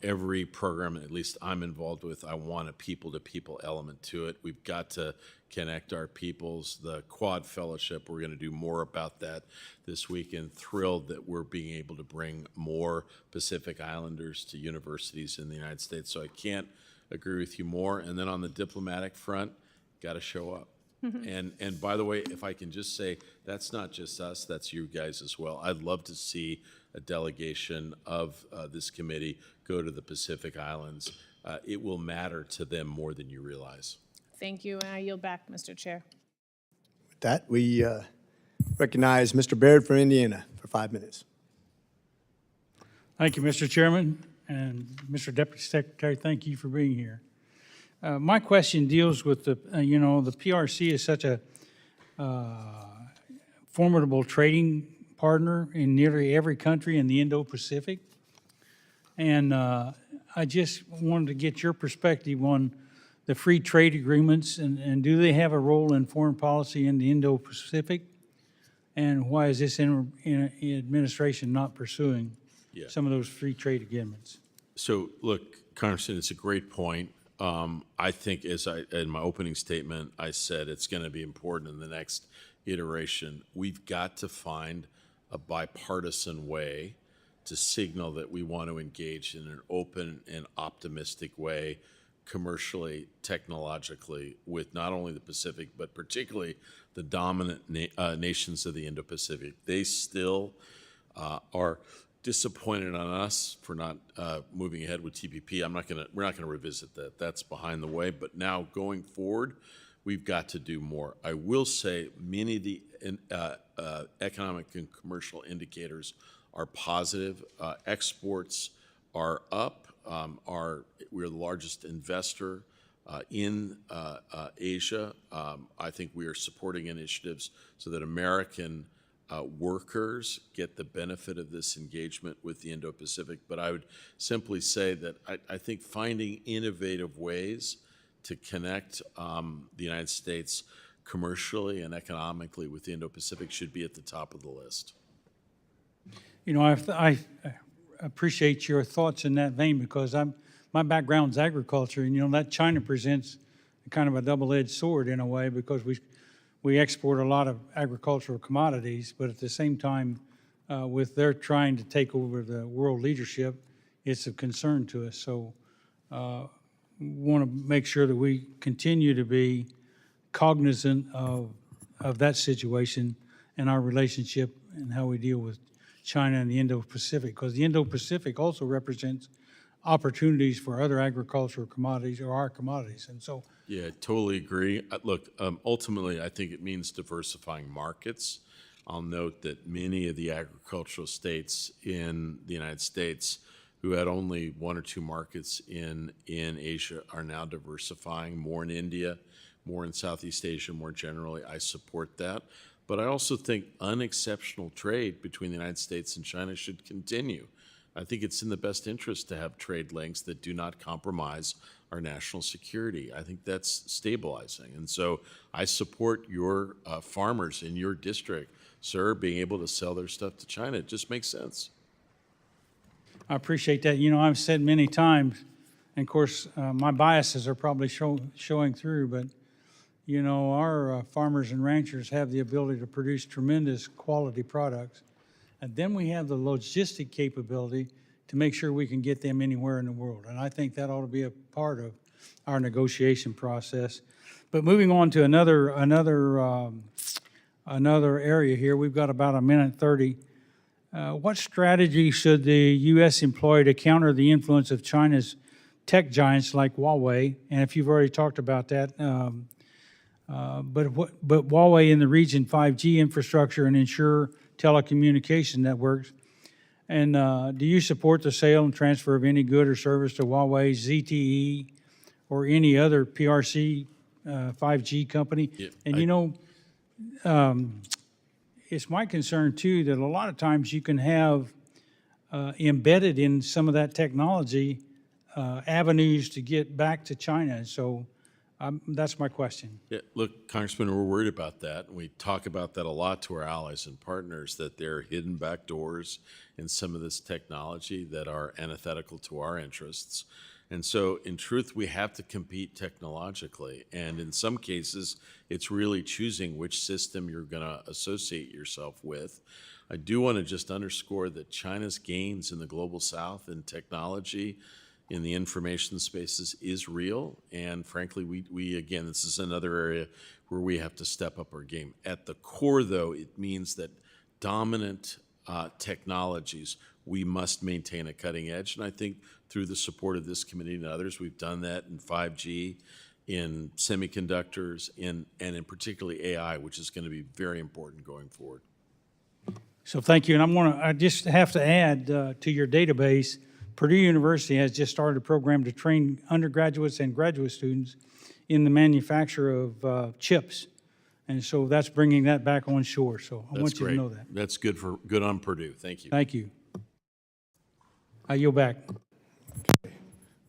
Every program, at least I'm involved with, I want a people-to-people element to it. We've got to connect our peoples. The Quad Fellowship, we're going to do more about that this weekend. Thrilled that we're being able to bring more Pacific Islanders to universities in the United States. So I can't agree with you more. And then on the diplomatic front, got to show up. And by the way, if I can just say, that's not just us, that's you guys as well. I'd love to see a delegation of this committee go to the Pacific Islands. It will matter to them more than you realize. Thank you, and I yield back, Mr. Chair. With that, we recognize Mr. Baird from Indiana for 5 minutes. Thank you, Mr. Chairman, and Mr. Deputy Secretary, thank you for being here. My question deals with the, the PRC is such a formidable trading partner in nearly every country in the Indo-Pacific. And I just wanted to get your perspective on the free trade agreements, and do they have a role in foreign policy in the Indo-Pacific? And why is this administration not pursuing some of those free trade agreements? So look, Congressman, it's a great point. I think, as in my opening statement, I said it's going to be important in the next iteration. We've got to find a bipartisan way to signal that we want to engage in an open and optimistic way, commercially, technologically, with not only the Pacific, but particularly the dominant nations of the Indo-Pacific. They still are disappointed on us for not moving ahead with TPP. We're not gonna revisit that. That's behind the way. But now going forward, we've got to do more. I will say many of the economic and commercial indicators are positive. Exports are up. We're the largest investor in Asia. I think we are supporting initiatives so that American workers get the benefit of this engagement with the Indo-Pacific. But I would simply say that I think finding innovative ways to connect the United States commercially and economically with the Indo-Pacific should be at the top of the list. I appreciate your thoughts in that vein, because my background's agriculture, and that China presents kind of a double-edged sword in a way, because we export a lot of agricultural commodities, but at the same time, with their trying to take over the world leadership, it's a concern to us. So we want to make sure that we continue to be cognizant of that situation and our relationship and how we deal with China and the Indo-Pacific, because the Indo-Pacific also represents opportunities for other agricultural commodities or our commodities. And so, yeah, totally agree. Look, ultimately, I think it means diversifying markets. I'll note that many of the agricultural states in the United States who had only one or two markets in Asia are now diversifying, more in India, more in Southeast Asia more generally. I support that. But I also think unexceptional trade between the United States and China should continue. I think it's in the best interest to have trade links that do not compromise our national security. I think that's stabilizing. And so I support your farmers in your district, sir, being able to sell their stuff to China. It just makes sense. I appreciate that. I've said many times, and of course, my biases are probably showing through, but our farmers and ranchers have the ability to produce tremendous quality products. And then we have the logistic capability to make sure we can get them anywhere in the world. And I think that ought to be a part of our negotiation process. But moving on to another area here, we've got about 1:30. What strategy should the U.S. employ to counter the influence of China's tech giants like Huawei? And if you've already talked about that, but Huawei in the region 5G infrastructure and ensure telecommunication networks. And do you support the sale and transfer of any good or service to Huawei, ZTE, or any other PRC 5G company? Yeah, and it's my concern too that a lot of times you can have embedded in some of that technology avenues to get back to China. So that's my question. Yeah, look, Congressman, we're worried about that. We talk about that a lot to our allies and partners, that there are hidden back doors in some of this technology that are antithetical to our interests. And so, in truth, we have to compete technologically. And in some cases, it's really choosing which system you're going to associate yourself with. I do want to just underscore that China's gains in the global south in technology, in the information spaces, is real. And frankly, we again, this is another area where we have to step up our game. At the core, though, it means that dominant technologies, we must maintain a cutting edge. And I think through the support of this committee and others, we've done that in 5G, in semiconductors, and in particularly AI, which is going to be very important going forward. So thank you. And I just have to add to your database, Purdue University has just started a program to train undergraduates and graduate students in the manufacture of chips. And so that's bringing that back on shore. So I want you to know that. That's good on Purdue. Thank you. Thank you. I yield back.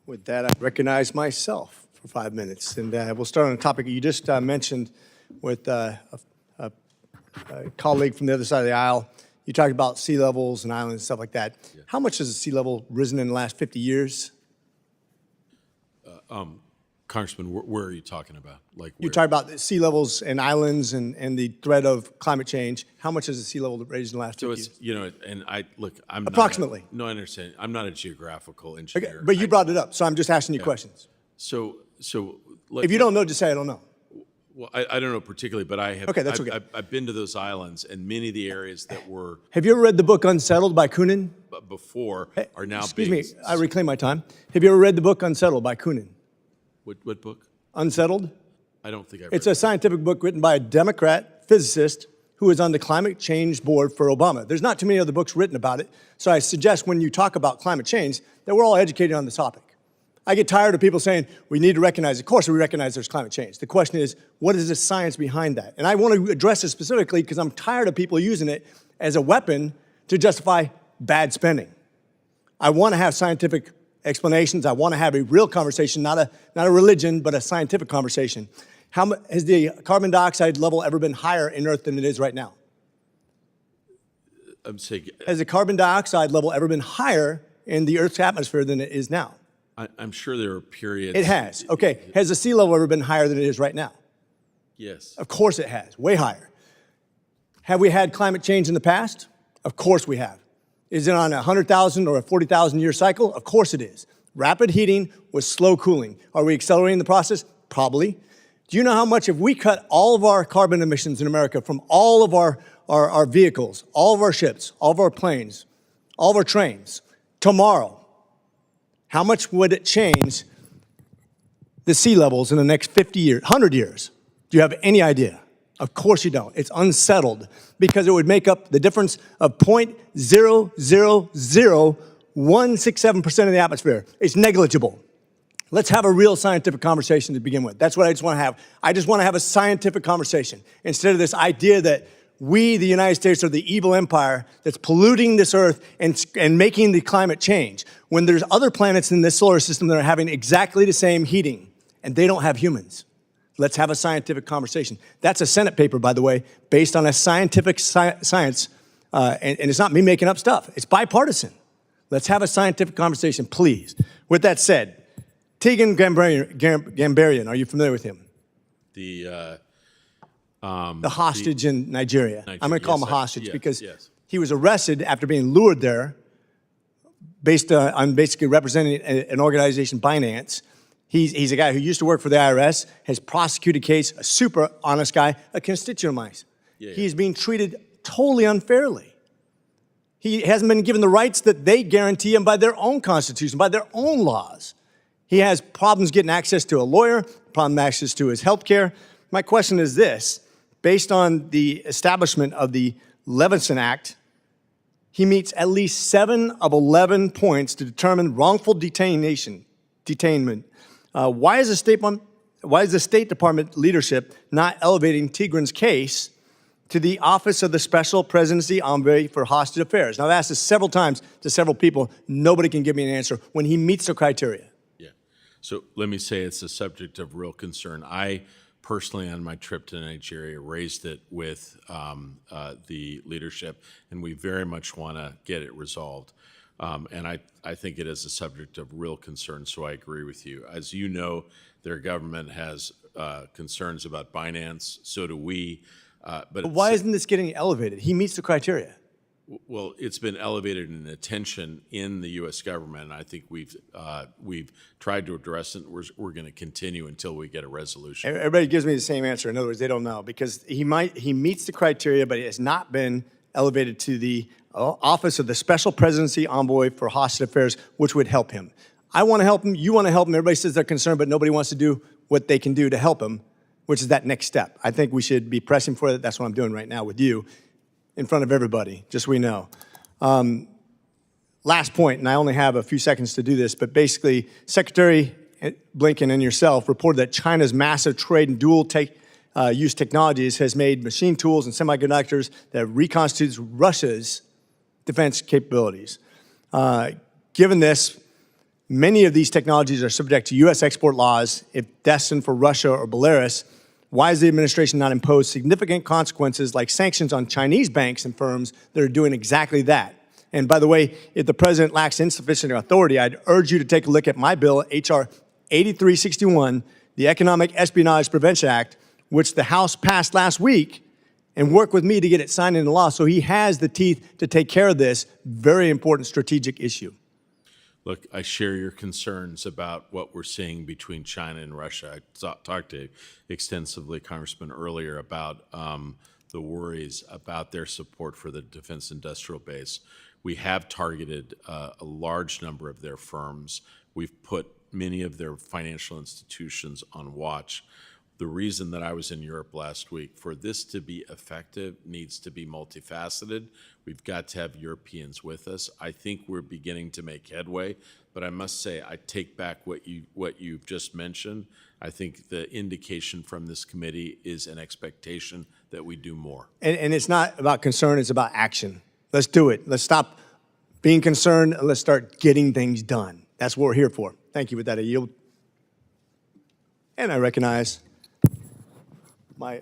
With that, I recognize myself for 5 minutes. And we'll start on a topic you just mentioned with a colleague from the other side of the aisle. You talked about sea levels and islands and stuff like that. Yeah. How much has the sea level risen in the last 50 years? Congressman, where are you talking about? Like you talk about the sea levels and islands and the threat of climate change. How much has the sea level raised in the last 50 years? And I'm approximately. No, I understand. I'm not a geographical engineer. Okay, but you brought it up, so I'm just asking you questions. So if you don't know, just say I don't know. Well, I don't know particularly, but I have. Okay, that's okay. I've been to those islands, and many of the areas that were. Have you ever read the book Unsettled by Kean? Before are now. Excuse me, I reclaim my time. Have you ever read the book Unsettled by Kean? What book? Unsettled. I don't think I've It's a scientific book written by a Democrat physicist who is on the climate change board for Obama. There's not too many other books written about it, so I suggest when you talk about climate change that we're all educated on the topic. I get tired of people saying we need to recognize, of course we recognize there's climate change. The question is, what is the science behind that? And I want to address it specifically because I'm tired of people using it as a weapon to justify bad spending. I want to have scientific explanations. I want to have a real conversation, not a religion, but a scientific conversation. Has the carbon dioxide level ever been higher in Earth than it is right now? I'm saying. Has the carbon dioxide level ever been higher in the Earth's atmosphere than it is now? I'm sure there are periods. It has. Okay. Has the sea level ever been higher than it is right now? Yes. Of course it has. Way higher. Have we had climate change in the past? Of course we have. Is it on a 100,000 or a 40,000 year cycle? Of course it is. Rapid heating with slow cooling. Are we accelerating the process? Probably. Do you know how much if we cut all of our carbon emissions in America from all of our vehicles, all of our ships, all of our planes, all of our trains, tomorrow, how much would it change the sea levels in the next 50 years, 100 years? Do you have any idea? Of course you don't. It's unsettled because it would make up the difference of 0.000167% of the atmosphere. It's negligible. Let's have a real scientific conversation to begin with. That's what I just want to have. I just want to have a scientific conversation instead of this idea that we, the United States, are the evil empire that's polluting this earth and making the climate change, when there's other planets in this solar system that are having exactly the same heating, and they don't have humans. Let's have a scientific conversation. That's a Senate paper, by the way, based on a scientific science, and it's not me making up stuff. It's bipartisan. Let's have a scientific conversation, please. With that said, Tegan Gambarian, are you familiar with him? The hostage in Nigeria. I'm going to call him a hostage because yes. He was arrested after being lured there based on basically representing an organization, Binance. He's a guy who used to work for the IRS, has prosecuted a case, a super honest guy, a constituent of mine. He's being treated totally unfairly. He hasn't been given the rights that they guarantee him by their own constitution, by their own laws. He has problems getting access to a lawyer, problem access to his health care. My question is this. Based on the establishment of the Levinson Act, he meets at least 7 of 11 points to determine wrongful detainment. Why is the State Department leadership not elevating Tigran's case to the Office of the Special Presidency Envoy for Hostage Affairs? Now, I've asked this several times to several people. Nobody can give me an answer when he meets the criteria. So let me say it's a subject of real concern. I personally, on my trip to Nigeria, raised it with the leadership, and we very much want to get it resolved. And I think it is a subject of real concern, so I agree with you. As you know, their government has concerns about Binance, so do we. But why isn't this getting elevated? He meets the criteria. Well, it's been elevated in attention in the U.S. government, and I think we've tried to address it. We're going to continue until we get a resolution. Everybody gives me the same answer. In other words, they don't know because he meets the criteria, but it has not been elevated to the Office of the Special Presidency Envoy for Hostage Affairs, which would help him. I want to help him. You want to help him. Everybody says they're concerned, but nobody wants to do what they can do to help him, which is that next step. I think we should be pressing for it. That's what I'm doing right now with you, in front of everybody, just so we know. Last point, and I only have a few seconds to do this, but basically, Secretary Blinken and yourself reported that China's massive trade in dual-use technologies has made machine tools and semiconductors that reconstitutes Russia's defense capabilities. Given this, many of these technologies are subject to U.S. export laws if destined for Russia or Belarus. Why has the administration not imposed significant consequences like sanctions on Chinese banks and firms that are doing exactly that? And by the way, if the president lacks insufficient authority, I'd urge you to take a look at my bill, H.R. 8361, the Economic Espionage Prevention Act, which the House passed last week, and work with me to get it signed into law so he has the teeth to take care of this very important strategic issue. Look, I share your concerns about what we're seeing between China and Russia. I talked to extensively, Congressman, earlier about the worries about their support for the defense industrial base. We have targeted a large number of their firms. We've put many of their financial institutions on watch. The reason that I was in Europe last week, for this to be effective, needs to be multifaceted. We've got to have Europeans with us. I think we're beginning to make headway, but I must say I take back what you've just mentioned. I think the indication from this committee is an expectation that we do more. And it's not about concern, it's about action. Let's do it. Let's stop being concerned and let's start getting things done. That's what we're here for. Thank you. With that, I yield. And I recognize my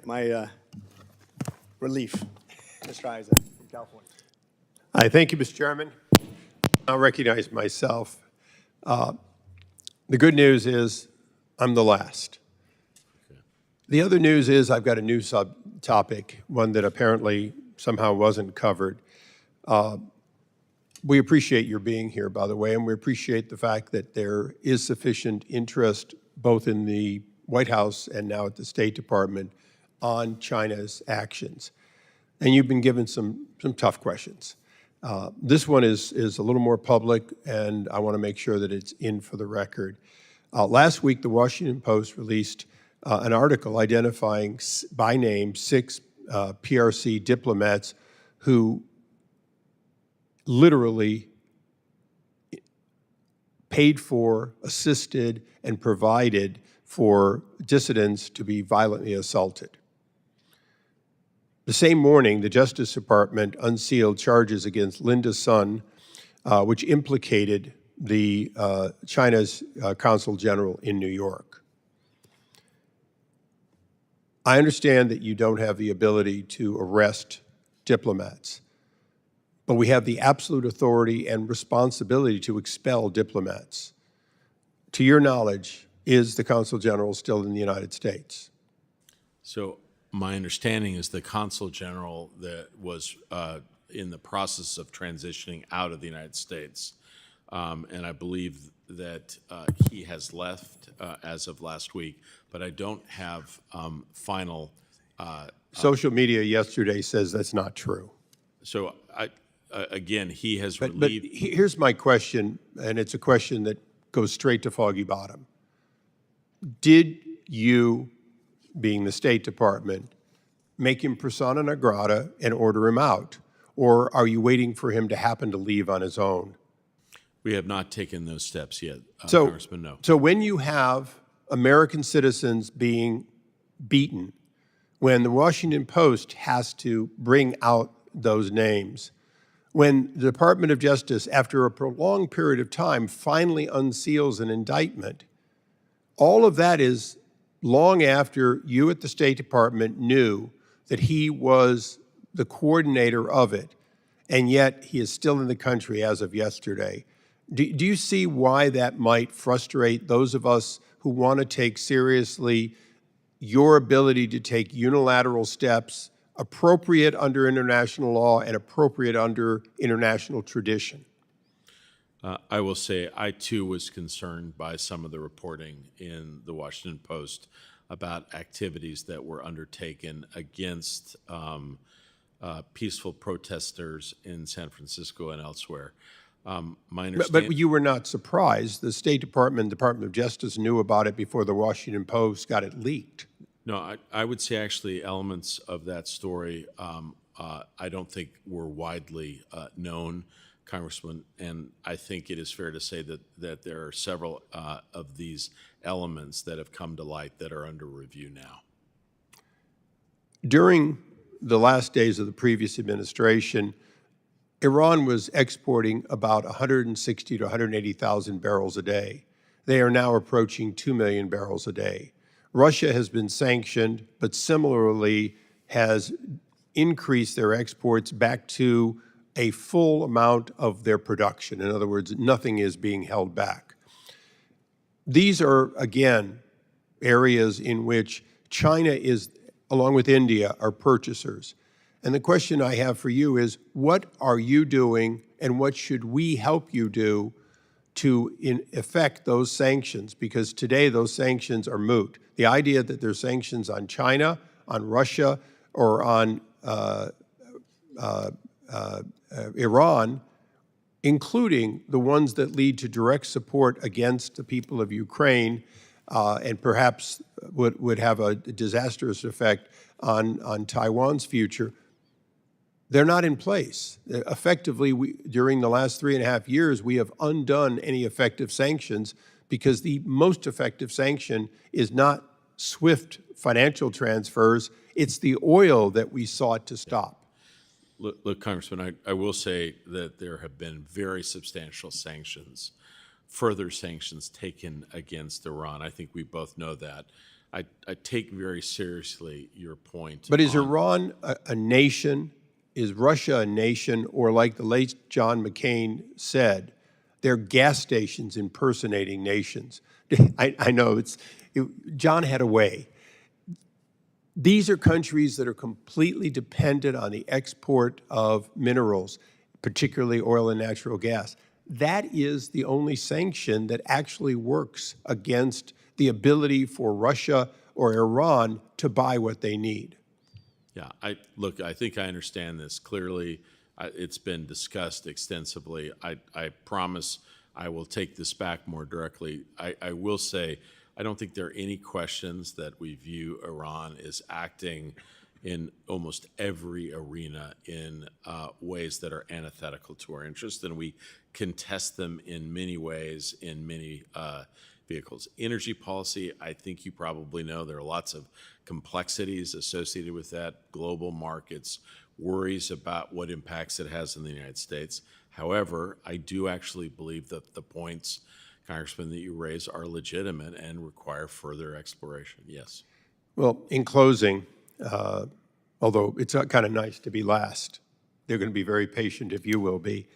relief, Mr. Isaac from California. Hi, thank you, Mr. Chairman. I'll recognize myself. The good news is I'm the last. The other news is I've got a new subtopic, one that apparently somehow wasn't covered. We appreciate your being here, by the way, and we appreciate the fact that there is sufficient interest both in the White House and now at the State Department on China's actions. And you've been given some tough questions. This one is a little more public, and I want to make sure that it's in for the record. Last week, the Washington Post released an article identifying by name 6 PRC diplomats who literally paid for, assisted, and provided for dissidents to be violently assaulted. The same morning, the Justice Department unsealed charges against Linda Sun, which implicated the China's Consul General in New York. I understand that you don't have the ability to arrest diplomats, but we have the absolute authority and responsibility to expel diplomats. To your knowledge, is the Consul General still in the United States? So my understanding is the Consul General that was in the process of transitioning out of the United States. And I believe that he has left as of last week, but I don't have final. Social media yesterday says that's not true. So again, he has But relieved. here's my question, and it's a question that goes straight to Foggy Bottom. Did you, being the State Department, make him persona non grata and order him out? Or are you waiting for him to happen to leave on his own? We have not taken those steps yet, Congressman, no. So when you have American citizens being beaten, when the Washington Post has to bring out those names, when the Department of Justice, after a prolonged period of time, finally unseals an indictment, All of that is long after you at the State Department knew that he was the coordinator of it, and yet he is still in the country as of yesterday. Do you see why that might frustrate those of us who want to take seriously your ability to take unilateral steps appropriate under international law and appropriate under international tradition? I will say I too was concerned by some of the reporting in the Washington Post about activities that were undertaken against peaceful protesters in San Francisco and elsewhere. My understanding, But you were not surprised. The State Department, Department of Justice knew about it before the Washington Post got it leaked. no, I would say actually elements of that story I don't think were widely known, Congressman, and I think it is fair to say that there are several of these elements that have come to light that are under review now. During the last days of the previous administration, Iran was exporting about 160 to 180,000 barrels a day. They are now approaching 2 million barrels a day. Russia has been sanctioned, but similarly has increased their exports back to a full amount of their production. In other words, nothing is being held back. These are, again, areas in which China is, along with India, are purchasers. And the question I have for you is, what are you doing and what should we help you do to effect those sanctions? Because today those sanctions are moot. The idea that there's sanctions on China, on Russia, or on Iran, including the ones that lead to direct support against the people of Ukraine and perhaps would have a disastrous effect on Taiwan's future, they're not in place. Effectively, during the last 3.5 years, we have undone any effective sanctions because the most effective sanction is not swift financial transfers, it's the oil that we sought to stop. Look, Congressman, I will say that there have been very substantial sanctions, further sanctions taken against Iran. I think we both know that. I take very seriously your point. But is Iran a nation? Is Russia a nation? Or like the late John McCain said, they're gas stations impersonating nations. I know, John had a way. These are countries that are completely dependent on the export of minerals, particularly oil and natural gas. That is the only sanction that actually works against the ability for Russia or Iran to buy what they need. Yeah, I think I understand this clearly. It's been discussed extensively. I promise I will take this back more directly. I will say, I don't think there are any questions that we view Iran as acting in almost every arena in ways that are antithetical to our interests, and we contest them in many ways, in many vehicles. Energy policy, I think you probably know there are lots of complexities associated with that, global markets, worries about what impacts it has in the United States. However, I do actually believe that the points, Congressman, that you raise are legitimate and require further exploration. Yes. Well, in closing, although it's kind of nice to be last, they're going to be very patient if you will be.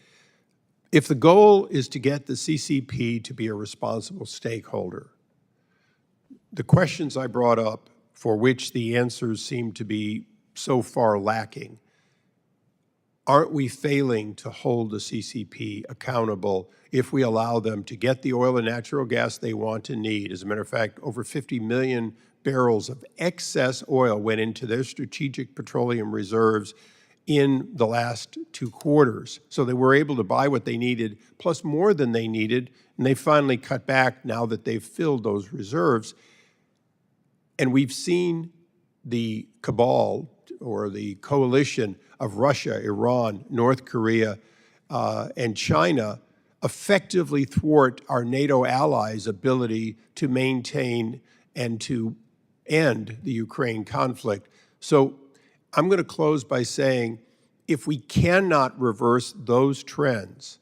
If the goal is to get the CCP to be a responsible stakeholder, the questions I brought up, for which the answers seem to be so far lacking, aren't we failing to hold the CCP accountable if we allow them to get the oil and natural gas they want and need? As a matter of fact, over 50 million barrels of excess oil went into their strategic petroleum reserves in the last 2 quarters. So they were able to buy what they needed, plus more than they needed, and they finally cut back now that they've filled those reserves. And we've seen the cabal, or the coalition of Russia, Iran, North Korea, and China effectively thwart our NATO allies' ability to maintain and to end the Ukraine conflict. So I'm going to close by saying, if we cannot reverse those trends,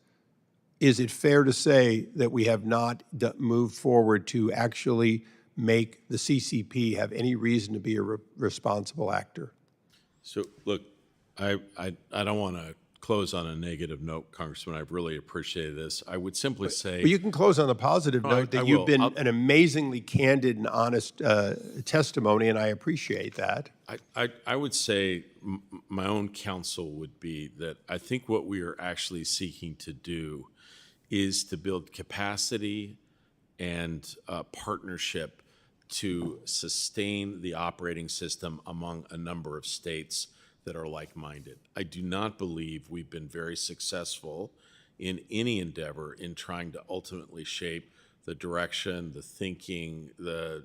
is it fair to say that we have not moved forward to actually make the CCP have any reason to be a responsible actor? So, look, I don't want to close on a negative note, Congressman. I really appreciated this. I would simply say... But you can close on a positive note that you've been an amazingly candid and honest testimony, and I appreciate that. I would say my own counsel would be that I think what we are actually seeking to do is to build capacity and partnership to sustain the operating system among a number of states that are like-minded. I do not believe we've been very successful in any endeavor in trying to ultimately shape the direction, the thinking, the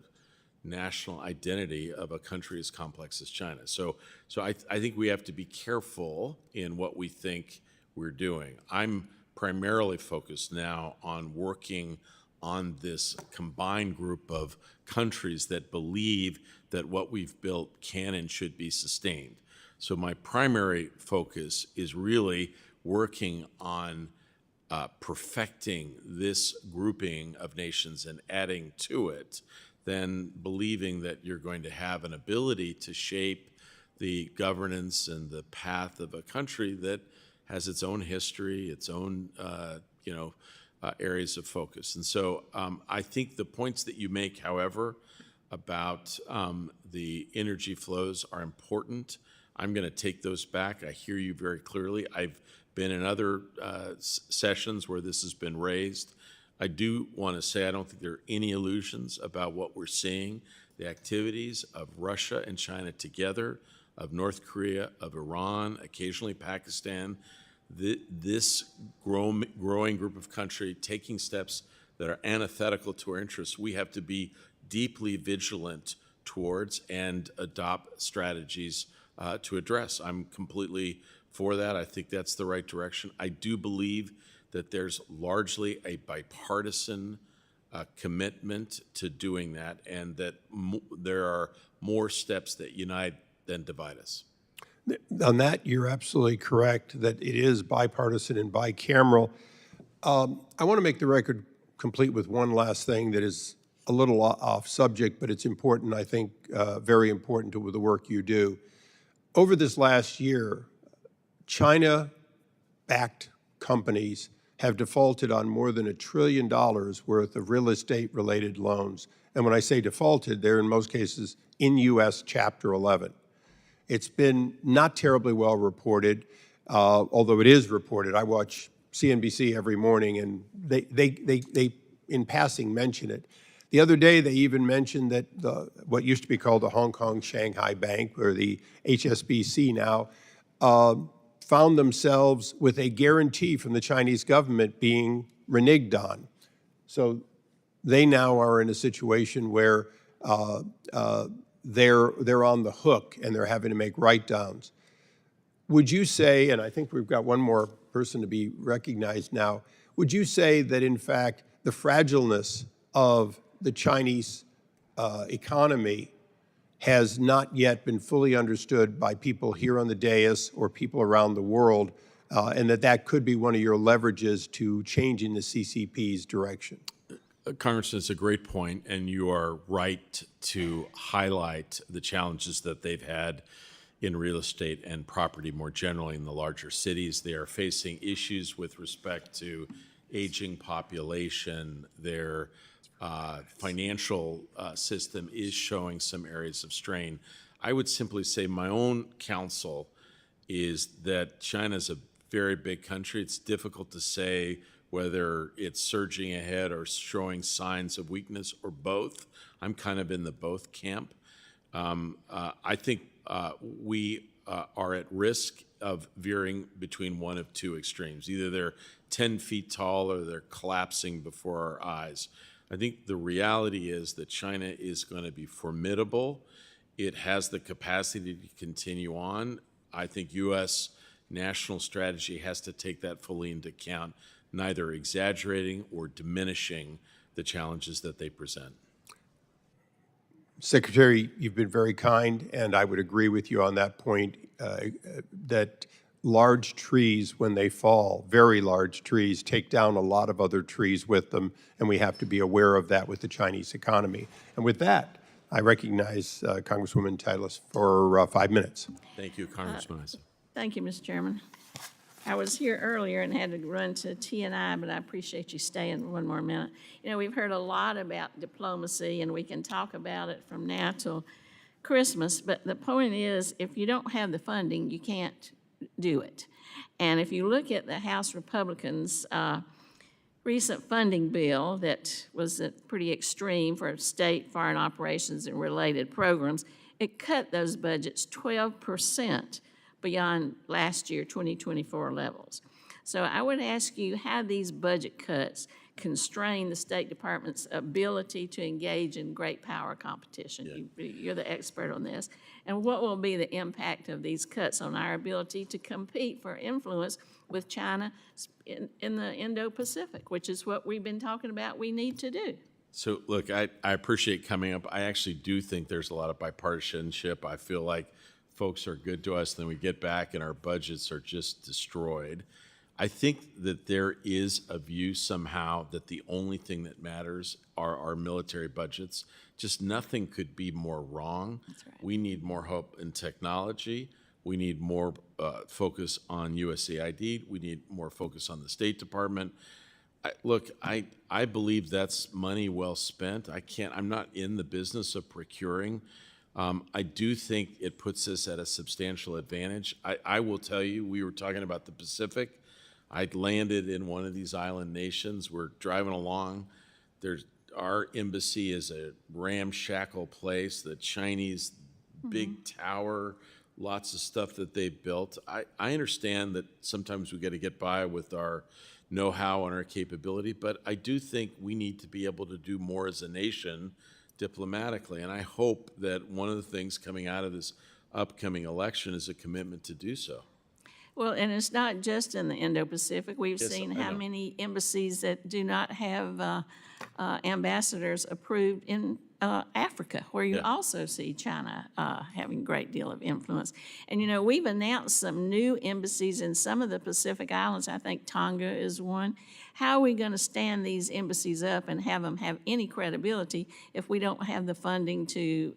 national identity of a country as complex as China. So I think we have to be careful in what we think we're doing. I'm primarily focused now on working on this combined group of countries that believe that what we've built can and should be sustained. So my primary focus is really working on perfecting this grouping of nations and adding to it, then believing that you're going to have an ability to shape the governance and the path of a country that has its own history, its own areas of focus. And so I think the points that you make, however, about the energy flows are important. I'm going to take those back. I hear you very clearly. I've been in other sessions where this has been raised. I do want to say I don't think there are any illusions about what we're seeing. The activities of Russia and China together, of North Korea, of Iran, occasionally Pakistan, this growing group of countries taking steps that are antithetical to our interests, we have to be deeply vigilant towards and adopt strategies to address. I'm completely for that. I think that's the right direction. I do believe that there's largely a bipartisan commitment to doing that, and that there are more steps that unite than divide us. On that, you're absolutely correct that it is bipartisan and bicameral. I want to make the record complete with one last thing that is a little off subject, but it's important, I think, very important to the work you do. Over this last year, China-backed companies have defaulted on more than $1 trillion worth of real estate-related loans. And when I say defaulted, they're in most cases in U.S. Chapter 11. It's been not terribly well reported, although it is reported. I watch CNBC every morning, and they in passing mention it. The other day, they even mentioned that what used to be called the Hong Kong Shanghai Bank, or the HSBC now, found themselves with a guarantee from the Chinese government being reneged on. So they now are in a situation where they're on the hook and they're having to make write-downs. Would you say, and I think we've got one more person to be recognized now, would you say that in fact the fragileness of the Chinese economy has not yet been fully understood by people here on the dais or people around the world, and that could be one of your leverages to changing the CCP's direction? Congressman, it's a great point, and you are right to highlight the challenges that they've had in real estate and property more generally in the larger cities. They are facing issues with respect to aging population. Their financial system is showing some areas of strain. I would simply say my own counsel is that China's a very big country. It's difficult to say whether it's surging ahead or showing signs of weakness or both. I'm kind of in the both camp. I think we are at risk of veering between one of two extremes. Either they're 10 feet tall or they're collapsing before our eyes. I think the reality is that China is going to be formidable. It has the capacity to continue on. I think U.S. national strategy has to take that fully into account, neither exaggerating or diminishing the challenges that they present. Secretary, you've been very kind, and I would agree with you on that point, that large trees, when they fall, very large trees, take down a lot of other trees with them, and we have to be aware of that with the Chinese economy. And with that, I recognize Congresswoman Titleist for 5 minutes. Thank you, Congressman Issa. Thank you, Mr. Chairman. I was here earlier and had to run to T&I, but I appreciate you staying one more minute. You know, we've heard a lot about diplomacy, and we can talk about it from now till Christmas, but the point is, if you don't have the funding, you can't do it. And if you look at the House Republicans' recent funding bill that was pretty extreme for state foreign operations and related programs, it cut those budgets 12% beyond last year, 2024 levels. So I would ask you how these budget cuts constrain the State Department's ability to engage in great power competition. You're the expert on this. And what will be the impact of these cuts on our ability to compete for influence with China in the Indo-Pacific, which is what we've been talking about we need to do? So, look, I appreciate coming up. I actually do think there's a lot of bipartisanship. I feel like folks are good to us, then we get back and our budgets are just destroyed. I think that there is a view somehow that the only thing that matters are our military budgets. Just nothing could be more wrong. That's right. We need more hope in technology. We need more focus on USAID. We need more focus on the State Department. I believe that's money well spent. I'm not in the business of procuring. I do think it puts us at a substantial advantage. I will tell you, we were talking about the Pacific. I landed in one of these island nations. We're driving along. Our embassy is a ramshackle place, the Chinese big tower, lots of stuff that they built. I understand that sometimes we got to get by with our know-how and our capability, but I do think we need to be able to do more as a nation diplomatically, and I hope that one of the things coming out of this upcoming election is a commitment to do so. Well, and it's not just in the Indo-Pacific. We've seen how many embassies that do not have ambassadors approved in Africa, where you also see China having a great deal of influence. And, you know, we've announced some new embassies in some of the Pacific Islands. I think Tonga is one. How are we going to stand these embassies up and have them have any credibility if we don't have the funding to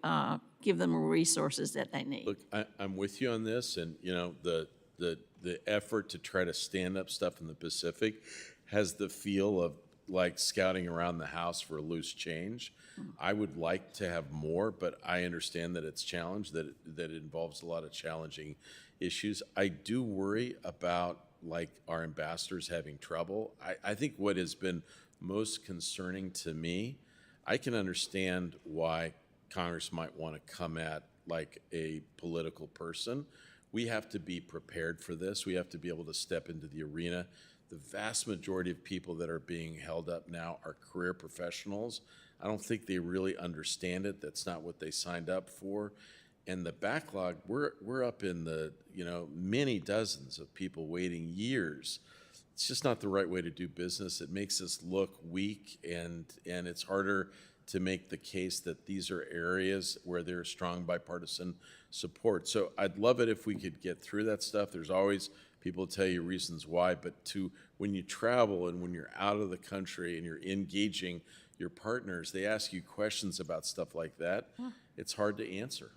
give them the resources that they need? Look, I'm with you on this, and, you know, the effort to try to stand up stuff in the Pacific has the feel of like scouting around the house for loose change. I would like to have more, but I understand that it's challenged, that it involves a lot of challenging issues. I do worry about like our ambassadors having trouble. I think what has been most concerning to me, I can understand why Congress might want to come at like a political person. We have to be prepared for this. We have to be able to step into the arena. The vast majority of people that are being held up now are career professionals. I don't think they really understand it. That's not what they signed up for. And the backlog, we're up in the, you know, many dozens of people waiting years. It's just not the right way to do business. It makes us look weak, and it's harder to make the case that these are areas where there's strong bipartisan support. So I'd love it if we could get through that stuff. There's always people tell you reasons why, but when you travel and when you're out of the country and you're engaging your partners, they ask you questions about stuff like that. It's hard to answer.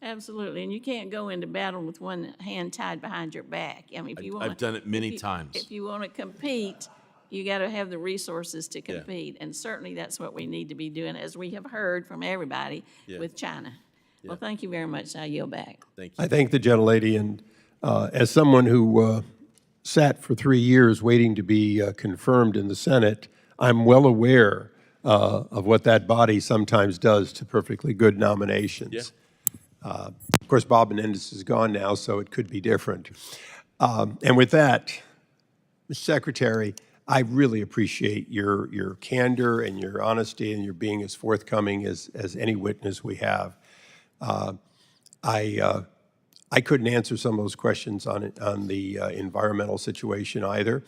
Absolutely, and you can't go into battle with one hand tied behind your back. I mean, if you want, I've done it many times. If you want to compete, you got to have the resources to compete, and certainly that's what we need to be doing, as we have heard from everybody with China. Well, thank you very much. I yield back. Thank you. I thank the gentlelady, and as someone who sat for 3 years waiting to be confirmed in the Senate, I'm well aware of what that body sometimes does to perfectly good nominations. Of course, Bob Menendez is gone now, so it could be different. And with that, Mr. Secretary, I really appreciate your candor and your honesty and your being as forthcoming as any witness we have. I couldn't answer some of those questions on the environmental situation either,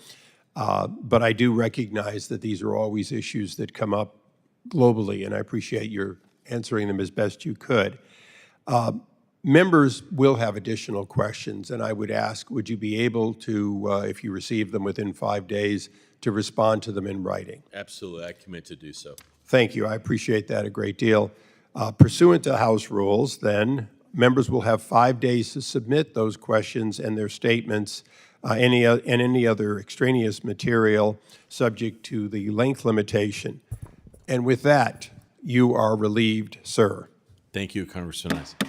but I do recognize that these are always issues that come up globally, and I appreciate your answering them as best you could. Members will have additional questions, and I would ask, would you be able to, if you receive them within 5 days, to respond to them in writing? Absolutely, I commit to do so. Thank you. I appreciate that a great deal. Pursuant to House rules, then, members will have 5 days to submit those questions and their statements and any other extraneous material subject to the length limitation. And with that, you are relieved, sir. Thank you, Congressman Isaac.